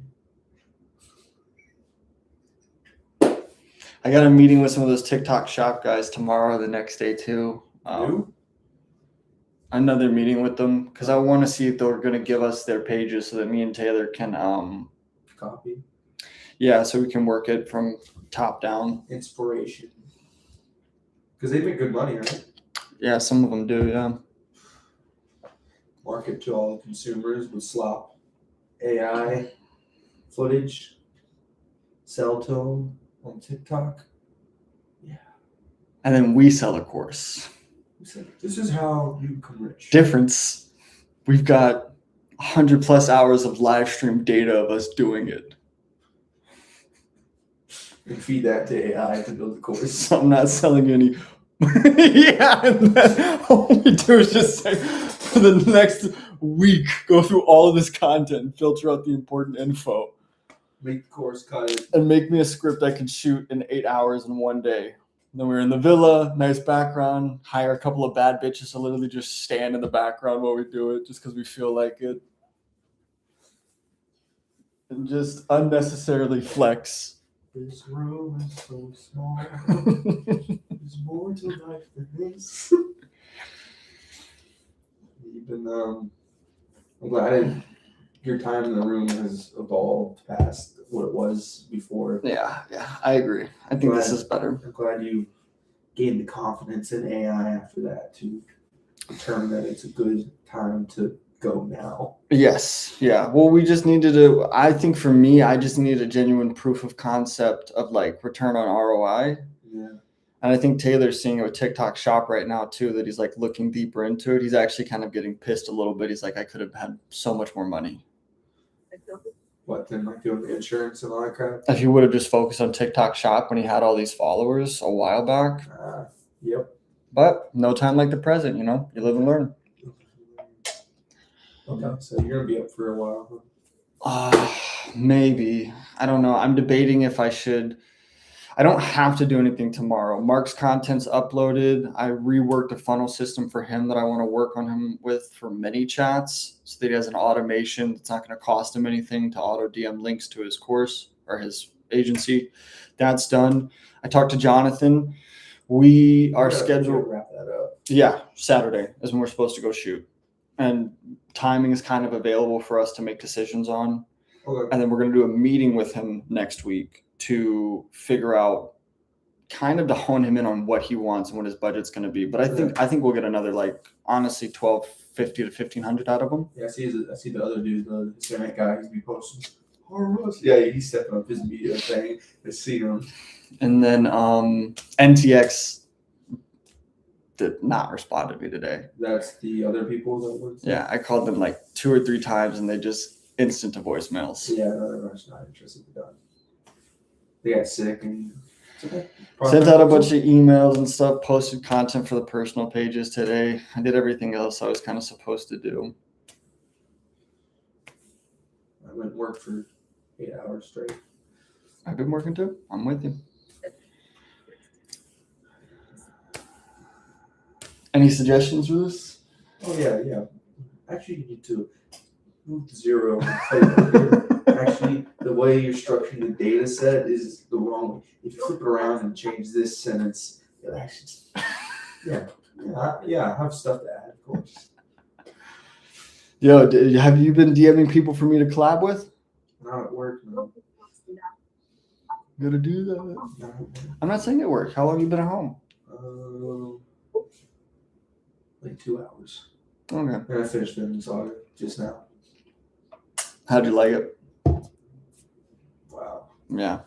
Speaker 2: I got a meeting with some of those TikTok shop guys tomorrow, the next day too.
Speaker 6: You?
Speaker 2: Another meeting with them because I want to see if they're going to give us their pages so that me and Taylor can
Speaker 6: Copy.
Speaker 2: Yeah, so we can work it from top down.
Speaker 6: Inspiration. Because they make good money, right?
Speaker 2: Yeah, some of them do. Yeah.
Speaker 6: Market to all the consumers with slop AI footage. Sell to them on TikTok. Yeah.
Speaker 2: And then we sell a course.
Speaker 6: This is how you become rich.
Speaker 2: Difference. We've got 100+ hours of live stream data of us doing it.
Speaker 6: And feed that to AI to build the course.
Speaker 2: So I'm not selling any. Yeah, and then all we do is just say for the next week, go through all of this content and filter out the important info.
Speaker 6: Make the course cut it.
Speaker 2: And make me a script I can shoot in 8 hours in one day. Then we're in the villa, nice background, hire a couple of bad bitches to literally just stand in the background while we do it just because we feel like it. And just unnecessarily flex.
Speaker 6: This room is so small. There's more to life than this. You've been, I'm glad your time in the room has evolved past what it was before.
Speaker 2: Yeah, I agree. I think this is better.
Speaker 6: I'm glad you gained the confidence in AI after that to determine that it's a good time to go now.
Speaker 2: Yes. Yeah. Well, we just needed to, I think for me, I just needed a genuine proof of concept of like return on ROI.
Speaker 6: Yeah.
Speaker 2: And I think Taylor's seeing it with TikTok Shop right now too, that he's like looking deeper into it. He's actually kind of getting pissed a little bit. He's like, I could have had so much more money.
Speaker 6: What, then like doing the insurance and all that crap?
Speaker 2: If he would have just focused on TikTok Shop when he had all these followers a while back.
Speaker 6: Yep.
Speaker 2: But no time like the present, you know, you live and learn.
Speaker 6: Okay, so you're gonna be up for a while, huh?
Speaker 2: Maybe. I don't know. I'm debating if I should. I don't have to do anything tomorrow. Mark's content's uploaded. I reworked a funnel system for him that I want to work on him with for mini chats so that he has an automation that's not going to cost him anything to auto DM links to his course or his agency. That's done. I talked to Jonathan. We are scheduled.
Speaker 6: Wrap that up.
Speaker 2: Yeah, Saturday is when we're supposed to go shoot. And timing is kind of available for us to make decisions on.
Speaker 6: Okay.
Speaker 2: And then we're going to do a meeting with him next week to figure out kind of to hone him in on what he wants and what his budget's going to be. But I think we'll get another, like, honestly, $1,250 to $1,500 out of him.
Speaker 6: Yeah, I see the other dude, the Hispanic guy, he's be posting. Yeah, he's stepping up his media thing. I see him.
Speaker 2: And then NTX did not respond to me today.
Speaker 6: That's the other people that would.
Speaker 2: Yeah, I called them like 2 or 3 times and they just instant to voicemails.
Speaker 6: Yeah, no, they're not interested in that. They got sick and
Speaker 2: sent out a bunch of emails and stuff, posted content for the personal pages today. I did everything else I was kind of supposed to do.
Speaker 6: I went and worked for 8 hours straight.
Speaker 2: I've been working too. I'm with you. Any suggestions for this?
Speaker 6: Oh yeah. Actually, you need to move to 0 and play with it. Actually, the way you're structuring the data set is the wrong way. If you flip it around and change this sentence, it actually, I have stuff to add, of course.
Speaker 2: Yo, have you been DMing people for me to collab with?
Speaker 6: Not at work, no.
Speaker 2: Gotta do that. I'm not saying at work. How long have you been at home?
Speaker 6: Like 2 hours.
Speaker 2: Okay.
Speaker 6: And I finished the saga just now.
Speaker 2: How'd you like it?
Speaker 6: Wow.
Speaker 2: Yeah.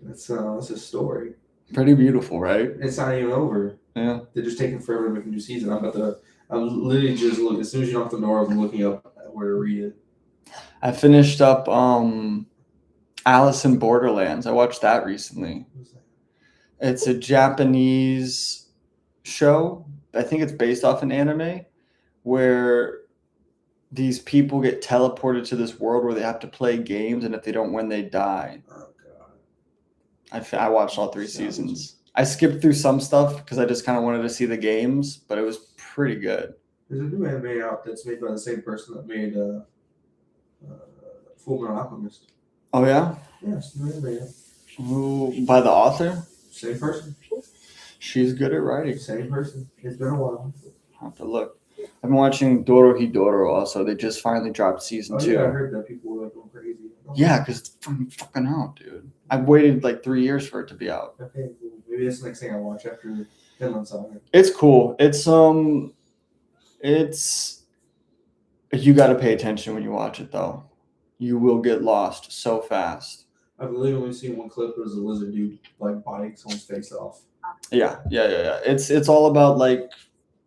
Speaker 6: That's a story.
Speaker 2: Pretty beautiful, right?
Speaker 6: It's not even over.
Speaker 2: Yeah.
Speaker 6: They're just taking forever to make a new season. I'm literally just looking. As soon as you knock the door, I'm looking up where to read it.
Speaker 2: I finished up Alice in Borderlands. I watched that recently. It's a Japanese show. I think it's based off an anime where these people get teleported to this world where they have to play games, and if they don't win, they die.
Speaker 6: Oh god.
Speaker 2: I watched all 3 seasons. I skipped through some stuff because I just kind of wanted to see the games, but it was pretty good.
Speaker 6: There's a new anime out that's made by the same person that made Full Metal Alchemist.
Speaker 2: Oh yeah?
Speaker 6: Yeah, it's a new anime.
Speaker 2: Who, by the author?
Speaker 6: Same person.
Speaker 2: She's good at writing.
Speaker 6: Same person. It's been a while.
Speaker 2: I'll have to look. I've been watching Dorohedoro also. They just finally dropped season 2.
Speaker 6: Yeah, I heard that people were like going crazy.
Speaker 2: Yeah, because it's fucking out, dude. I've waited like 3 years for it to be out.
Speaker 6: Okay, cool. Maybe that's the next thing I watch after Finland Saga.
Speaker 2: It's cool. It's you got to pay attention when you watch it though. You will get lost so fast.
Speaker 6: I've literally only seen one clip. It was a lizard dude like biting someone's face off.
Speaker 2: Yeah. It's all about like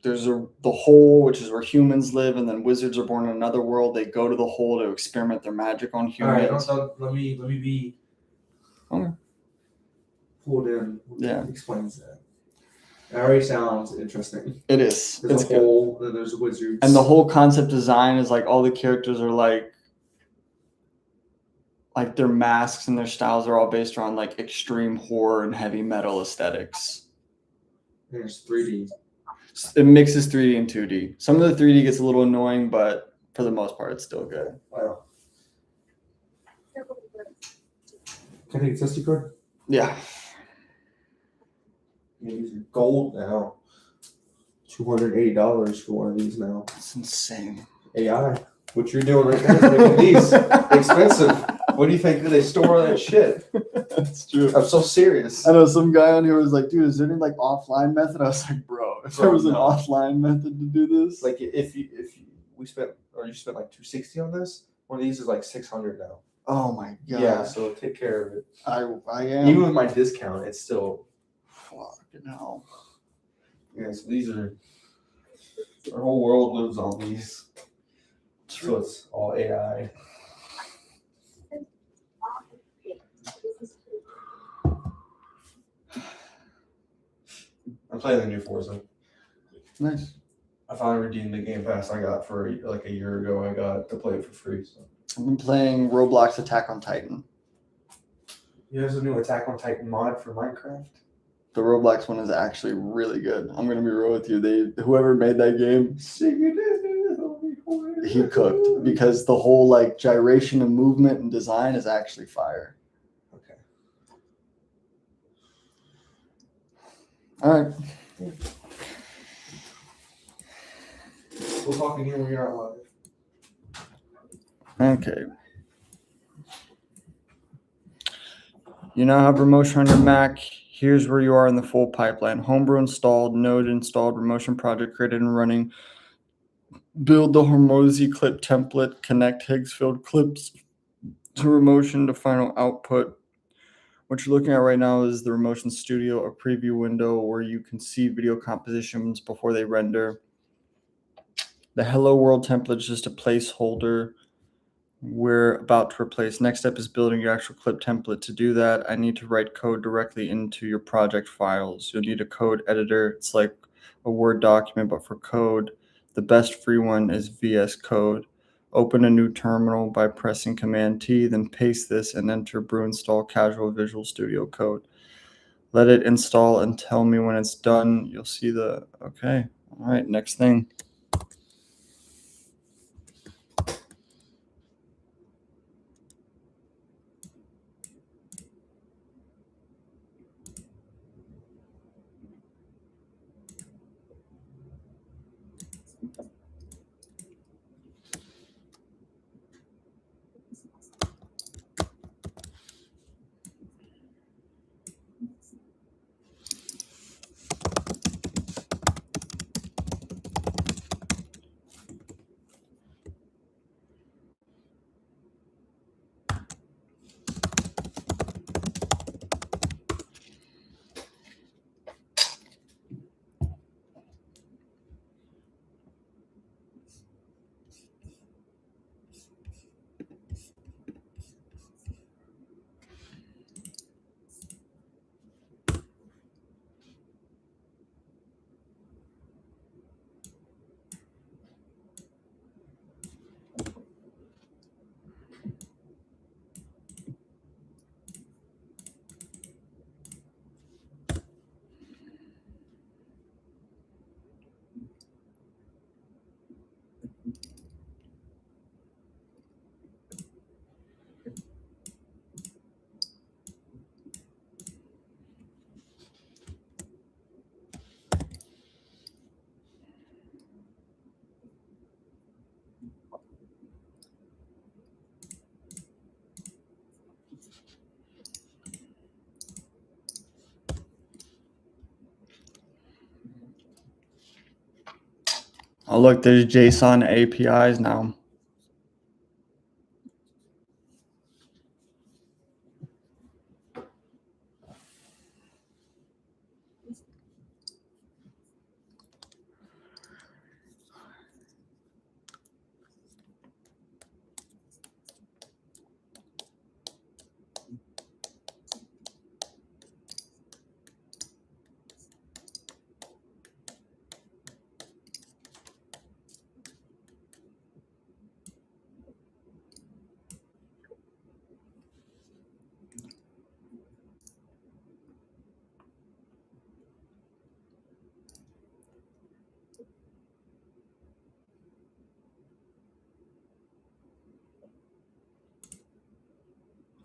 Speaker 2: there's the hole, which is where humans live, and then wizards are born in another world. They go to the hole to experiment their magic on humans.
Speaker 6: All right, let me be
Speaker 2: Okay.
Speaker 6: pulled in.
Speaker 2: Yeah.
Speaker 6: Explains that. It already sounds interesting.
Speaker 2: It is.
Speaker 6: There's
Speaker 2: It's
Speaker 6: a
Speaker 2: good.
Speaker 6: hole, then there's wizards.
Speaker 2: And the whole concept design is like all the characters are like their masks and their styles are all based around like extreme horror and heavy metal aesthetics.
Speaker 6: There's 3D.
Speaker 2: It mixes 3D and 2D. Some of the 3D gets a little annoying, but for the most part, it's still good.
Speaker 6: Wow. Can I take a SD card?
Speaker 2: Yeah.
Speaker 6: These are gold now. $280 for one of these now.
Speaker 2: It's insane.
Speaker 6: AI. What you're doing right now is making these expensive. What do you think they store all that shit?
Speaker 2: That's true.
Speaker 6: I'm so serious.
Speaker 2: I know some guy on here was like, dude, is there any like offline method? I was like, bro, if there was an offline method to do this.
Speaker 6: Like if you you spent like $260 on this, one of these is like $600 now.
Speaker 2: Oh my god.
Speaker 6: Yeah, so take care of it.
Speaker 2: I am.
Speaker 6: Even with my discount, it's still
Speaker 2: fucking hell.
Speaker 6: yeah. So these are our whole world lives on these. So it's all AI. I'm playing the new Forza.
Speaker 2: Nice.
Speaker 6: I finally redeemed the Game Pass I got for like a year ago. I got to play it for free. So.
Speaker 2: I've been playing Roblox Attack on Titan.
Speaker 6: There's a new Attack on Titan mod for Minecraft.
Speaker 2: The Roblox one is actually really good. I'm gonna be real with you. Whoever made that game, he cooked because the whole like gyration of movement and design is actually fire.
Speaker 6: Okay.
Speaker 2: All right.
Speaker 6: We'll talk again when you're not live.
Speaker 2: Okay. You now have Remotion on your Mac. Here's where you are in the full pipeline. Homebrew installed, Node installed, Remotion project created and running. Build the Hormozy clip template. Connect higgsfield clips to Remotion to final output. What you're looking at right now is the Remotion Studio, a preview window where you can see video compositions before they render. The Hello World template is just a placeholder we're about to replace. Next step is building your actual clip template. To do that, I need to write code directly into your project files. You'll need a code editor. It's like a Word document, but for code. The best free one is VS Code. Open a new terminal by pressing Command T, then paste this and enter brew install Casual Visual Studio Code. Let it install and tell me when it's done. You'll see okay. All right, next thing. Oh, look, there's JSON APIs now.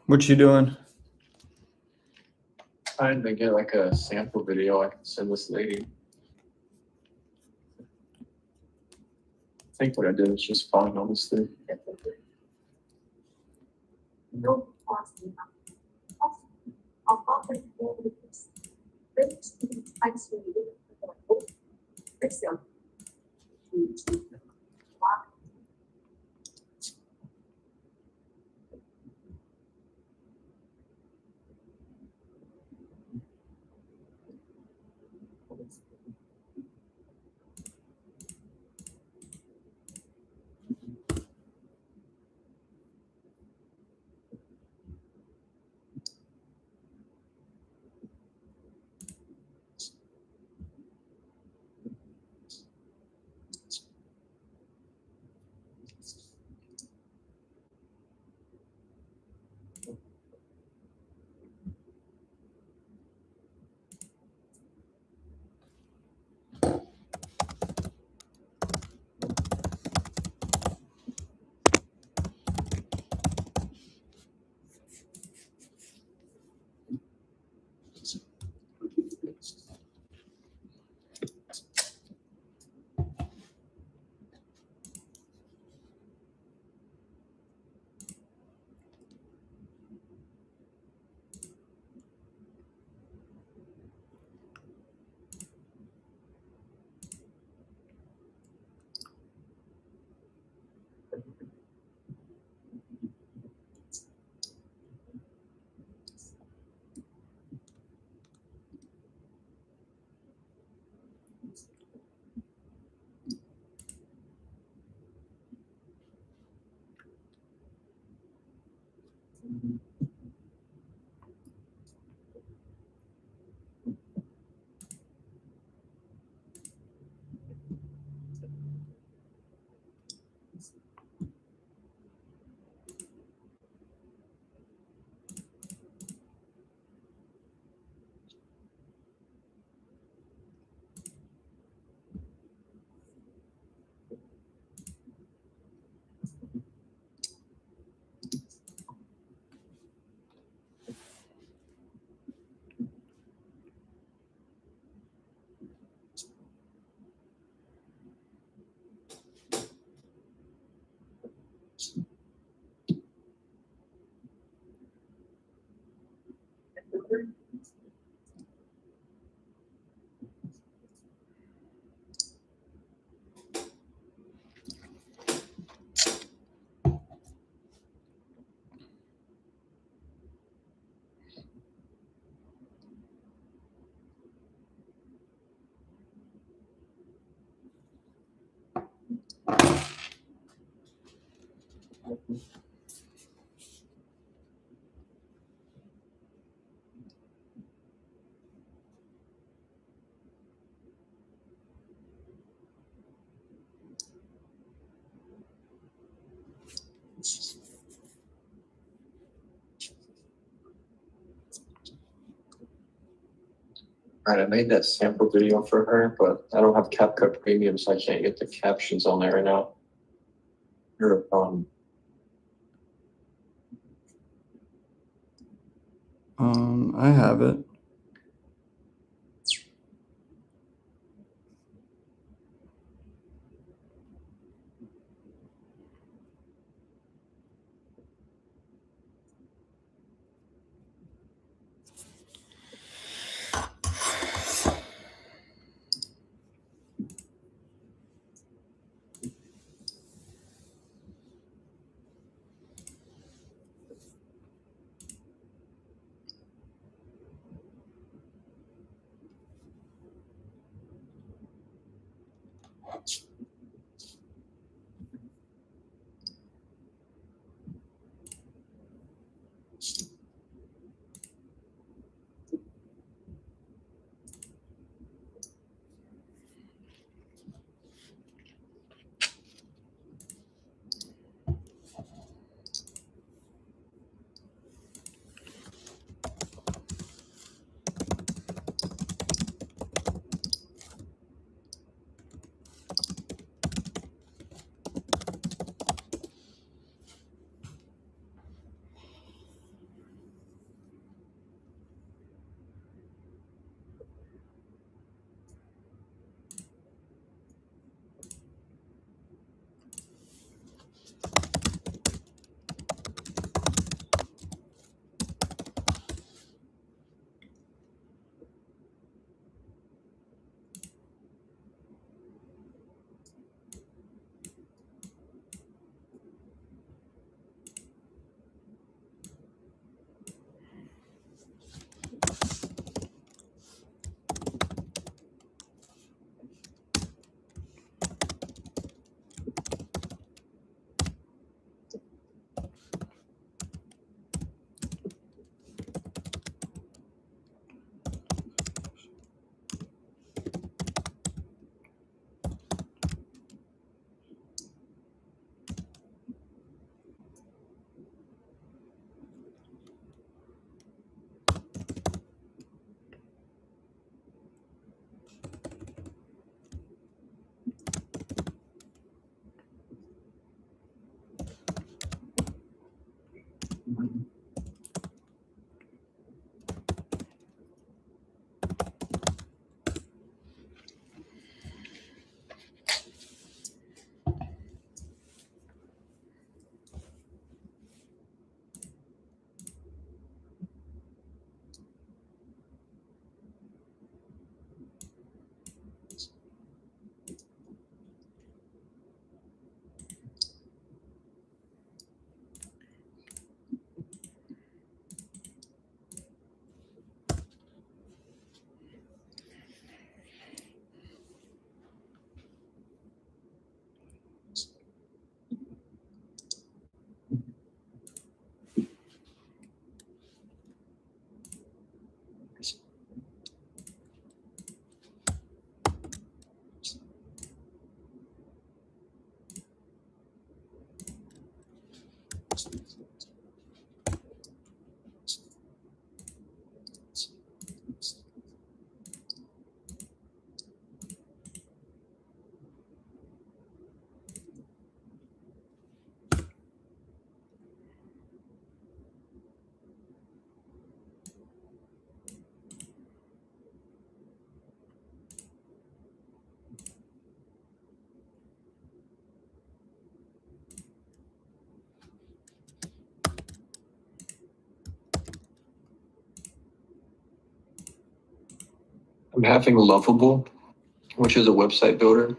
Speaker 2: What you doing?
Speaker 3: Trying to get like a sample video I can send this lady. I think what I did was just fine, honestly. Alright, I made that sample video for her, but I don't have CapCut Premium, so I can't get the captions on there right now. Or,
Speaker 2: I have it.
Speaker 3: I'm having Lovable, which is a website builder,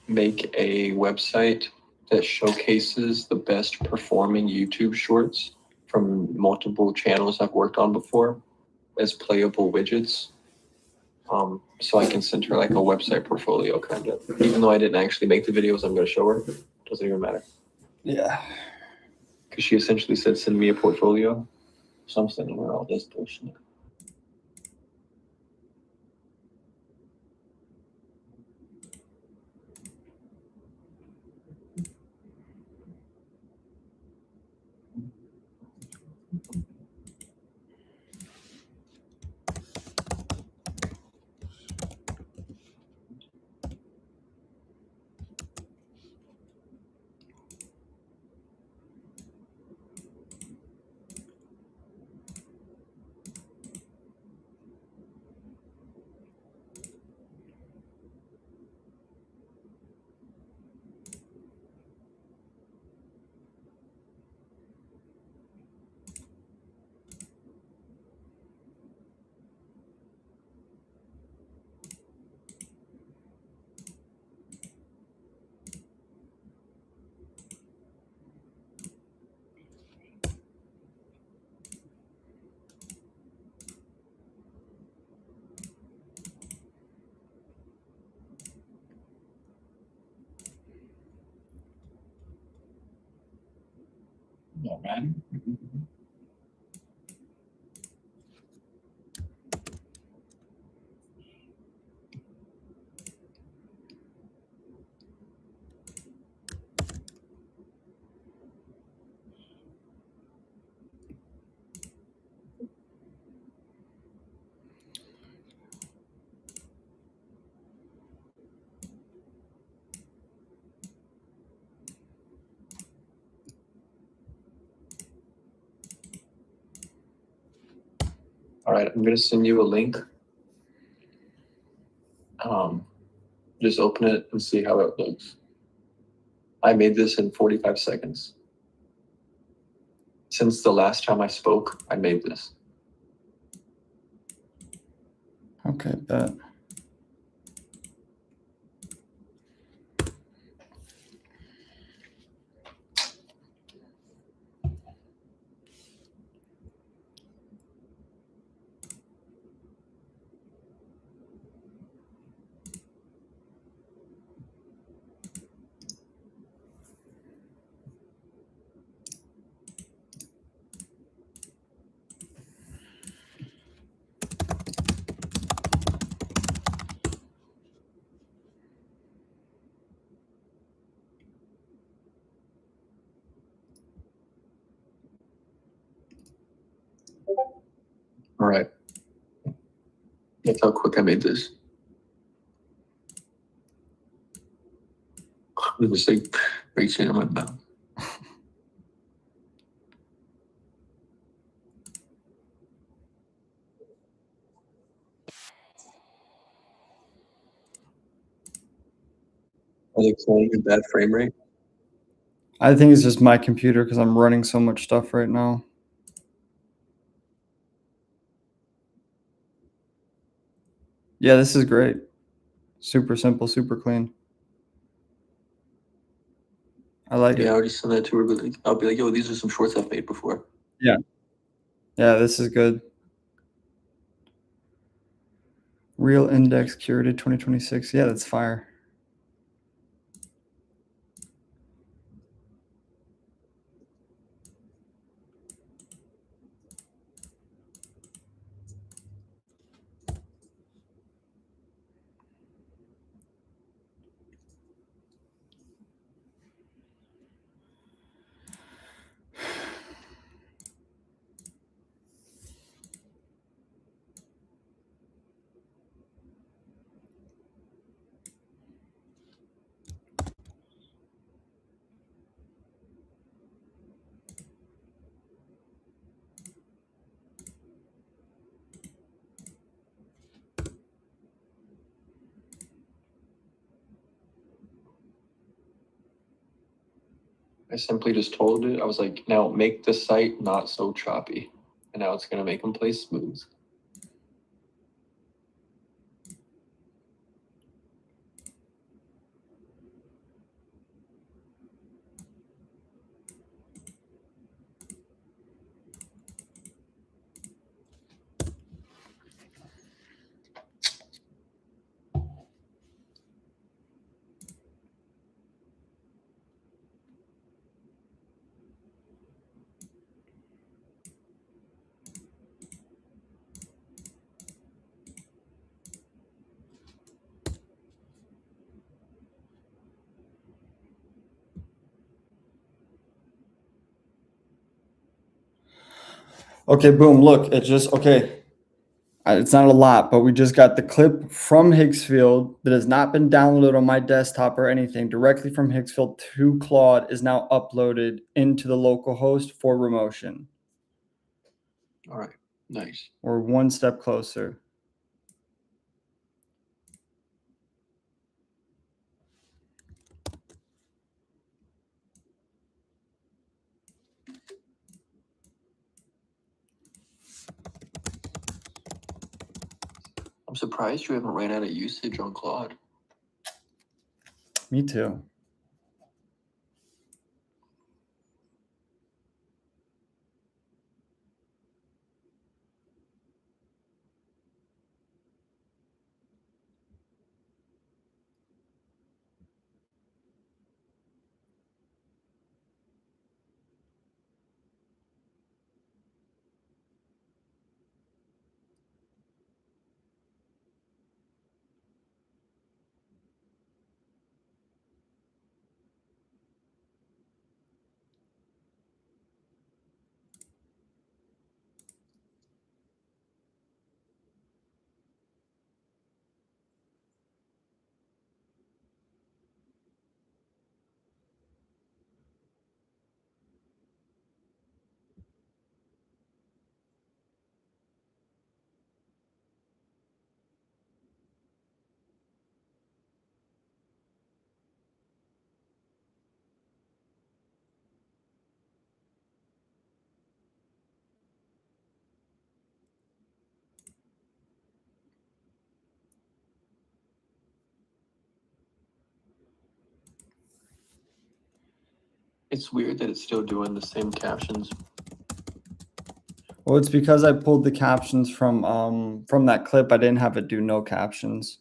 Speaker 3: make a website that showcases the best performing YouTube shorts from multiple channels I've worked on before as playable widgets. So I can send her like a website portfolio kind of. Even though I didn't actually make the videos I'm going to show her, doesn't even matter.
Speaker 2: Yeah.
Speaker 3: Because she essentially said, send me a portfolio. So I'm sending her all this bullshit. Yeah, man. All right, I'm going to send you a link. Just open it and see how it looks. I made this in 45 seconds. Since the last time I spoke, I made this.
Speaker 2: Okay, bet.
Speaker 3: All right. That's how quick I made this. It was like reaching in my mouth. Are they playing a bad frame rate?
Speaker 2: I think it's just my computer because I'm running so much stuff right now. Yeah, this is great. Super simple, super clean. I like
Speaker 3: Yeah,
Speaker 2: it.
Speaker 3: I'll just send that to her. But I'll be like, yo, these are some shorts I've made before.
Speaker 2: Yeah, this is good. Real index curated 2026. Yeah, that's fire.
Speaker 3: I simply just told it. I was like, now make the site not so choppy. And now it's going to make them play smooth.
Speaker 2: Okay, boom, look, it just, okay. It's not a lot, but we just got the clip from Higgsfield that has not been downloaded on my desktop or anything. Directly from Higgsfield to Claude is now uploaded into the local host for remotion.
Speaker 3: All right, nice.
Speaker 2: We're one step closer.
Speaker 3: I'm surprised you haven't ran out of usage on Claude.
Speaker 2: Me too.
Speaker 3: It's weird that it's still doing the same captions.
Speaker 2: Well, it's because I pulled the captions from that clip. I didn't have it do no captions.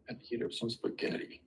Speaker 3: And heat up some spaghetti.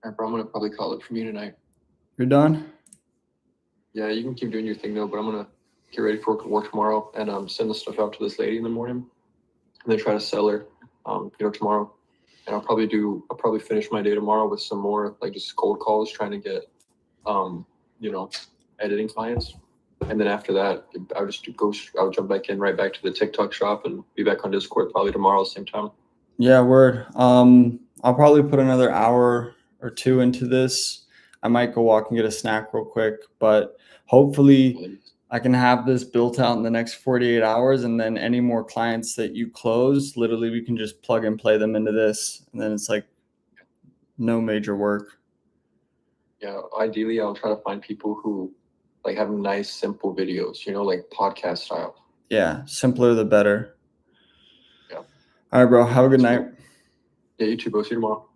Speaker 3: All right, bro, I'm gonna probably call it for me tonight.
Speaker 2: You're done?
Speaker 3: Yeah, you can keep doing your thing though, but I'm gonna get ready for work tomorrow and send the stuff out to this lady in the morning, and then try to sell her, tomorrow. And I'll probably finish my day tomorrow with some more like just cold calls, trying to get, editing clients. And then after that, I'll jump back in right back to the TikTok shop and be back on Discord probably tomorrow same time.
Speaker 2: Yeah, word. I'll probably put another hour or two into this. I might go walk and get a snack real quick, but hopefully I can have this built out in the next 48 hours, and then any more clients that you close, literally we can just plug and play them into this, and then it's like no major work.
Speaker 3: Yeah, ideally I'll try to find people who like have nice simple videos, like podcast style.
Speaker 2: Yeah, simpler the better.
Speaker 3: Yeah.
Speaker 2: All right, bro. Have a good night.
Speaker 3: Yeah, you too, bro. See you tomorrow.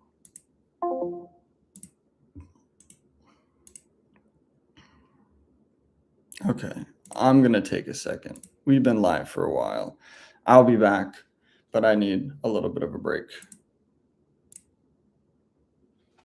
Speaker 2: Okay, I'm gonna take a second. We've been live for a while. I'll be back, but I need a little bit of a break.